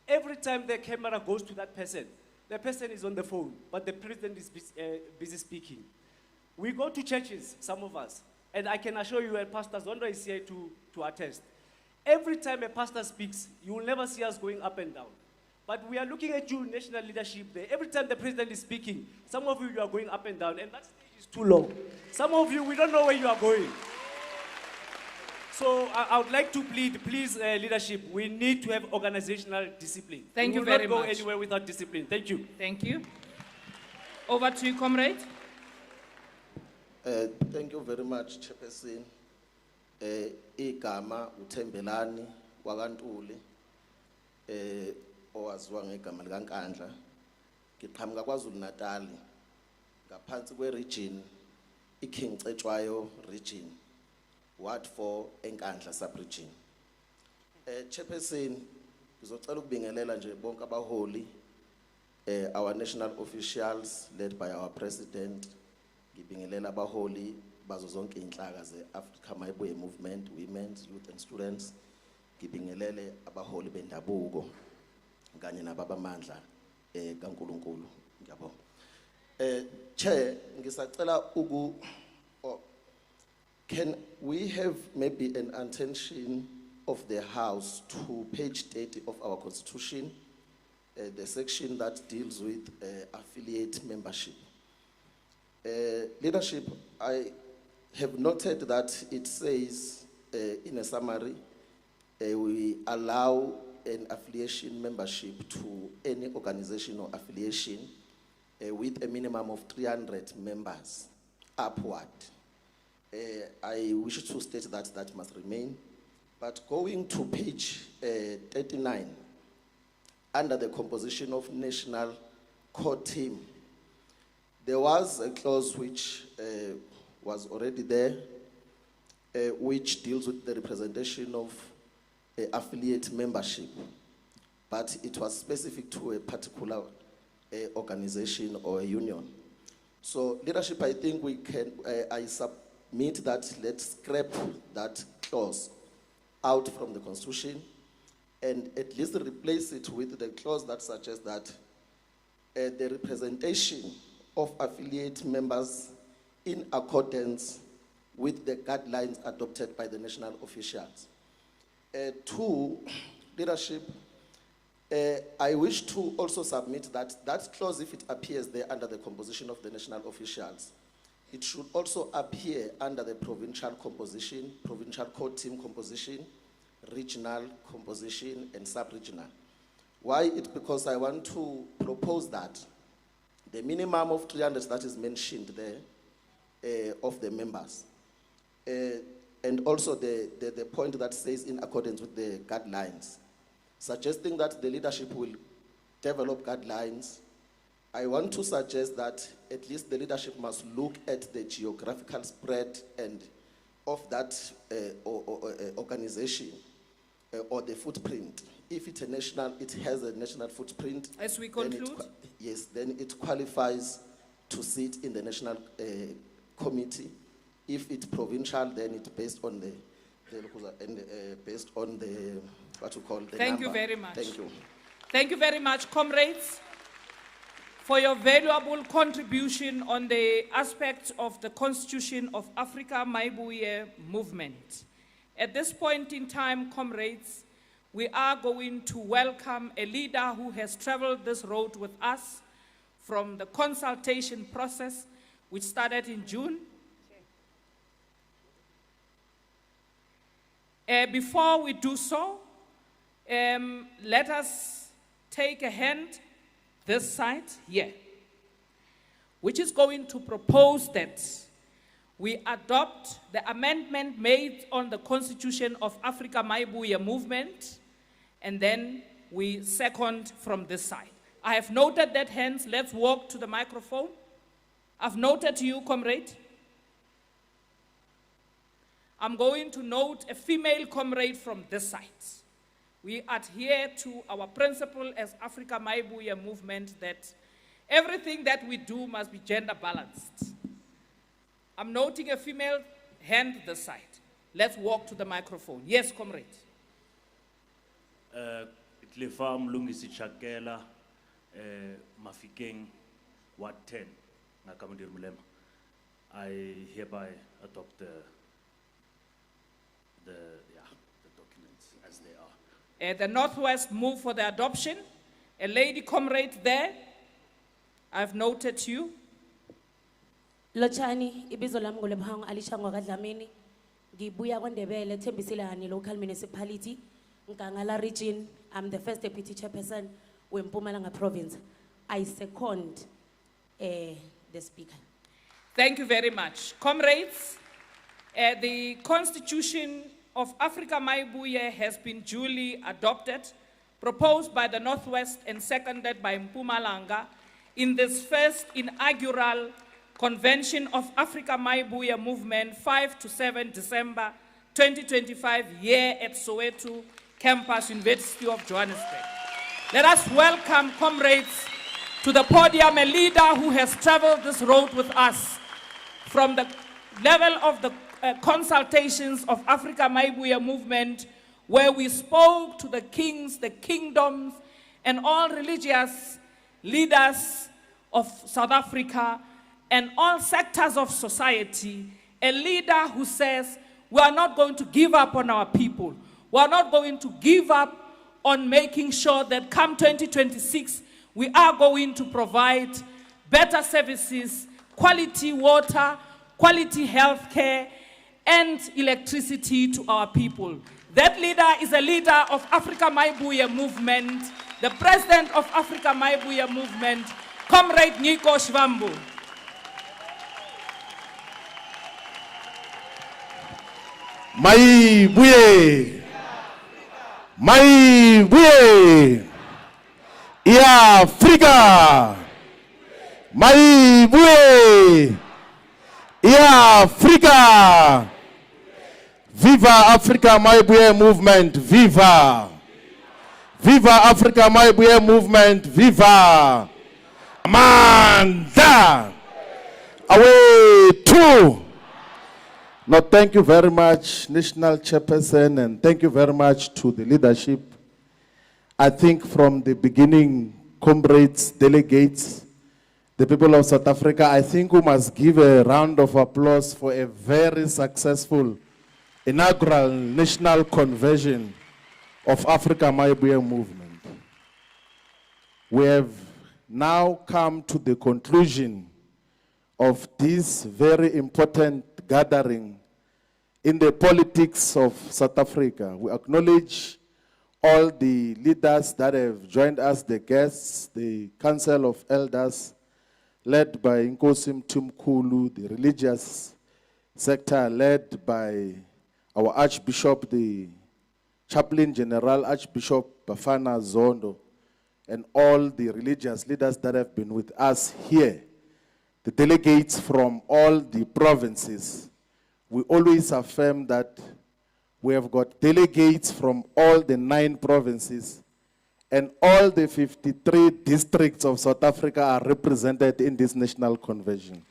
Every time the camera goes to that person, the person is on the phone, but the president is busy speaking. We go to churches, some of us, and I can assure you, and Pastor Zondo is here to attest. Every time a pastor speaks, you will never see us going up and down. But we are looking at you, national leadership there. Every time the president is speaking, some of you are going up and down, and that stage is too long. Some of you, we don't know where you are going. So I would like to plead, please, leadership, we need to have organizational discipline. Thank you We very will not much. go anywhere without discipline. Thank you. Thank you. Over to you, comrade. Thank you very much, Chairperson. Igama uThembelani wakantuli owaziwa ngegama likaNkandla. Ngiqhamuka kwaZulu Natal ngaphansi kweregion iKing Cetshwayo region. Ward 4 eNkandla sub-region. Chairperson, ngizocela ukubingelela nje bonke abaholi, our national officials led by our president. Ngibingelela abaholi bazo zonke inhlaka ze-Afrika Mayibuye movement, women's, youth and students. Ngibingelele abaholi bendabuko kanye nababamandla kaNkulunkulu. Ngiyabonga. Chair, ngisacela can we have maybe an attention of the House to page 30 of our Constitution, the section that deals with affiliate membership? Leadership, I have noted that it says in a summary, we allow an affiliation membership to any organization or affiliation with a minimum of 300 members upward. I wish to state that that must remain. But going to page 39, under the composition of National Core Team, there was a clause which was already there, which deals with the representation of affiliate membership, but it was specific to a particular organization or a union. So leadership, I think we can, I submit that let's scrap that clause out from the Constitution and at least replace it with the clause that suggests that the representation of affiliate members in accordance with the guidelines adopted by the national officials. Two, leadership, I wish to also submit that that clause, if it appears there under the composition of the national officials, it should also appear under the provincial composition, provincial core team composition, regional composition, and sub-regional. Why? Because I want to propose that the minimum of 300 that is mentioned there of the members, and also the point that says in accordance with the guidelines, suggesting that the leadership will develop guidelines. I want to suggest that at least the leadership must look at the geographical spread and of that organization or the footprint. If it's a national, it has a national footprint. As we conclude. Yes, then it qualifies to sit in the national committee. If it's provincial, then it's based on based on the what you call the Thank number. you very much. Thank you. Thank you very much, comrades, for your valuable contribution on the aspects of the Constitution of Afrika Mayibuye movement. At this point in time, comrades, we are going to welcome a leader who has traveled this road with us from the consultation process, which started in June. Before we do so, let us take a hand this side here, which is going to propose that we adopt the amendment made on the Constitution of Afrika Mayibuye movement, and then we second from this side. I have noted that hands. Let's walk to the microphone. I've noted you, comrade. I'm going to note a female comrade from this side. we adhere to our principle as Afrika Mayibuye movement that everything that we do must be gender balanced. I'm noting a female hand this side. Let's walk to the microphone. Yes, comrade. Itlefa Mlungisi Chakela, Mafikeng, Ward 10, Nakamandir Mulema. I hereby adopt the documents as they are. The Northwest move for the adoption. A lady comrade there. I've noted you. Lochani, ibizo lami ngolebhang Alisha Ngogadlamini. Gibuya kwandebele Thembisilani local municipality. Nkangala region. I'm the first deputy chairperson Mpumalanga province. I second the speaker. Thank you very much. Comrades, the Constitution of Afrika Mayibuye has been duly adopted, proposed by the Northwest and seconded by Mpumalanga in this first inaugural Convention of Afrika Mayibuye Movement 5 to 7 December 2025 here at Soweto campus, University of Johannesburg. Let us welcome comrades to the podium, a leader who has traveled this road with us from the level of the consultations of Afrika Mayibuye movement, where we spoke to the kings, the kingdoms, and all religious leaders of South Africa and all sectors of society, a leader who says, we are not going to give up on our people. We are not going to give up on making sure that come 2026, we are going to provide better services, quality water, quality health care, and electricity to our people. That leader is a leader of Afrika Mayibuye movement, the president of Afrika Mayibuye movement, Comrade Nico Shivambu. Mayibuye, Mayibuye, ya Afrika, Mayibuye, ya Afrika, viva Afrika Mayibuye movement, viva, viva Afrika Mayibuye movement, viva, Amanda, away two. No, thank you very much, National Chairperson, and thank you very much to the leadership. I think from the beginning, comrades, delegates, the people of South Africa, I think we must give a round of applause for a very successful inaugural national convention of Afrika Mayibuye movement. We have now come to the conclusion of this very important gathering in the politics of South Africa. We acknowledge all the leaders that have joined us, the guests, the Council of Elders, led by Nkosi Mthimkhulu, the religious sector led by our Archbishop, the Chaplain General Archbishop Bafana Zondo, and all the religious leaders that have been with us here, the delegates from all the provinces. We always affirm that we have got delegates from all the 9 provinces, and all the 53 districts of South Africa are represented in this national convention.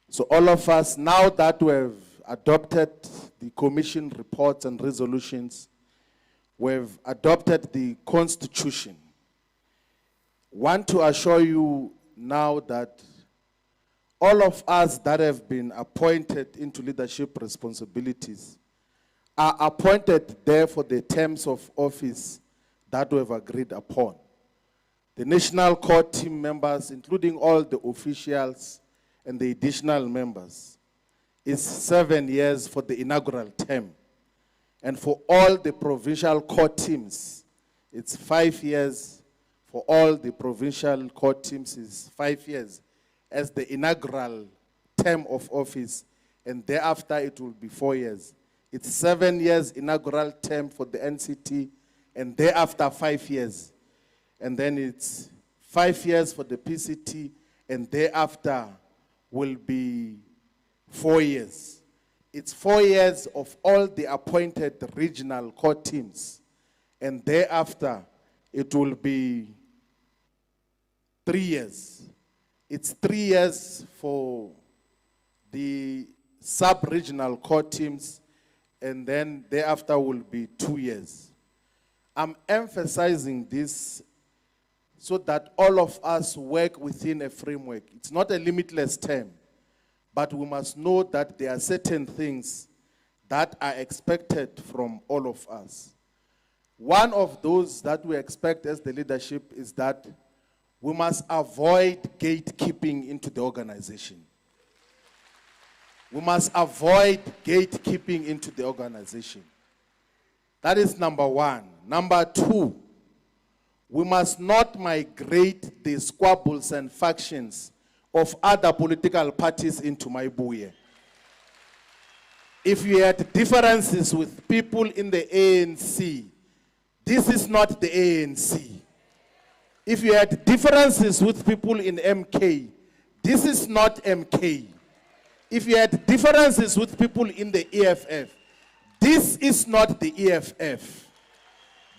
So all of us, now that we have adopted the commission reports and resolutions, we've adopted the Constitution, want to assure you now that all of us that have been appointed into leadership responsibilities are appointed there for the terms of office that we have agreed upon. The National Court team members, including all the officials and the additional members, is 7 years for the inaugural term. And for all the provincial court teams, it's 5 years. For all the provincial court teams is 5 years as the inaugural term of office, and thereafter it will be 4 years. It's 7 years inaugural term for the NCT, and thereafter 5 years. And then it's 5 years for the PCT, and thereafter will be 4 years. It's 4 years of all the appointed regional core teams. And thereafter, it will be 3 years. It's 3 years for the sub-regional core teams, and then thereafter will be 2 years. I'm emphasizing this so that all of us work within a framework. It's not a limitless term, but we must know that there are certain things that are expected from all of us. One of those that we expect as the leadership is that we must avoid gatekeeping into the organization. We must avoid gatekeeping into the organization. That is number one. Number two, we must not migrate the squabbles and factions of other political parties into Mayibuye. If you had differences with people in the ANC, this is not the ANC. If you had differences with people in MK, this is not MK. If you had differences with people in the EFF, this is not the EFF.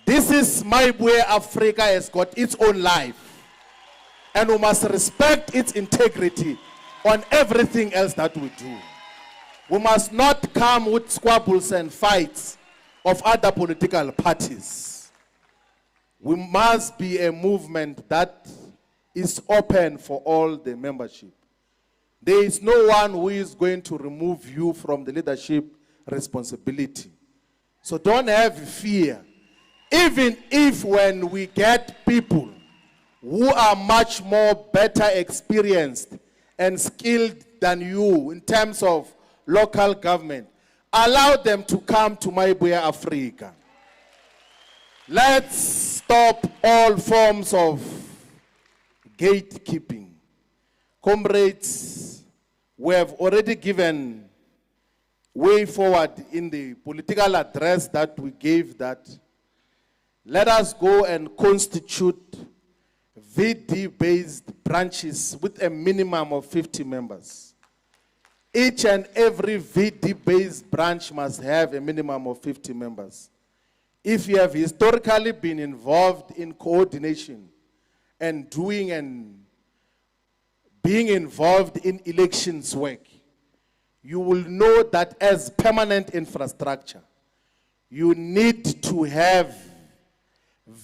This is Mayibuye. Africa has got its own life. And we must respect its integrity on everything else that we do. We must not come with squabbles and fights of other political parties. We must be a movement that is open for all the membership. There is no one who is going to remove you from the leadership responsibility. So don't have fear. Even if when we get people who are much more better experienced and skilled than you in terms of local government, allow them to come to Mayibuye Africa. Let's stop all forms of gatekeeping. Comrades, we have already given way forward in the political address that we gave that let us go and constitute VD-based branches with a minimum of 50 members. Each and every VD-based branch must have a minimum of 50 members. If you have historically been involved in coordination and doing and being involved in elections work, you will know that as permanent infrastructure, you need to have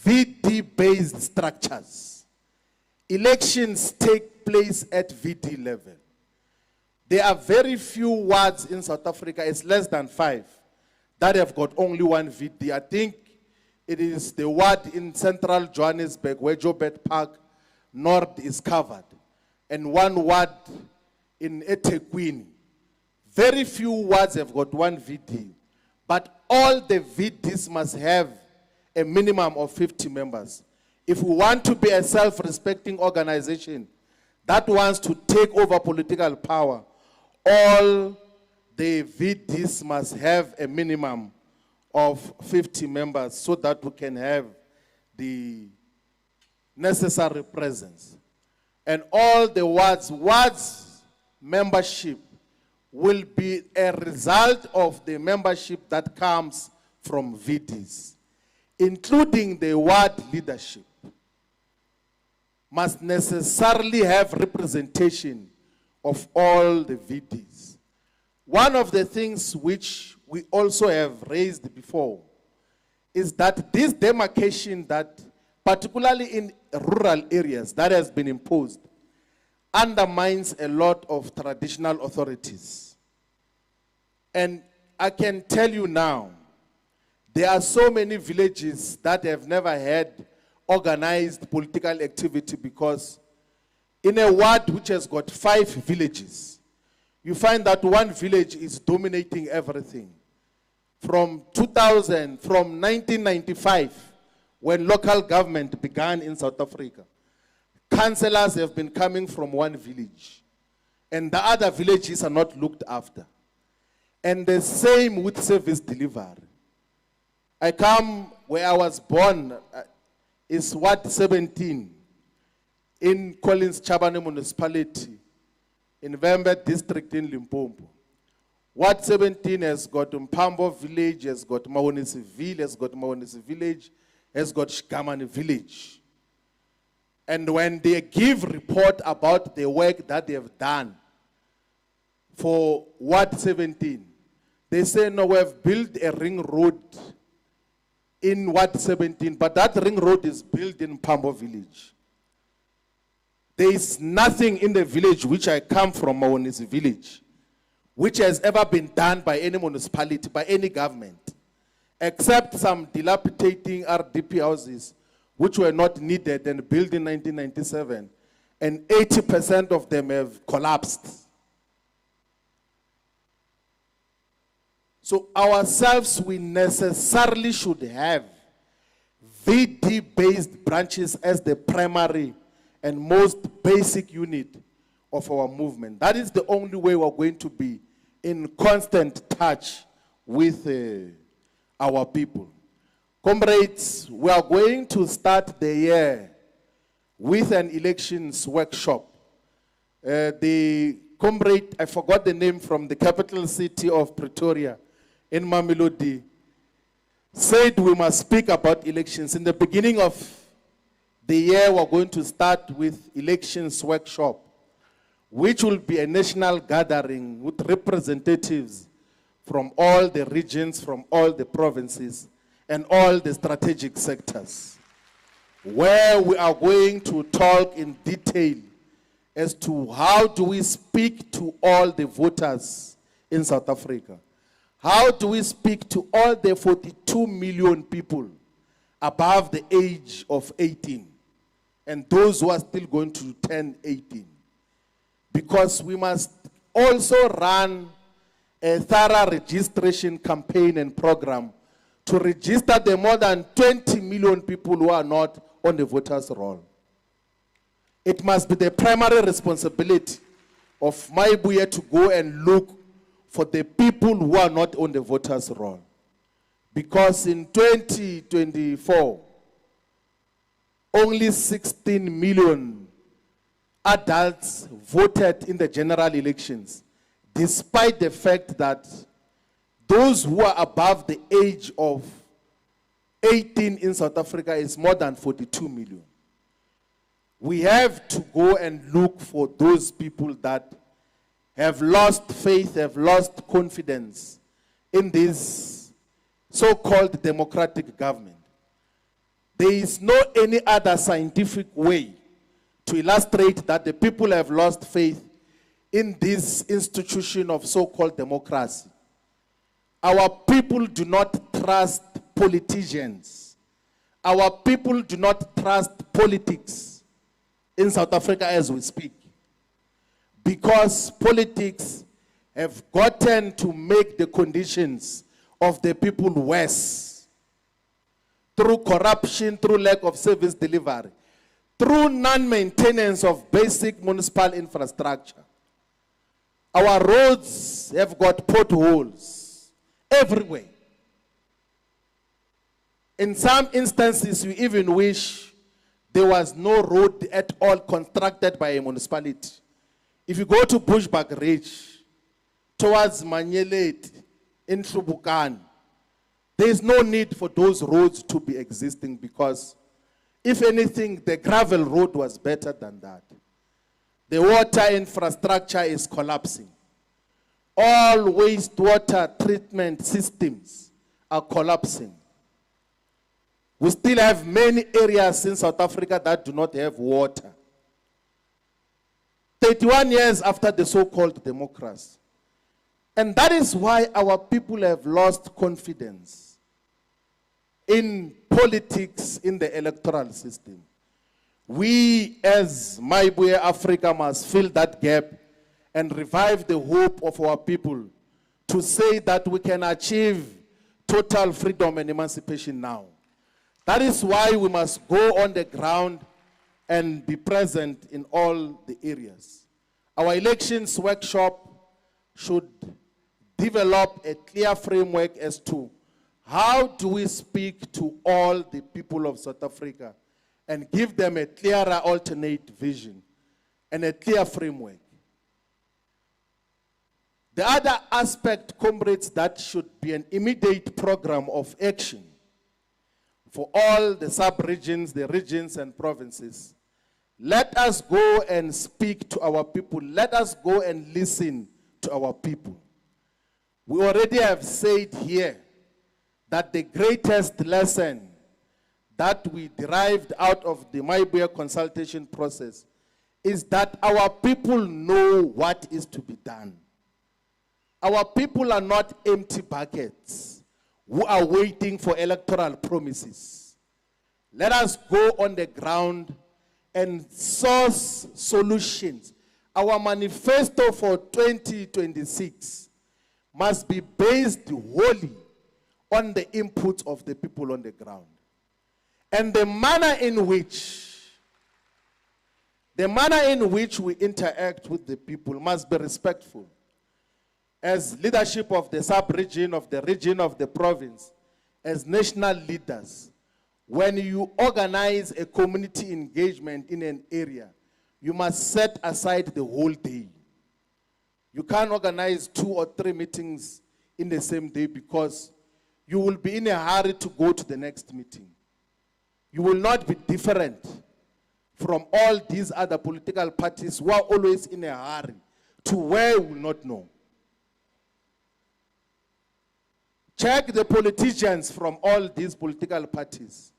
VD-based structures. Elections take place at VD level. There are very few wards in South Africa, it's less than 5, that have got only one VD. I think it is the ward in central Johannesburg where Joburg Park North is covered, and one ward in eThekwini. Very few wards have got one VD, but all the VDs must have a minimum of 50 members. If we want to be a self-respecting organization that wants to take over political power, all the VDs must have a minimum of 50 members so that we can have the necessary presence. And all the wards membership will be a result of the membership that comes from VDs, including the ward leadership, must necessarily have representation of all the VDs. One of the things which we also have raised before is that this demarcation that, particularly in rural areas, that has been imposed, undermines a lot of traditional authorities. And I can tell you now, there are so many villages that have never had organized political activity because in a ward which has got 5 villages, you find that one village is dominating everything. From 1995, when local government began in South Africa, councillors have been coming from one village, and the other villages are not looked after. And the same with service delivery. I come where I was born, is Ward 17 in Collins Chabane municipality in Vembe district in Limpopo. Ward 17 has got Mpambo village, has got Mahonisiville, has got Mahonisi village, has got Shkamani village. And when they give report about the work that they have done for Ward 17, they say, no, we have built a ring road in Ward 17, but that ring road is built in Mpambo village. There is nothing in the village which I come from, Mahonisi village, which has ever been done by any municipality, by any government, except some dilapidating RDP houses, which were not needed and built in 1997, and 80% of them have collapsed. So ourselves, we necessarily should have VD-based branches as the primary and most basic unit of our movement. That is the only way we're going to be in constant touch with our people. Comrades, we are going to start the year with an elections workshop. The comrade, I forgot the name, from the capital city of Pretoria in Mamelodi, said we must speak about elections. In the beginning of the year, we're going to start with elections workshop, which will be a national gathering with representatives from all the regions, from all the provinces, and all the strategic sectors, where we are going to talk in detail as to how do we speak to all the voters in South Africa. How do we speak to all the 42 million people above the age of 18 and those who are still going to turn 18? Because we must also run a thorough registration campaign and program to register the more than 20 million people who are not on the voters' roll. It must be the primary responsibility of Mayibuye to go and look for the people who are not on the voters' roll. Because in 2024, only 16 million adults voted in the general elections, despite the fact that those who are above the age of 18 in South Africa is more than 42 million. We have to go and look for those people that have lost faith, have lost confidence in this so-called democratic government. There is no any other scientific way to illustrate that the people have lost faith in this institution of so-called democracy. Our people do not trust politicians. Our people do not trust politics in South Africa as we speak. Because politics have gotten to make the conditions of the people worse. Through corruption, through lack of service delivery, through non-maintenance of basic municipal infrastructure. Our roads have got potholes everywhere. In some instances, we even wish there was no road at all constructed by a municipality. If you go to Bushbuck Ridge, towards Manyeleti, in Shubukan, there is no need for those roads to be existing because, if anything, the gravel road was better than that. The water infrastructure is collapsing. All wastewater treatment systems are collapsing. We still have many areas in South Africa that do not have water. 31 years after the so-called democracy. And that is why our people have lost confidence in politics, in the electoral system. We as Mayibuye Africa must fill that gap and revive the hope of our people to say that we can achieve total freedom and emancipation now. That is why we must go on the ground and be present in all the areas. Our elections workshop should develop a clear framework as to how do we speak to all the people of South Africa and give them a clearer alternate vision and a clear framework. The other aspect, comrades, that should be an immediate program of action for all the sub-regions, the regions and provinces. Let us go and speak to our people. Let us go and listen to our people. We already have said here that the greatest lesson that we derived out of the Mayibuye consultation process is that our people know what is to be done. Our people are not empty buckets who are waiting for electoral promises. Let us go on the ground and source solutions. Our manifesto for 2026 must be based wholly on the input of the people on the ground. And the manner in which we interact with the people must be respectful. As leadership of the sub-region, of the region, of the province, as national leaders, when you organize a community engagement in an area, you must set aside the whole day. You can't organize 2 or 3 meetings in the same day because you will be in a hurry to go to the next meeting. You will not be different from all these other political parties who are always in a hurry to where you will not know. Check the politicians from all these political parties.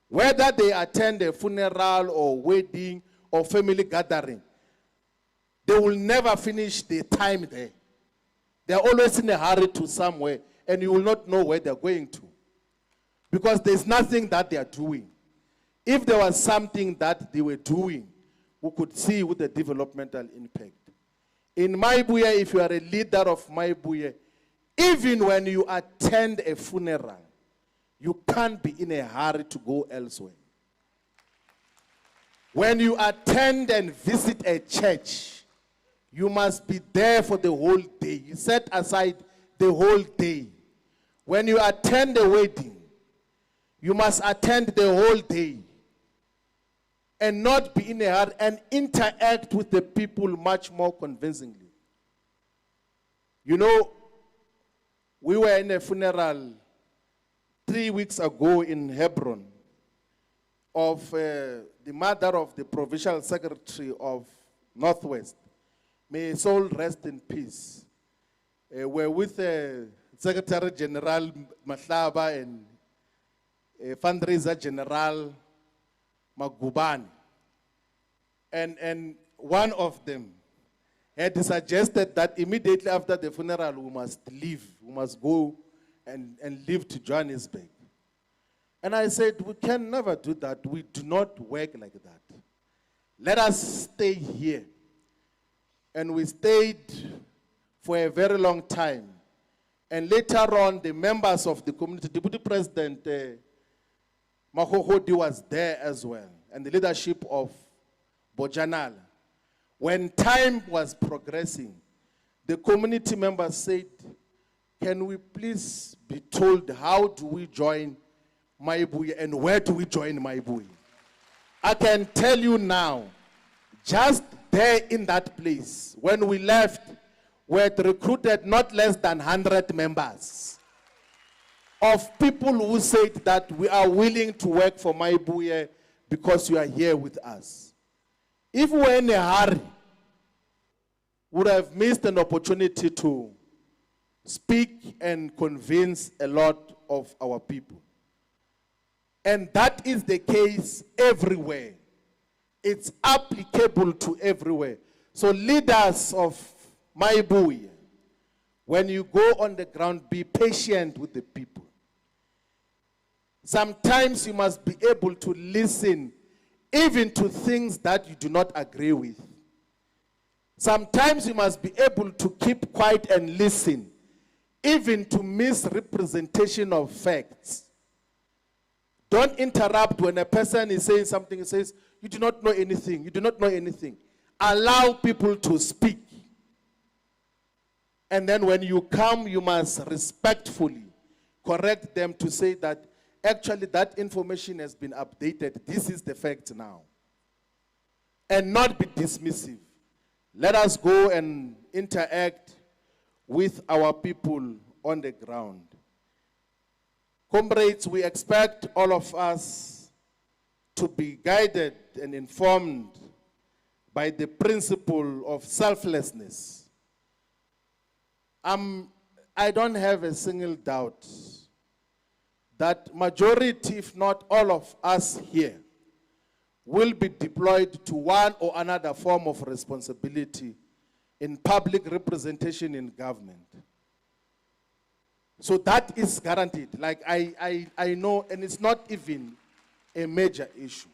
Whether they attend a funeral or wedding or family gathering, they will never finish their time there. They are always in a hurry to somewhere, and you will not know where they are going to. Because there's nothing that they are doing. If there was something that they were doing, we could see with the developmental impact. In Mayibuye, if you are a leader of Mayibuye, even when you attend a funeral, you can't be in a hurry to go elsewhere. When you attend and visit a church, you must be there for the whole day. You set aside the whole day. When you attend a wedding, you must attend the whole day and not be in a hurry and interact with the people much more convincingly. You know, we were in a funeral 3 weeks ago in Hebron of the mother of the provincial secretary of Northwest. May his soul rest in peace. We're with Secretary General Mahlaba and Fundraiser General Magubani. And one of them had suggested that immediately after the funeral we must leave. We must go and leave to Johannesburg. And I said, we can never do that. We do not work like that. Let us stay here. And we stayed for a very long time. And later on, the members of the community, Deputy President Mahohodi was there as well, and the leadership of Bojanala. When time was progressing, the community members said, can we please be told how do we join Mayibuye and where do we join Mayibuye? I can tell you now, just there in that place, when we left, we had recruited not less than 100 members of people who said that we are willing to work for Mayibuye because you are here with us. If we were in a hurry, we would have missed an opportunity to speak and convince a lot of our people. And that is the case everywhere. It's applicable to everywhere. So leaders of Mayibuye, when you go on the ground, be patient with the people. Sometimes you must be able to listen even to things that you do not agree with. Sometimes you must be able to keep quiet and listen even to misrepresentation of facts. Don't interrupt when a person is saying something and says, you do not know anything, you do not know anything. Allow people to speak. And then when you come, you must respectfully correct them to say that actually that information has been updated. This is the fact now. And not be dismissive. Let us go and interact with our people on the ground. Comrades, we expect all of us to be guided and informed by the principle of selflessness. I don't have a single doubt that majority, if not all of us here, will be deployed to one or another form of responsibility in public representation in government. So that is guaranteed. Like I know, and it's not even a major issue.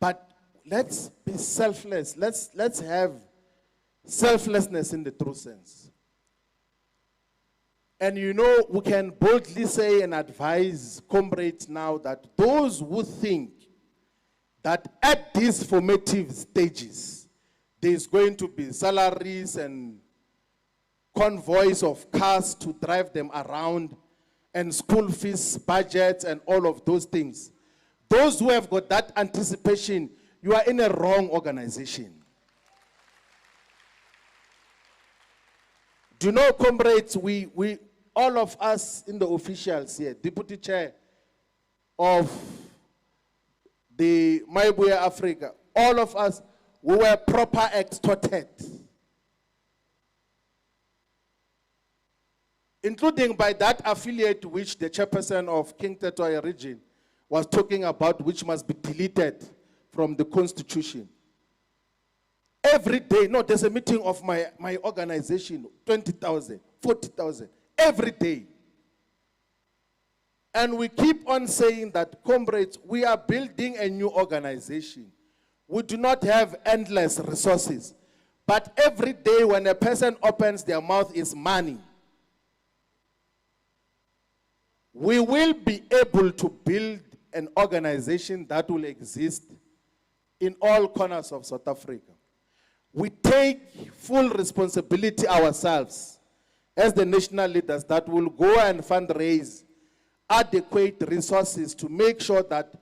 But let's be selfless. Let's have selflessness in the true sense. And you know, we can boldly say and advise comrades now that those who think that at these formative stages, there's going to be salaries and convoys of cars to drive them around and school fees, budgets, and all of those things. Those who have got that anticipation, you are in a wrong organization. Do you know, comrades, we all of us in the officials here, Deputy Chair of the Mayibuye Africa, all of us, we were proper extorted. Including by that affiliate which the chairperson of King Tetoya region was talking about, which must be deleted from the constitution. Every day, no, there's a meeting of my organization, 20,000, 40,000, every day. And we keep on saying that, comrades, we are building a new organization. We do not have endless resources. But every day when a person opens their mouth is money. We will be able to build an organization that will exist in all corners of South Africa. We take full responsibility ourselves as the national leaders that will go and fundraise adequate resources to make sure that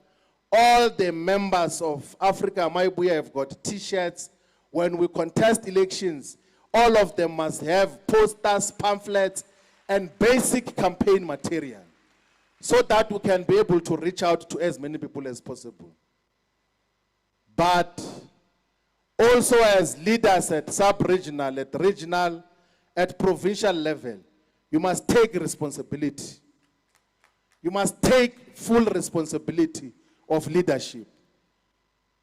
all the members of Afrika Mayibuye have got t-shirts. When we contest elections, all of them must have posters, pamphlets, and basic campaign material, so that we can be able to reach out to as many people as possible. But also as leaders at sub-regional, at regional, at provincial level, you must take responsibility. You must take full responsibility of leadership.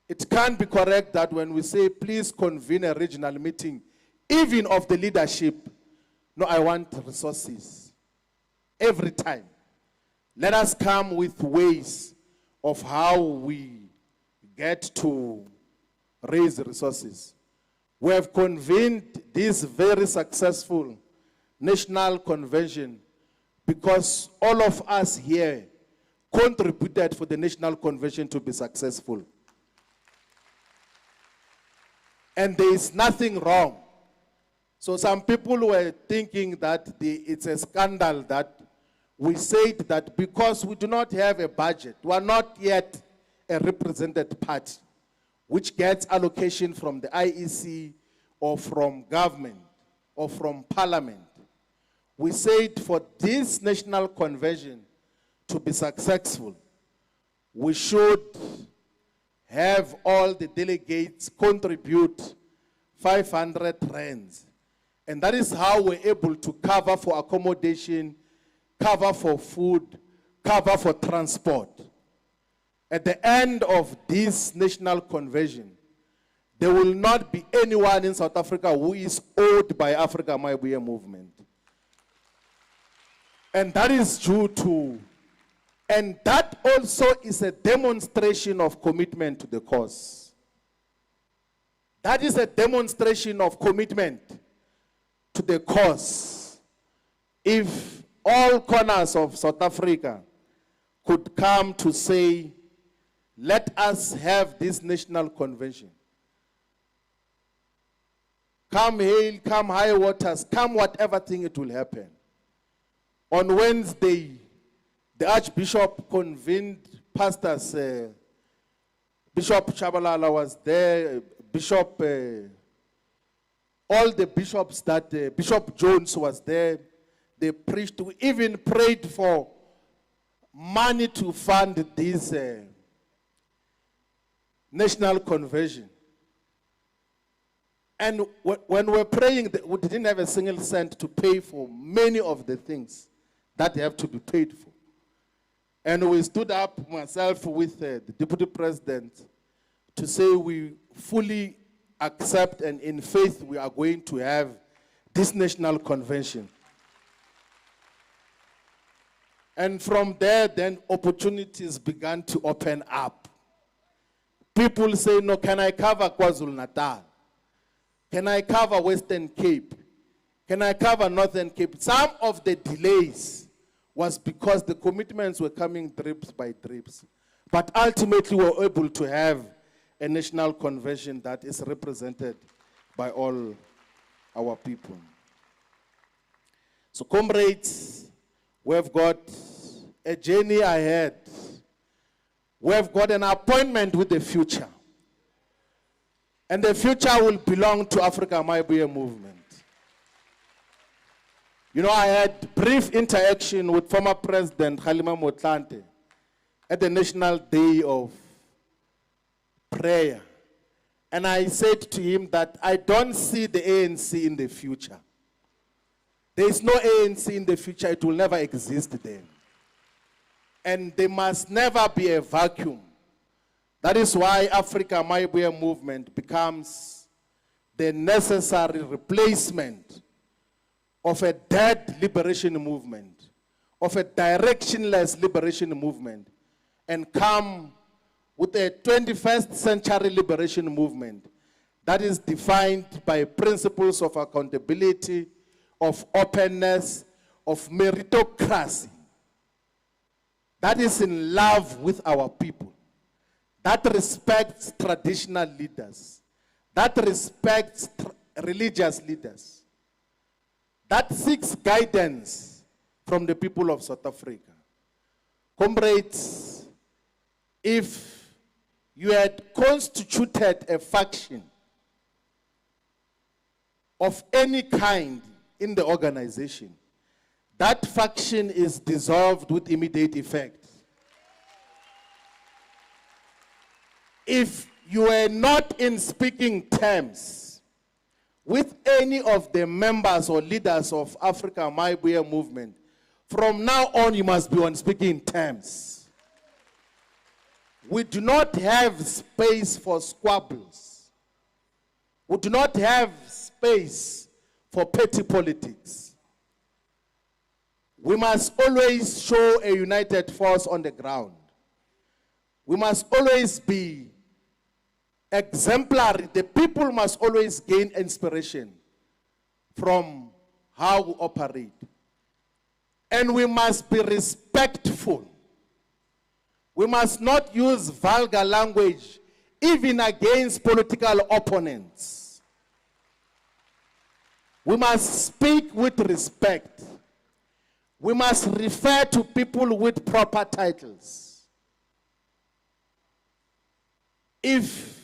It can't be correct that when we say, please convene a regional meeting, even of the leadership, no, I want resources. Every time. Let us come with ways of how we get to raise resources. We have convened this very successful national convention because all of us here contributed for the national convention to be successful. And there is nothing wrong. So some people were thinking that it's a scandal that we said that because we do not have a budget, we are not yet a represented party, which gets allocation from the IEC or from government or from parliament. We said for this national convention to be successful, we should have all the delegates contribute 500 rands. And that is how we're able to cover for accommodation, cover for food, cover for transport. At the end of this national convention, there will not be anyone in South Africa who is owed by Afrika Mayibuye movement. And that is due to, and that also is a demonstration of commitment to the cause. That is a demonstration of commitment to the cause. If all corners of South Africa could come to say, let us have this national convention. Come hail, come high waters, come whatever thing, it will happen. On Wednesday, the Archbishop convened pastors. Bishop Chabalala was there, Bishop all the bishops that Bishop Jones was there, they preached. We even prayed for money to fund this national conversion. And when we're praying, we didn't have a single cent to pay for many of the things that have to be paid for. And we stood up, myself with the deputy president, to say we fully accept and in faith we are going to have this national convention. And from there, then opportunities began to open up. People say, no, can I cover KwaZulu-Natal? Can I cover Western Cape? Can I cover Northern Cape? Some of the delays was because the commitments were coming drips by drips. But ultimately, we were able to have a national convention that is represented by all our people. So, comrades, we've got a journey ahead. We've got an appointment with the future. And the future will belong to Afrika Mayibuye movement. You know, I had brief interaction with former President Kgalema Motlanthe at the National Day of Prayer. And I said to him that I don't see the ANC in the future. There is no ANC in the future. It will never exist then. And there must never be a vacuum. That is why Afrika Mayibuye movement becomes the necessary replacement of a dead liberation movement, of a directionless liberation movement, and come with a 21st century liberation movement that is defined by principles of accountability, of openness, of meritocracy, that is in love with our people, that respects traditional leaders, that respects religious leaders, that seeks guidance from the people of South Africa. Comrades, if you had constituted a faction of any kind in the organization, that faction is dissolved with immediate effect. If you were not in speaking terms with any of the members or leaders of Afrika Mayibuye movement, from now on you must be on speaking terms. We do not have space for squabbles. We do not have space for petty politics. We must always show a united force on the ground. We must always be exemplary. The people must always gain inspiration from how we operate. And we must be respectful. We must not use vulgar language, even against political opponents. We must speak with respect. We must refer to people with proper titles. If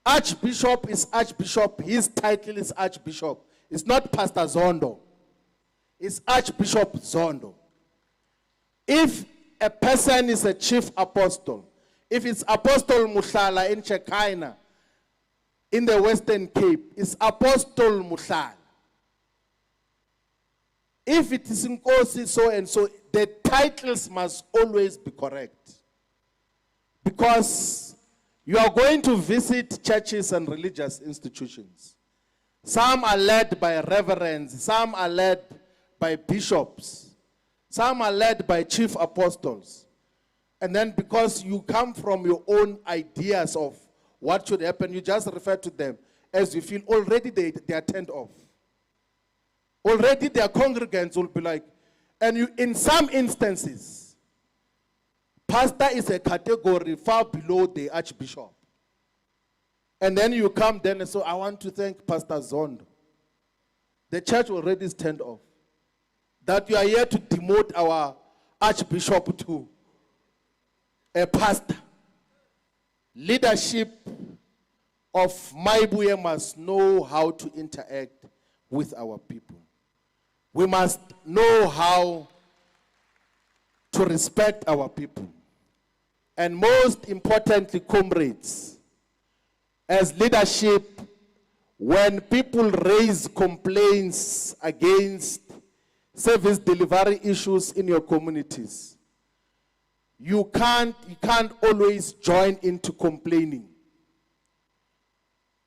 Archbishop is Archbishop, his title is Archbishop. It's not Pastor Zondo. It's Archbishop Zondo. If a person is a chief apostle, if it's Apostle Mushala in Chekina, in the Western Cape, it's Apostle Mushala. If it is Nkosi so and so, the titles must always be correct. Because you are going to visit churches and religious institutions. Some are led by reverends, some are led by bishops, some are led by chief apostles. And then because you come from your own ideas of what should happen, you just refer to them as you feel already they are turned off. Already their congregants will be like, and you, in some instances, pastor is a category far below the archbishop. And then you come then and say, I want to thank Pastor Zondo. The church already is turned off. That you are here to demote our archbishop to a pastor. Leadership of Mayibuye must know how to interact with our people. We must know how to respect our people. And most importantly, comrades, as leadership, when people raise complaints against service delivery issues in your communities, you can't always join into complaining.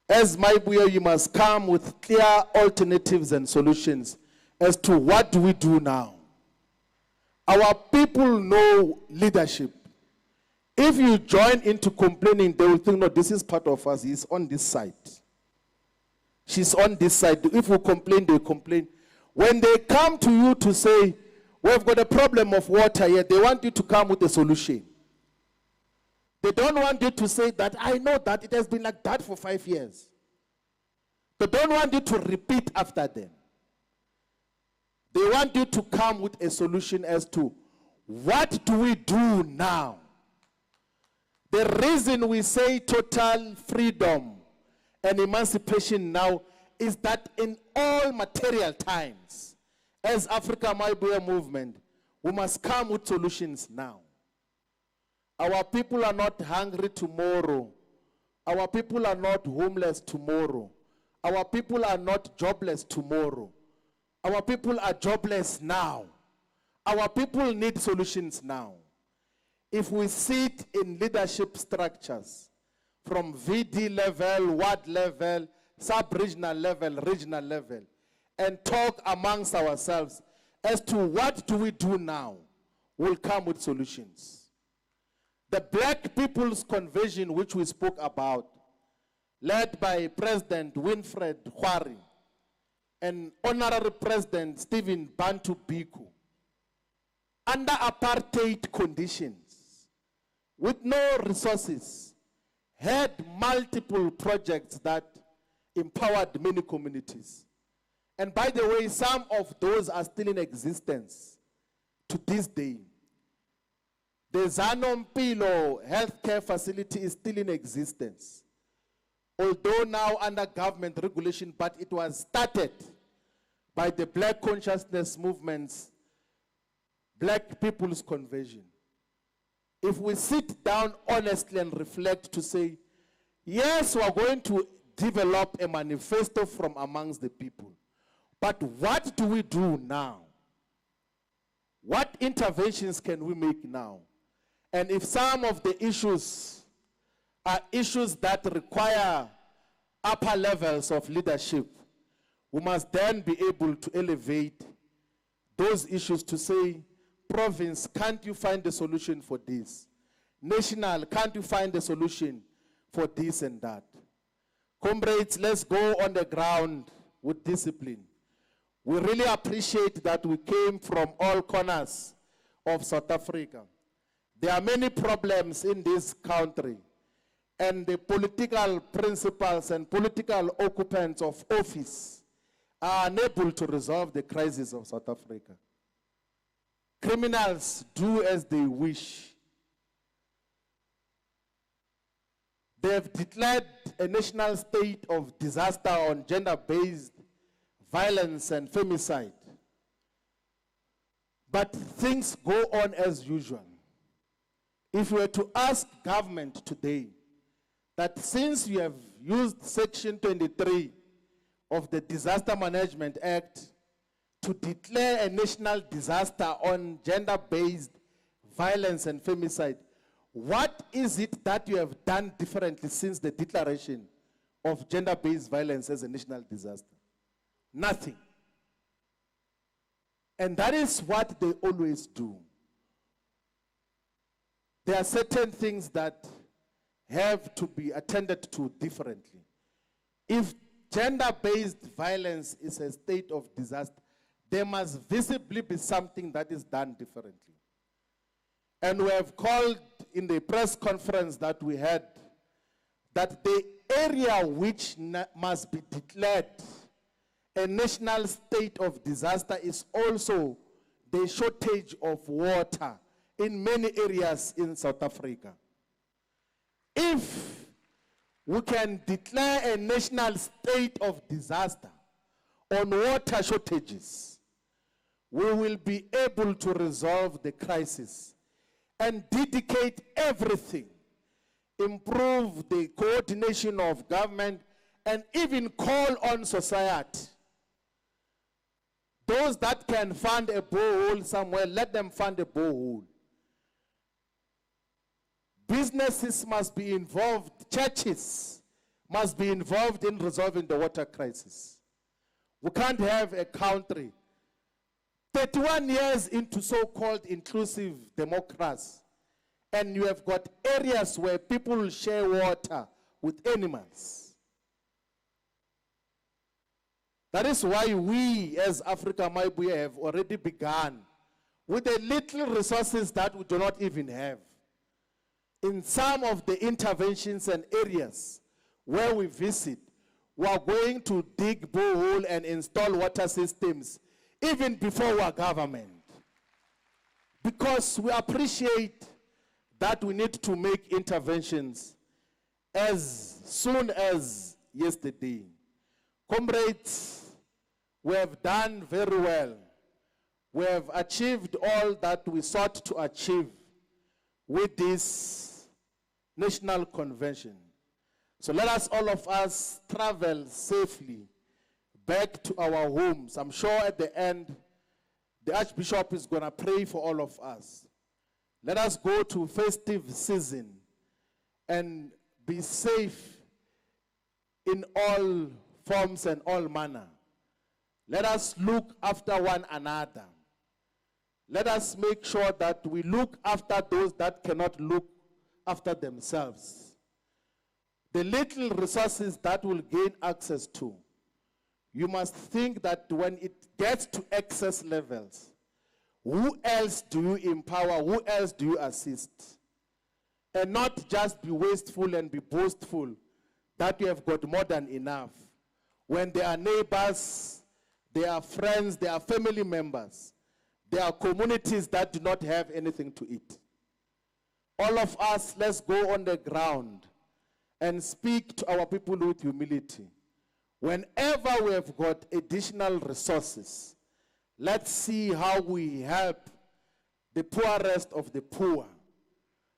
As Mayibuye, you must come with clear alternatives and solutions as to what do we do now. Our people know leadership. If you join into complaining, they will think, no, this is part of us. He's on this side. She's on this side. If we complain, they complain. When they come to you to say, we've got a problem of water here, they want you to come with a solution. They don't want you to say that, I know that it has been like that for 5 years. They don't want you to repeat after them. They want you to come with a solution as to what do we do now? The reason we say total freedom and emancipation now is that in all material times, as Afrika Mayibuye movement, we must come with solutions now. Our people are not hungry tomorrow. Our people are not homeless tomorrow. Our people are not jobless tomorrow. Our people are jobless now. Our people need solutions now. If we sit in leadership structures from VD level, ward level, sub-regional level, regional level, and talk amongst ourselves as to what do we do now, we'll come with solutions. The Black People's Convention, which we spoke about, led by President Winfred Khwari and Honorary President Stephen Bantu Biko, under apartheid conditions, with no resources, had multiple projects that empowered many communities. And by the way, some of those are still in existence to this day. The Zanompilo healthcare facility is still in existence, although now under government regulation, but it was started by the Black Consciousness Movement's Black People's Convention. If we sit down honestly and reflect to say, yes, we are going to develop a manifesto from amongst the people, but what do we do now? What interventions can we make now? And if some of the issues are issues that require upper levels of leadership, we must then be able to elevate those issues to say, province, can't you find a solution for this? National, can't you find a solution for this and that? Comrades, let's go on the ground with discipline. We really appreciate that we came from all corners of South Africa. There are many problems in this country, and the political principals and political occupants of office are unable to resolve the crisis of South Africa. Criminals do as they wish. They have declared a national state of disaster on gender-based violence and femicide. But things go on as usual. If we were to ask government today that since you have used Section 23 of the Disaster Management Act to declare a national disaster on gender-based violence and femicide, what is it that you have done differently since the declaration of gender-based violence as a national disaster? Nothing. And that is what they always do. There are certain things that have to be attended to differently. If gender-based violence is a state of disaster, there must visibly be something that is done differently. And we have called in the press conference that we had that the area which must be declared a national state of disaster is also the shortage of water in many areas in South Africa. If we can declare a national state of disaster on water shortages, we will be able to resolve the crisis and dedicate everything, improve the coordination of government, and even call on society. Those that can fund a borehole somewhere, let them fund a borehole. Businesses must be involved, churches must be involved in resolving the water crisis. We can't have a country 31 years into so-called inclusive democracy, and you have got areas where people share water with animals. That is why we as Afrika Mayibuye have already begun with the little resources that we do not even have. In some of the interventions and areas where we visit, we are going to dig borehole and install water systems even before our government. Because we appreciate that we need to make interventions as soon as yesterday. Comrades, we have done very well. We have achieved all that we sought to achieve with this national convention. So let us, all of us, travel safely back to our homes. I'm sure at the end, the Archbishop is going to pray for all of us. Let us go to festive season and be safe in all forms and all manner. Let us look after one another. Let us make sure that we look after those that cannot look after themselves. The little resources that will gain access to, you must think that when it gets to excess levels, who else do you empower? Who else do you assist? And not just be wasteful and be boastful that you have got more than enough. When there are neighbors, there are friends, there are family members, there are communities that do not have anything to eat. All of us, let's go on the ground and speak to our people with humility. Whenever we have got additional resources, let's see how we help the poorest of the poor.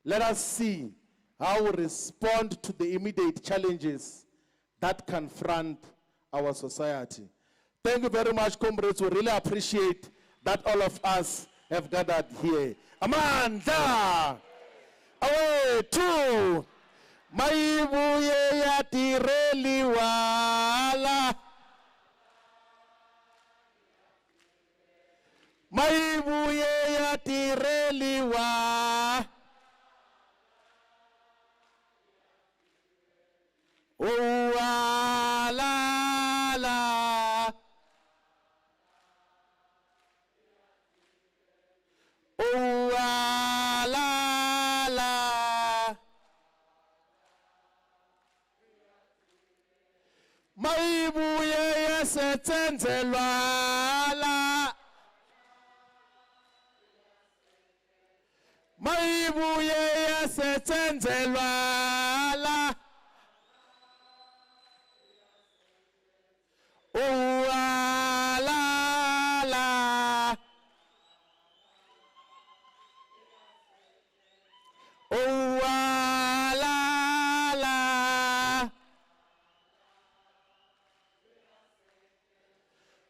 Let us see how we respond to the immediate challenges that confront our society. Thank you very much, comrades. We really appreciate that all of us have gathered here. Amanda! Away, two! Mayibuye yatireli wala. Mayibuye yatireli wa. Wala la. Wala la. Mayibuye yasetsenzelwa la. Mayibuye yasetsenzelwa la. Wala la. Wala la.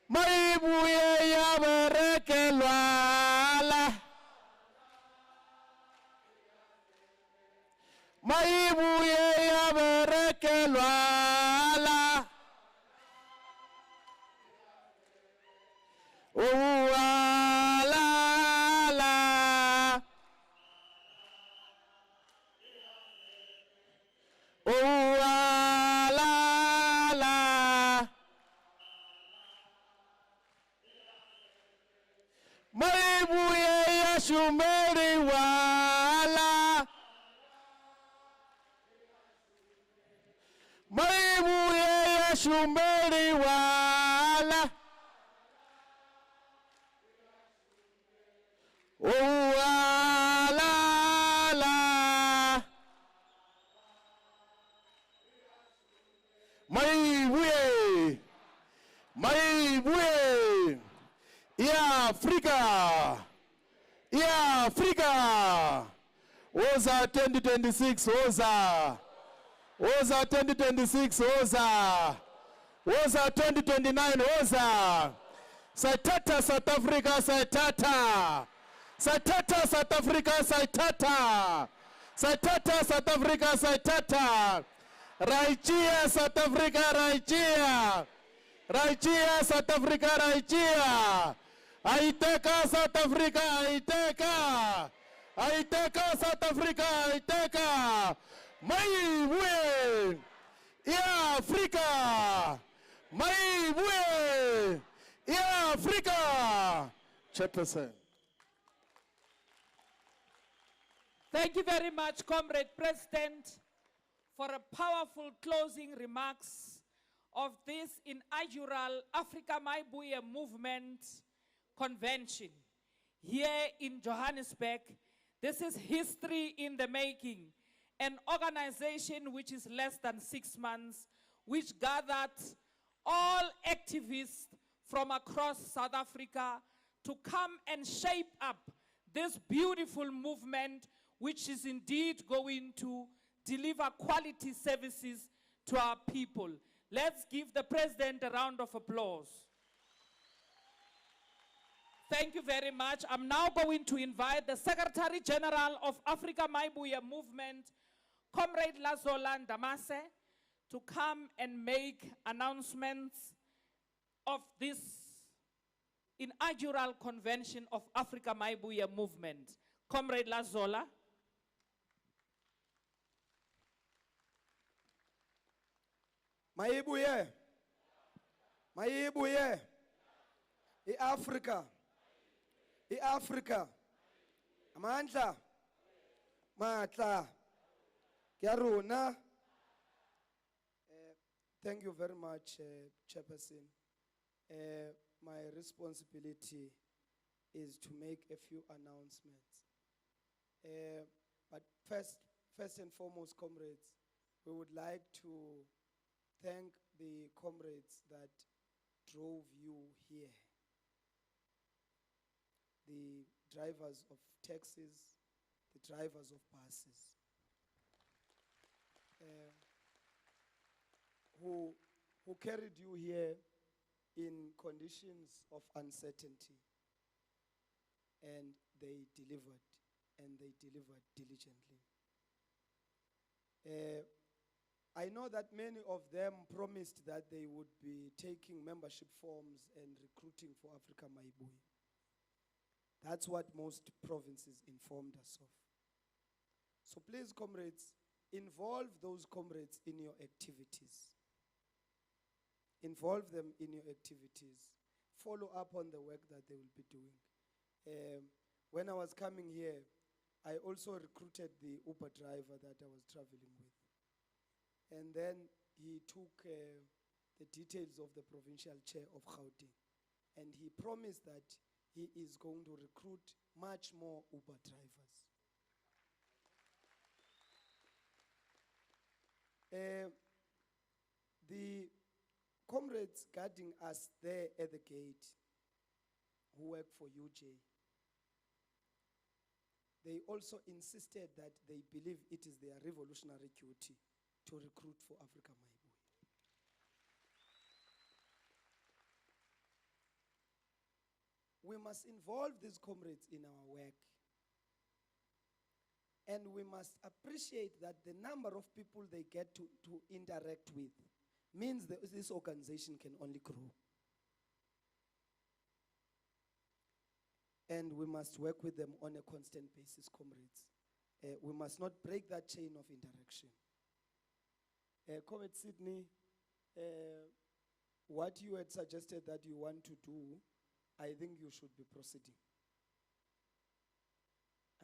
Mayibuye yaberekelwa la. Mayibuye yaberekelwa la. Wala la. Wala la. Mayibuye yashumeri wala. Mayibuye yashumeri wala. Wala la. Yeah, Afrika. Woza 2026, woza. Woza 2026, woza. Woza 2029, woza. Saitata South Africa, saitata. Saitata South Africa, saitata. Saitata South Africa, saitata. Raichia South Africa, raichia. Raichia South Africa, raichia. Aiteka South Africa, aiteka. Aiteka South Africa, aiteka. Mayibuye. Yeah, Africa. Mayibuye. Yeah, Africa. Chairperson. Thank you very much, Comrade President, for a powerful closing remarks of this inaugural Afrika Mayibuye movement convention here in Johannesburg. This is history in the making. An organization which is less than 6 months, which gathered all activists from across South Africa to come and shape up this beautiful movement, which is indeed going to deliver quality services to our people. Let's give the President a round of applause. Thank you very much. I'm now going to invite the Secretary General of Afrika Mayibuye Movement, Comrade Lazola Ndamase, to come and make announcements of this inaugural convention of Afrika Mayibuye Movement. Comrade Lazola. Mayibuye. Mayibuye. I-Afrika. I-Afrika. Amandla. Matla. Kiaruna. Thank you very much, Chairperson. My responsibility is to make a few announcements. But first and foremost, comrades, we would like to thank the comrades that drove you here. The drivers of taxis, the drivers of buses, who carried you here in conditions of uncertainty, and they delivered diligently. I know that many of them promised that they would be taking membership forms and recruiting for Afrika Mayibuye. That's what most provinces informed us of. So please, comrades, involve those comrades in your activities. Involve them in your activities. Follow up on the work that they will be doing. When I was coming here, I also recruited the Uber driver that I was traveling with. And then he took the details of the provincial chair of Gauteng. And he promised that he is going to recruit much more Uber drivers. The comrades guarding us there at the gate who work for UJ, they also insisted that they believe it is their revolutionary duty to recruit for Afrika Mayibuye. We must involve these comrades in our work. And we must appreciate that the number of people they get to interact with means that this organization can only grow. And we must work with them on a constant basis, comrades. We must not break that chain of interaction. Comrade Sydney, what you had suggested that you want to do, I think you should be proceeding.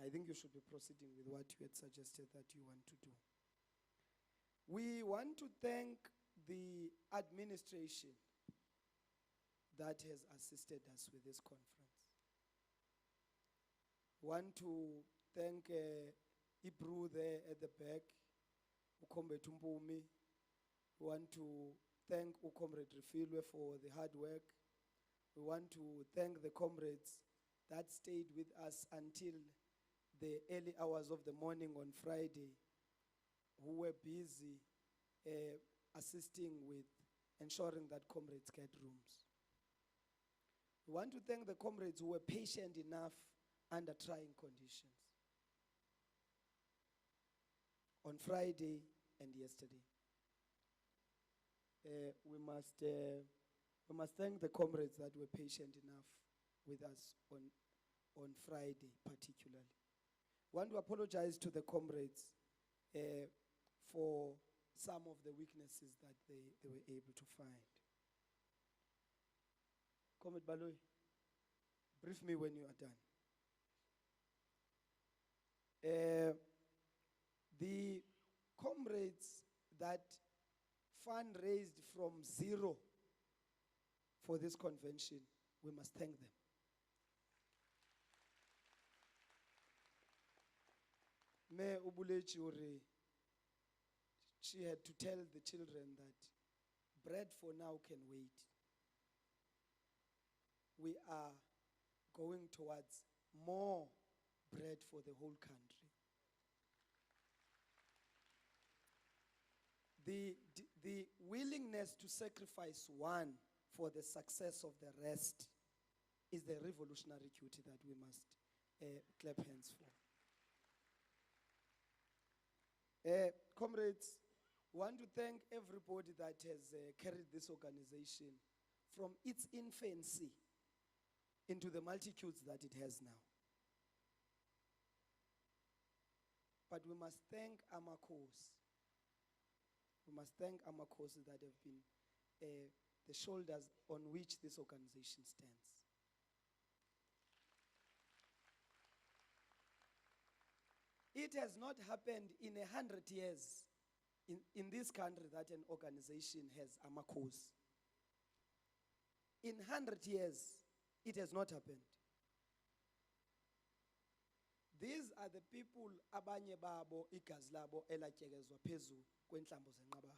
I think you should be proceeding with what you had suggested that you want to do. We want to thank the administration that has assisted us with this conference. We want to thank Ibru there at the back, Ukombe Tumpumi. We want to thank Ukomrade Refilwe for the hard work. We want to thank the comrades that stayed with us until the early hours of the morning on Friday, who were busy assisting with ensuring that comrades get rooms. We want to thank the comrades who were patient enough under trying conditions on Friday and yesterday. We must thank the comrades that were patient enough with us on Friday particularly. I want to apologize to the comrades for some of the weaknesses that they were able to find. Comrade Baloyi, brief me when you are done. The comrades that fundraised from zero for this convention, we must thank them. Me ubulechi ore, she had to tell the children that bread for now can wait. We are going towards more bread for the whole country. The willingness to sacrifice one for the success of the rest is the revolutionary duty that we must clap hands for. Comrades, we want to thank everybody that has carried this organization from its infancy into the multitudes that it has now. But we must thank Amakos. We must thank Amakos that have been the shoulders on which this organization stands. It has not happened in 100 years in this country that an organization has Amakos. In 100 years, it has not happened. These are the people abanye babo igazi labo elatyegezwa phezu kwentlambo zenqabarha.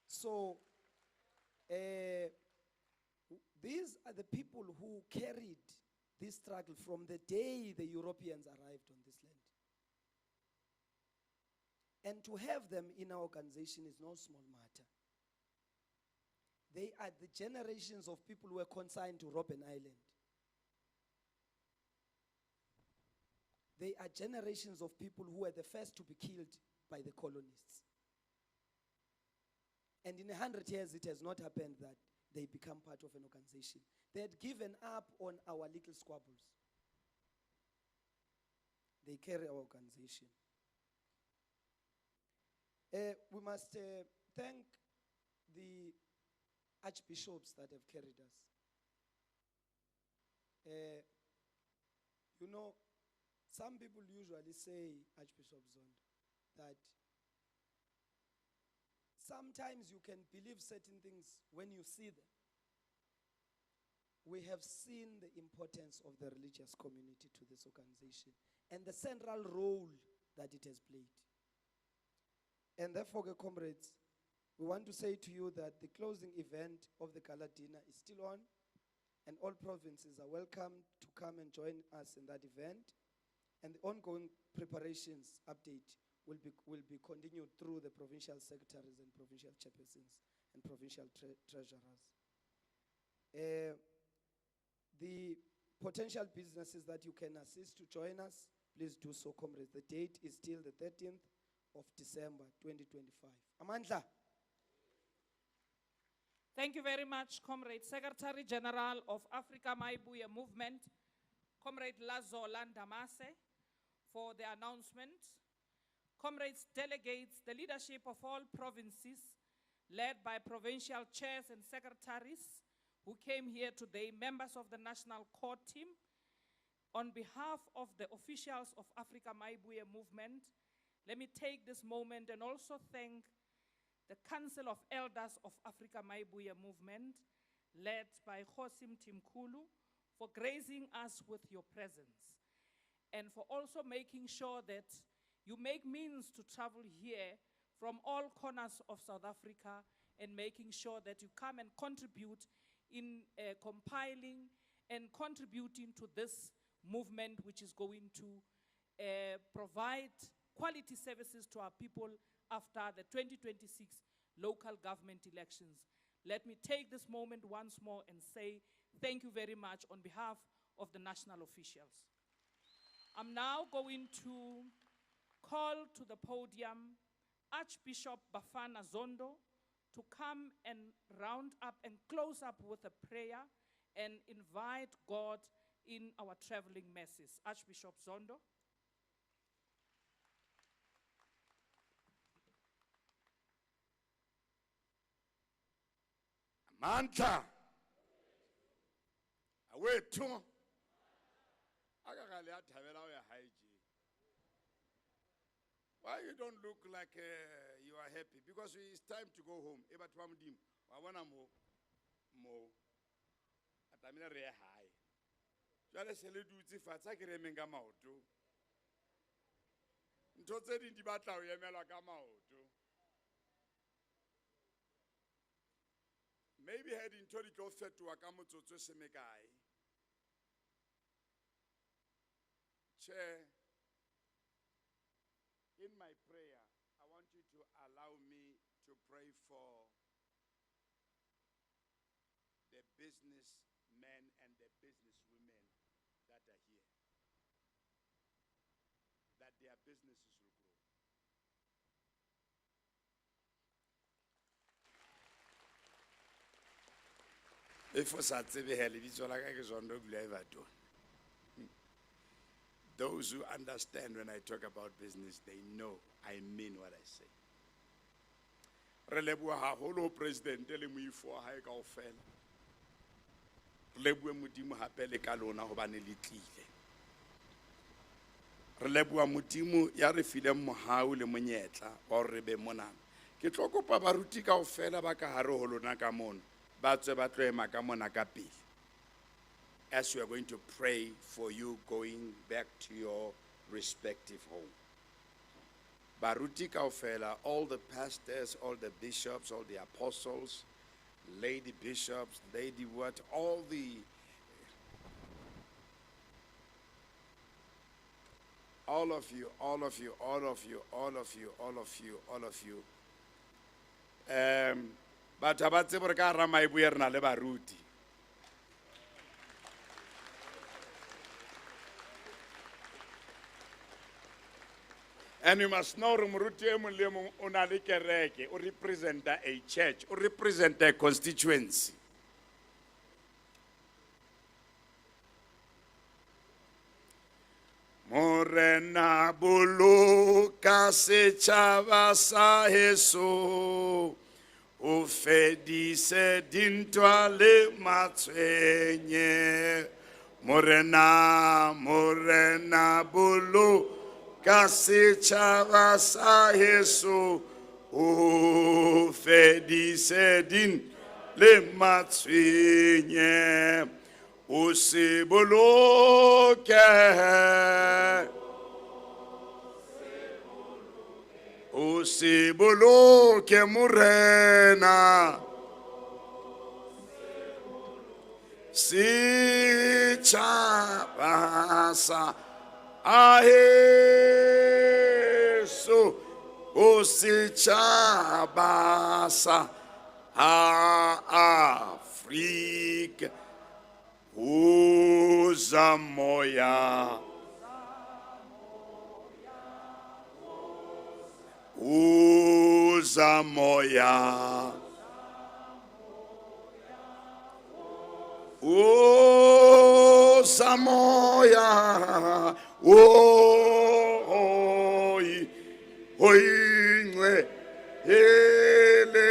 So these are the people who carried this struggle from the day the Europeans arrived on this land. And to have them in our organization is no small matter. They are the generations of people who were consigned to Robben Island. They are generations of people who were the first to be killed by the colonists. And in 100 years, it has not happened that they become part of an organization. They had given up on our little squabbles. They carry our organization. We must thank the archbishops that have carried us. You know, some people usually say, Archbishop Zondo, that sometimes you can believe certain things when you see them. We have seen the importance of the religious community to this organization and the central role that it has played. And therefore, comrades, we want to say to you that the closing event of the gala dinner is still on, and all provinces are welcome to come and join us in that event. And the ongoing preparations update will be continued through the provincial secretaries and provincial chairpersons and provincial treasurers. The potential businesses that you can assist to join us, please do so, comrades. The date is still the 13th of December, 2025. Amandla. Thank you very much, Comrade Secretary General of Afrika Mayibuye Movement, Comrade Lazo Landamase, for the announcement. Comrades, delegates, the leadership of all provinces, led by provincial chairs and secretaries who came here today, members of the National Core Team, on behalf of the officials of Afrika Mayibuye Movement, let me take this moment and also thank the Council of Elders of Afrika Mayibuye Movement, led by Khosim Timkulu, for gracing us with your presence, and for also making sure that you make means to travel here from all corners of South Africa and making sure that you come and contribute in compiling and contributing to this movement, which is going to provide quality services to our people after the 2026 local government elections. Let me take this moment once more and say thank you very much on behalf of the national officials. I'm now going to call to the podium Archbishop Bafana Zondo to come and round up and close up with a prayer and invite God in our traveling masses. Archbishop Zondo. Manta. Awethu. Akakale athabela uya haiji. Why you don't look like you are happy? Because it's time to go home. Eba twamdim. Wabona mo. Atamina re hai. Jwale se le dutse fatshe ke re menga maoto. Ntho tse ding di batla ho emelwa ka maoto. Maybe heading to the closet to Akamoto Semekai. Chair, in my prayer, I want you to allow me to pray for the businessmen and the businesswomen that are here, that their businesses will grow. If those who understand when I talk about business, they know I mean what I say. Relebua haholo president le moifo ha e kaofela. Relebua modimo hape le ka lona hobane le tlile. Relebua modimo ya re fileng mohau le monyetla wa re be mona. Ke tlokopa baruti kaofela ba ka hare ho lona ka mona. As we are going to pray for you going back to your respective home. Baruti kaofela, all the pastors, all the bishops, all the apostles, lady bishops, lady what, all the all of you. Batho ba tsebe re ka Afrika Mayibuye re na le baruti. And you must know moruti e mong le mong o na le kereke, o represent a church, o represent a constituency. Morena boloka setjhaba sa heso. O fedise dintwa le matshwenye. Morena bolo ka setjhaba sa heso. O fedise dintwa le matshwenye. O se boloke. O se boloke morena. Setjhaba sa heso. O setjhaba sa Afrika. O zamoya. O zamoya. O zamoya. Oi ngwe ele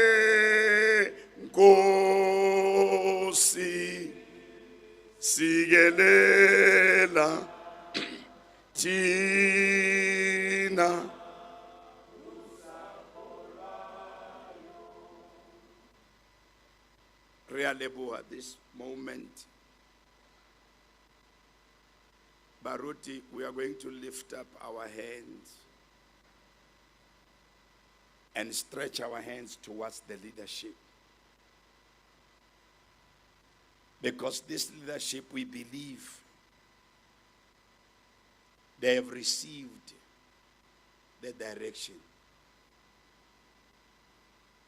nkosi sigelela tina. Realebo at this moment. Baruti, we are going to lift up our hands and stretch our hands towards the leadership. Because this leadership, we believe, they have received the direction.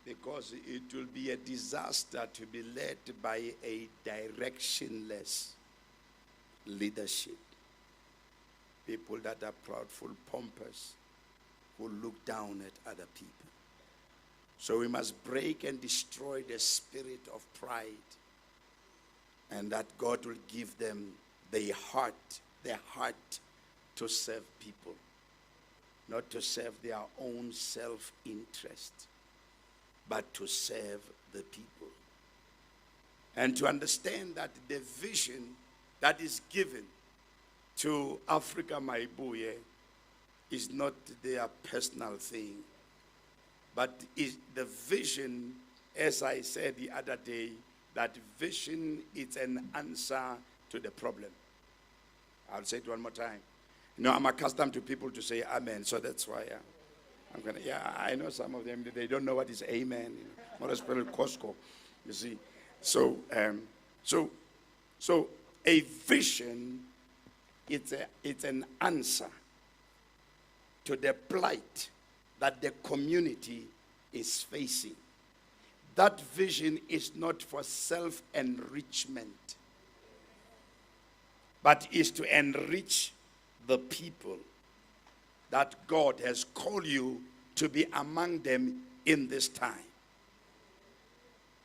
Because it will be a disaster to be led by a directionless leadership. People that are proudful, pompous, who look down at other people. So we must break and destroy the spirit of pride, and that God will give them the heart to serve people, not to serve their own self-interest, but to serve the people. And to understand that the vision that is given to Afrika Mayibuye is not their personal thing, but is the vision, as I said the other day, that vision is an answer to the problem. I'll say it one more time. You know, I'm accustomed to people to say amen, so that's why I know some of them, they don't know what is amen. More especially Costco, you see. So a vision, it's an answer to the plight that the community is facing. That vision is not for self-enrichment, but is to enrich the people that God has called you to be among them in this time.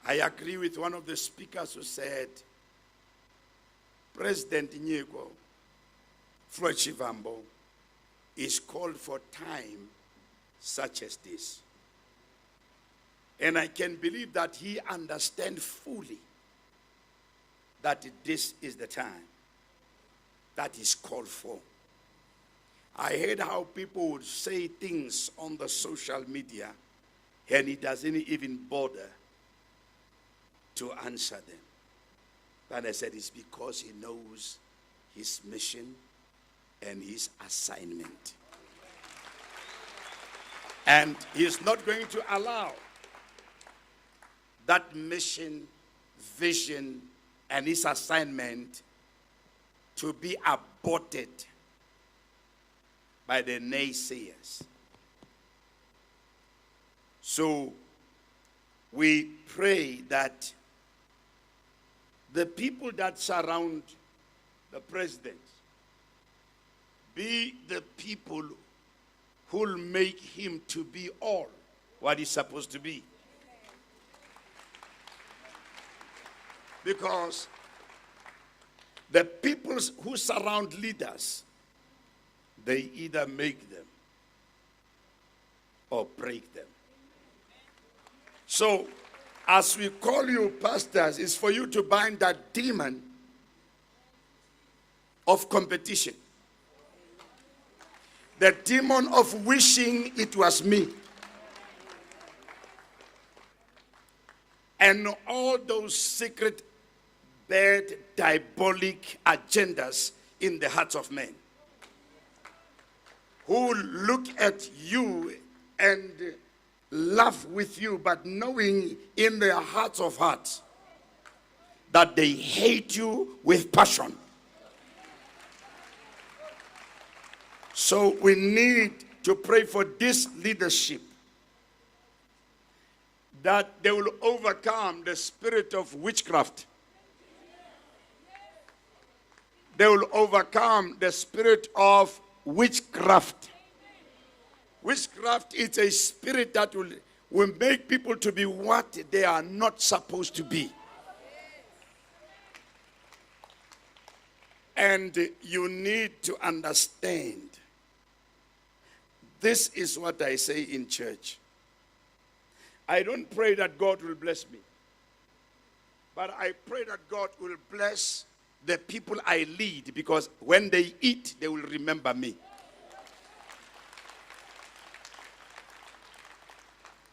I agree with one of the speakers who said, President Nyiko Flochivambo is called for time such as this. And I can believe that he understands fully that this is the time that is called for. I heard how people would say things on the social media and he doesn't even bother to answer them. But I said it's because he knows his mission and his assignment. And he's not going to allow that mission, vision, and his assignment to be aborted by the naysayers. So we pray that the people that surround the president be the people who will make him to be all what he's supposed to be. Because the people who surround leaders, they either make them or break them. So, as we call you pastors, it's for you to bind that demon of competition. The demon of wishing it was me. And all those secret, bad, diabolic agendas in the hearts of men, who look at you and laugh with you, but knowing in their hearts of hearts that they hate you with passion. So we need to pray for this leadership, that they will overcome the spirit of witchcraft. They will overcome the spirit of witchcraft. Witchcraft is a spirit that will make people to be what they are not supposed to be. And you need to understand, this is what I say in church. I don't pray that God will bless me, but I pray that God will bless the people I lead, because when they eat, they will remember me.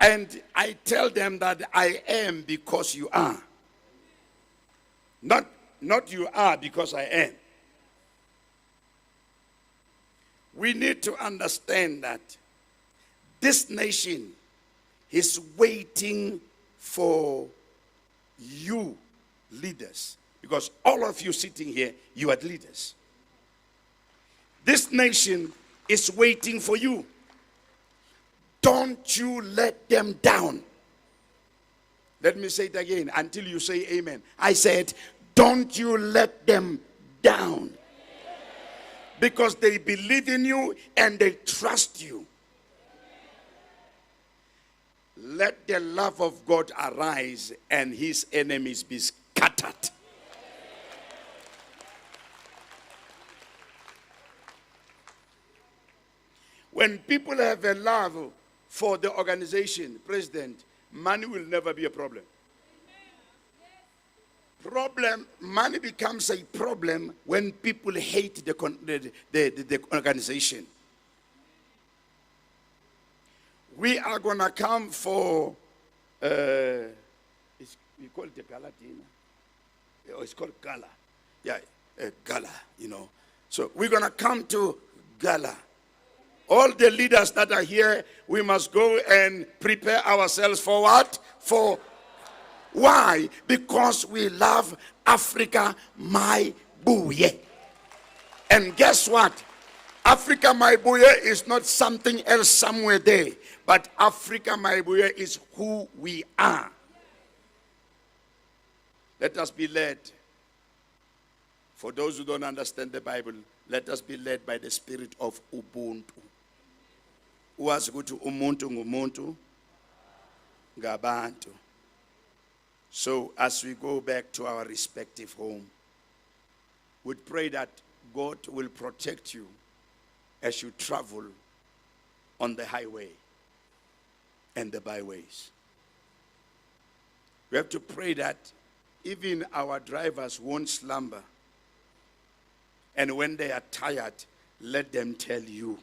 And I tell them that I am because you are. Not you are because I am. We need to understand that this nation is waiting for you leaders, Because all of you sitting here, you are leaders. This nation is waiting for you. Don't you let them down. Let me say it again until you say amen. I said, don't you let them down. Because they believe in you and they trust you. Let the love of God arise and his enemies be scattered. When people have a love for the organization, President, money will never be a problem. Money becomes a problem when people hate the organization. We are going to come for, we call it the gala dinner. It's called gala. Yeah, gala, you know. So we're going to come to gala. All the leaders that are here, we must go and prepare ourselves for what? Why? Because we love Afrika Mayibuye. And guess what? Afrika Mayibuye is not something else somewhere there. But Afrika Mayibuye is who we are. Let us be led. For those who don't understand the Bible, let us be led by the spirit of Ubuntu. Uwazi ukuthi umuntu ngumuntu ngabantu. So as we go back to our respective home, we pray that God will protect you as you travel on the highway and the byways. We have to pray that even our drivers won't slumber. And when they are tired, let them tell you,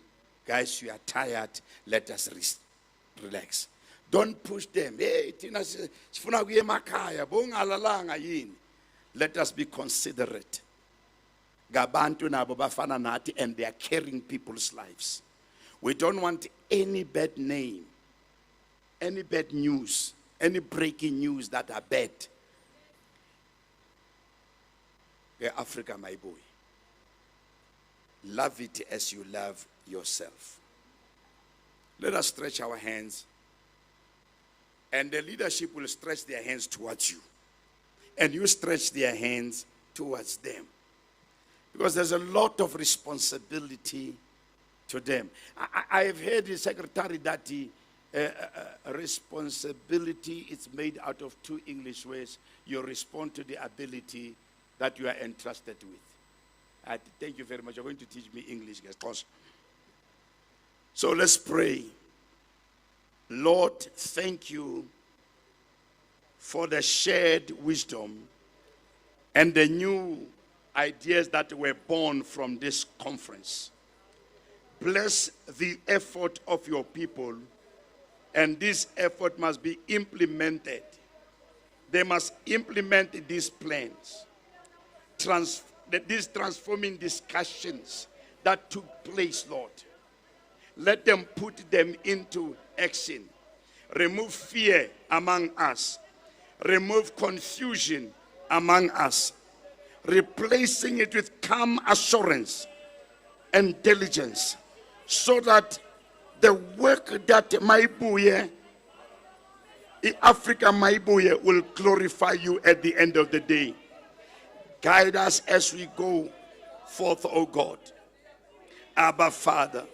guys, you are tired, let us relax. Don't push them. Hey, let us be considerate. Gabantu nabo bafana nathi, and they are carrying people's lives. We don't want any bad name, any bad news, any breaking news that are bad. Afrika Mayibuye. Love it as you love yourself. Let us stretch our hands, and the leadership will stretch their hands towards you, and you stretch their hands towards them, because there's a lot of responsibility to them. I have heard the secretary that the responsibility is made out of two English words. You respond to the ability that you are entrusted with. Thank you very much. You're going to teach me English, guys. So let's pray. Lord, thank you for the shared wisdom and the new ideas that were born from this conference. Bless the effort of your people, and this effort must be implemented. They must implement these plans. These transforming discussions that took place, Lord. Let them put them into action. Remove fear among us. Remove confusion among us. Replacing it with calm assurance and diligence, so that the work that Mayibuye, Afrika Mayibuye, will glorify you at the end of the day. Guide us as we go forth, O God. Abba, Father,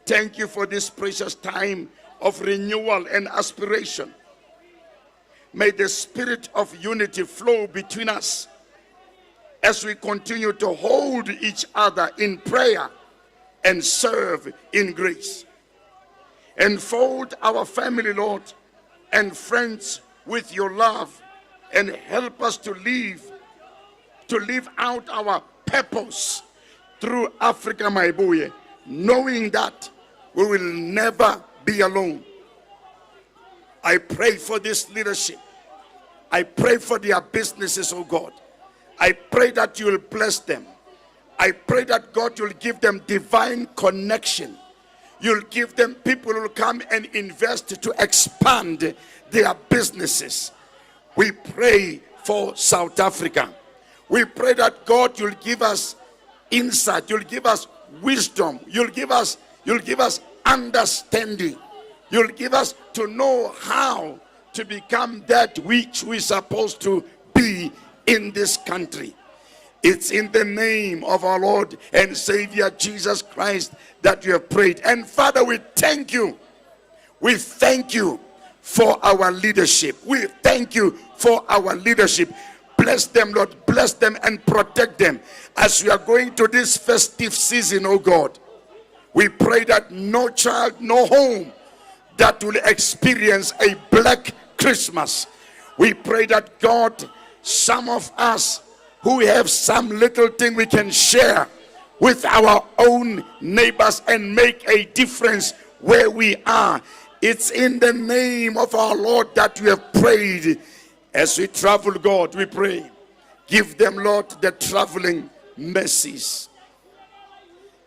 thank you for this precious time of renewal and aspiration. May the spirit of unity flow between us as we continue to hold each other in prayer and serve in grace. Enfold our family, Lord, and friends with your love, and help us to live out our purpose through Afrika Mayibuye, knowing that we will never be alone. I pray for this leadership. I pray for their businesses, oh God. I pray that you will bless them. I pray that God will give them divine connection. You'll give them people who will come and invest to expand their businesses. We pray for South Africa. We pray that God, you'll give us insight, you'll give us wisdom, you'll give us understanding, you'll give us to know how to become that which we're supposed to be in this country. It's in the name of our Lord and Savior Jesus Christ that we have prayed. And Father, we thank you. We thank you for our leadership. We thank you for our leadership. Bless them, Lord. Bless them and protect them as we are going to this festive season, oh God. We pray that no child, no home that will experience a black Christmas. We pray that, God, some of us who have some little thing we can share with our own neighbors and make a difference where we are. It's in the name of our Lord that we have prayed. As we travel, God, we pray. Give them, Lord, the traveling mercies.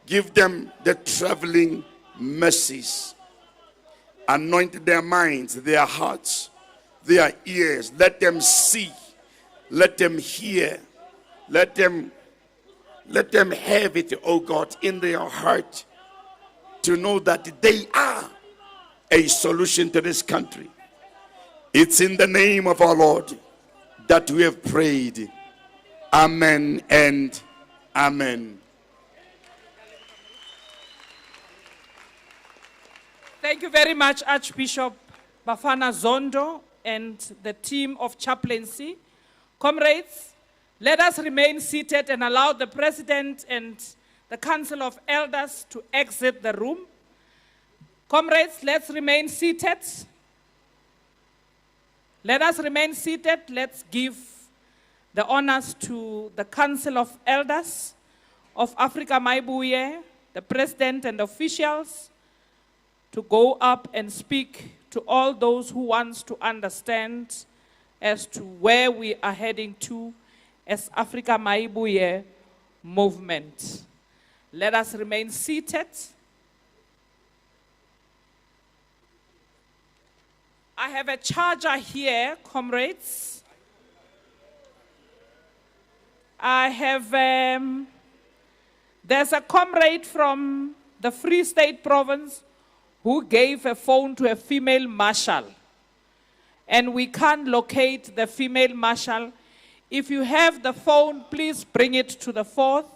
Give them the traveling mercies. Anoint their minds, their hearts, their ears. Let them see. Let them hear. Let them have it, oh God, in their heart to know that they are a solution to this country. It's in the name of our Lord that we have prayed. Amen and amen. Thank you very much, Archbishop Bafana Zondo and the team of chaplaincy. Comrades, let us remain seated and allow the President and the Council of Elders to exit the room. Comrades, let's remain seated. Let us remain seated. Let's give the honors to the Council of Elders of Afrika Mayibuye, the President and officials, to go up and speak to all those who want to understand as to where we are heading to as Afrika Mayibuye movement. Let us remain seated. I have a charger here, comrades. I have, there's a comrade from the Free State province who gave a phone to a female marshal. And we can't locate the female marshal. If you have the phone, please bring it to the fourth.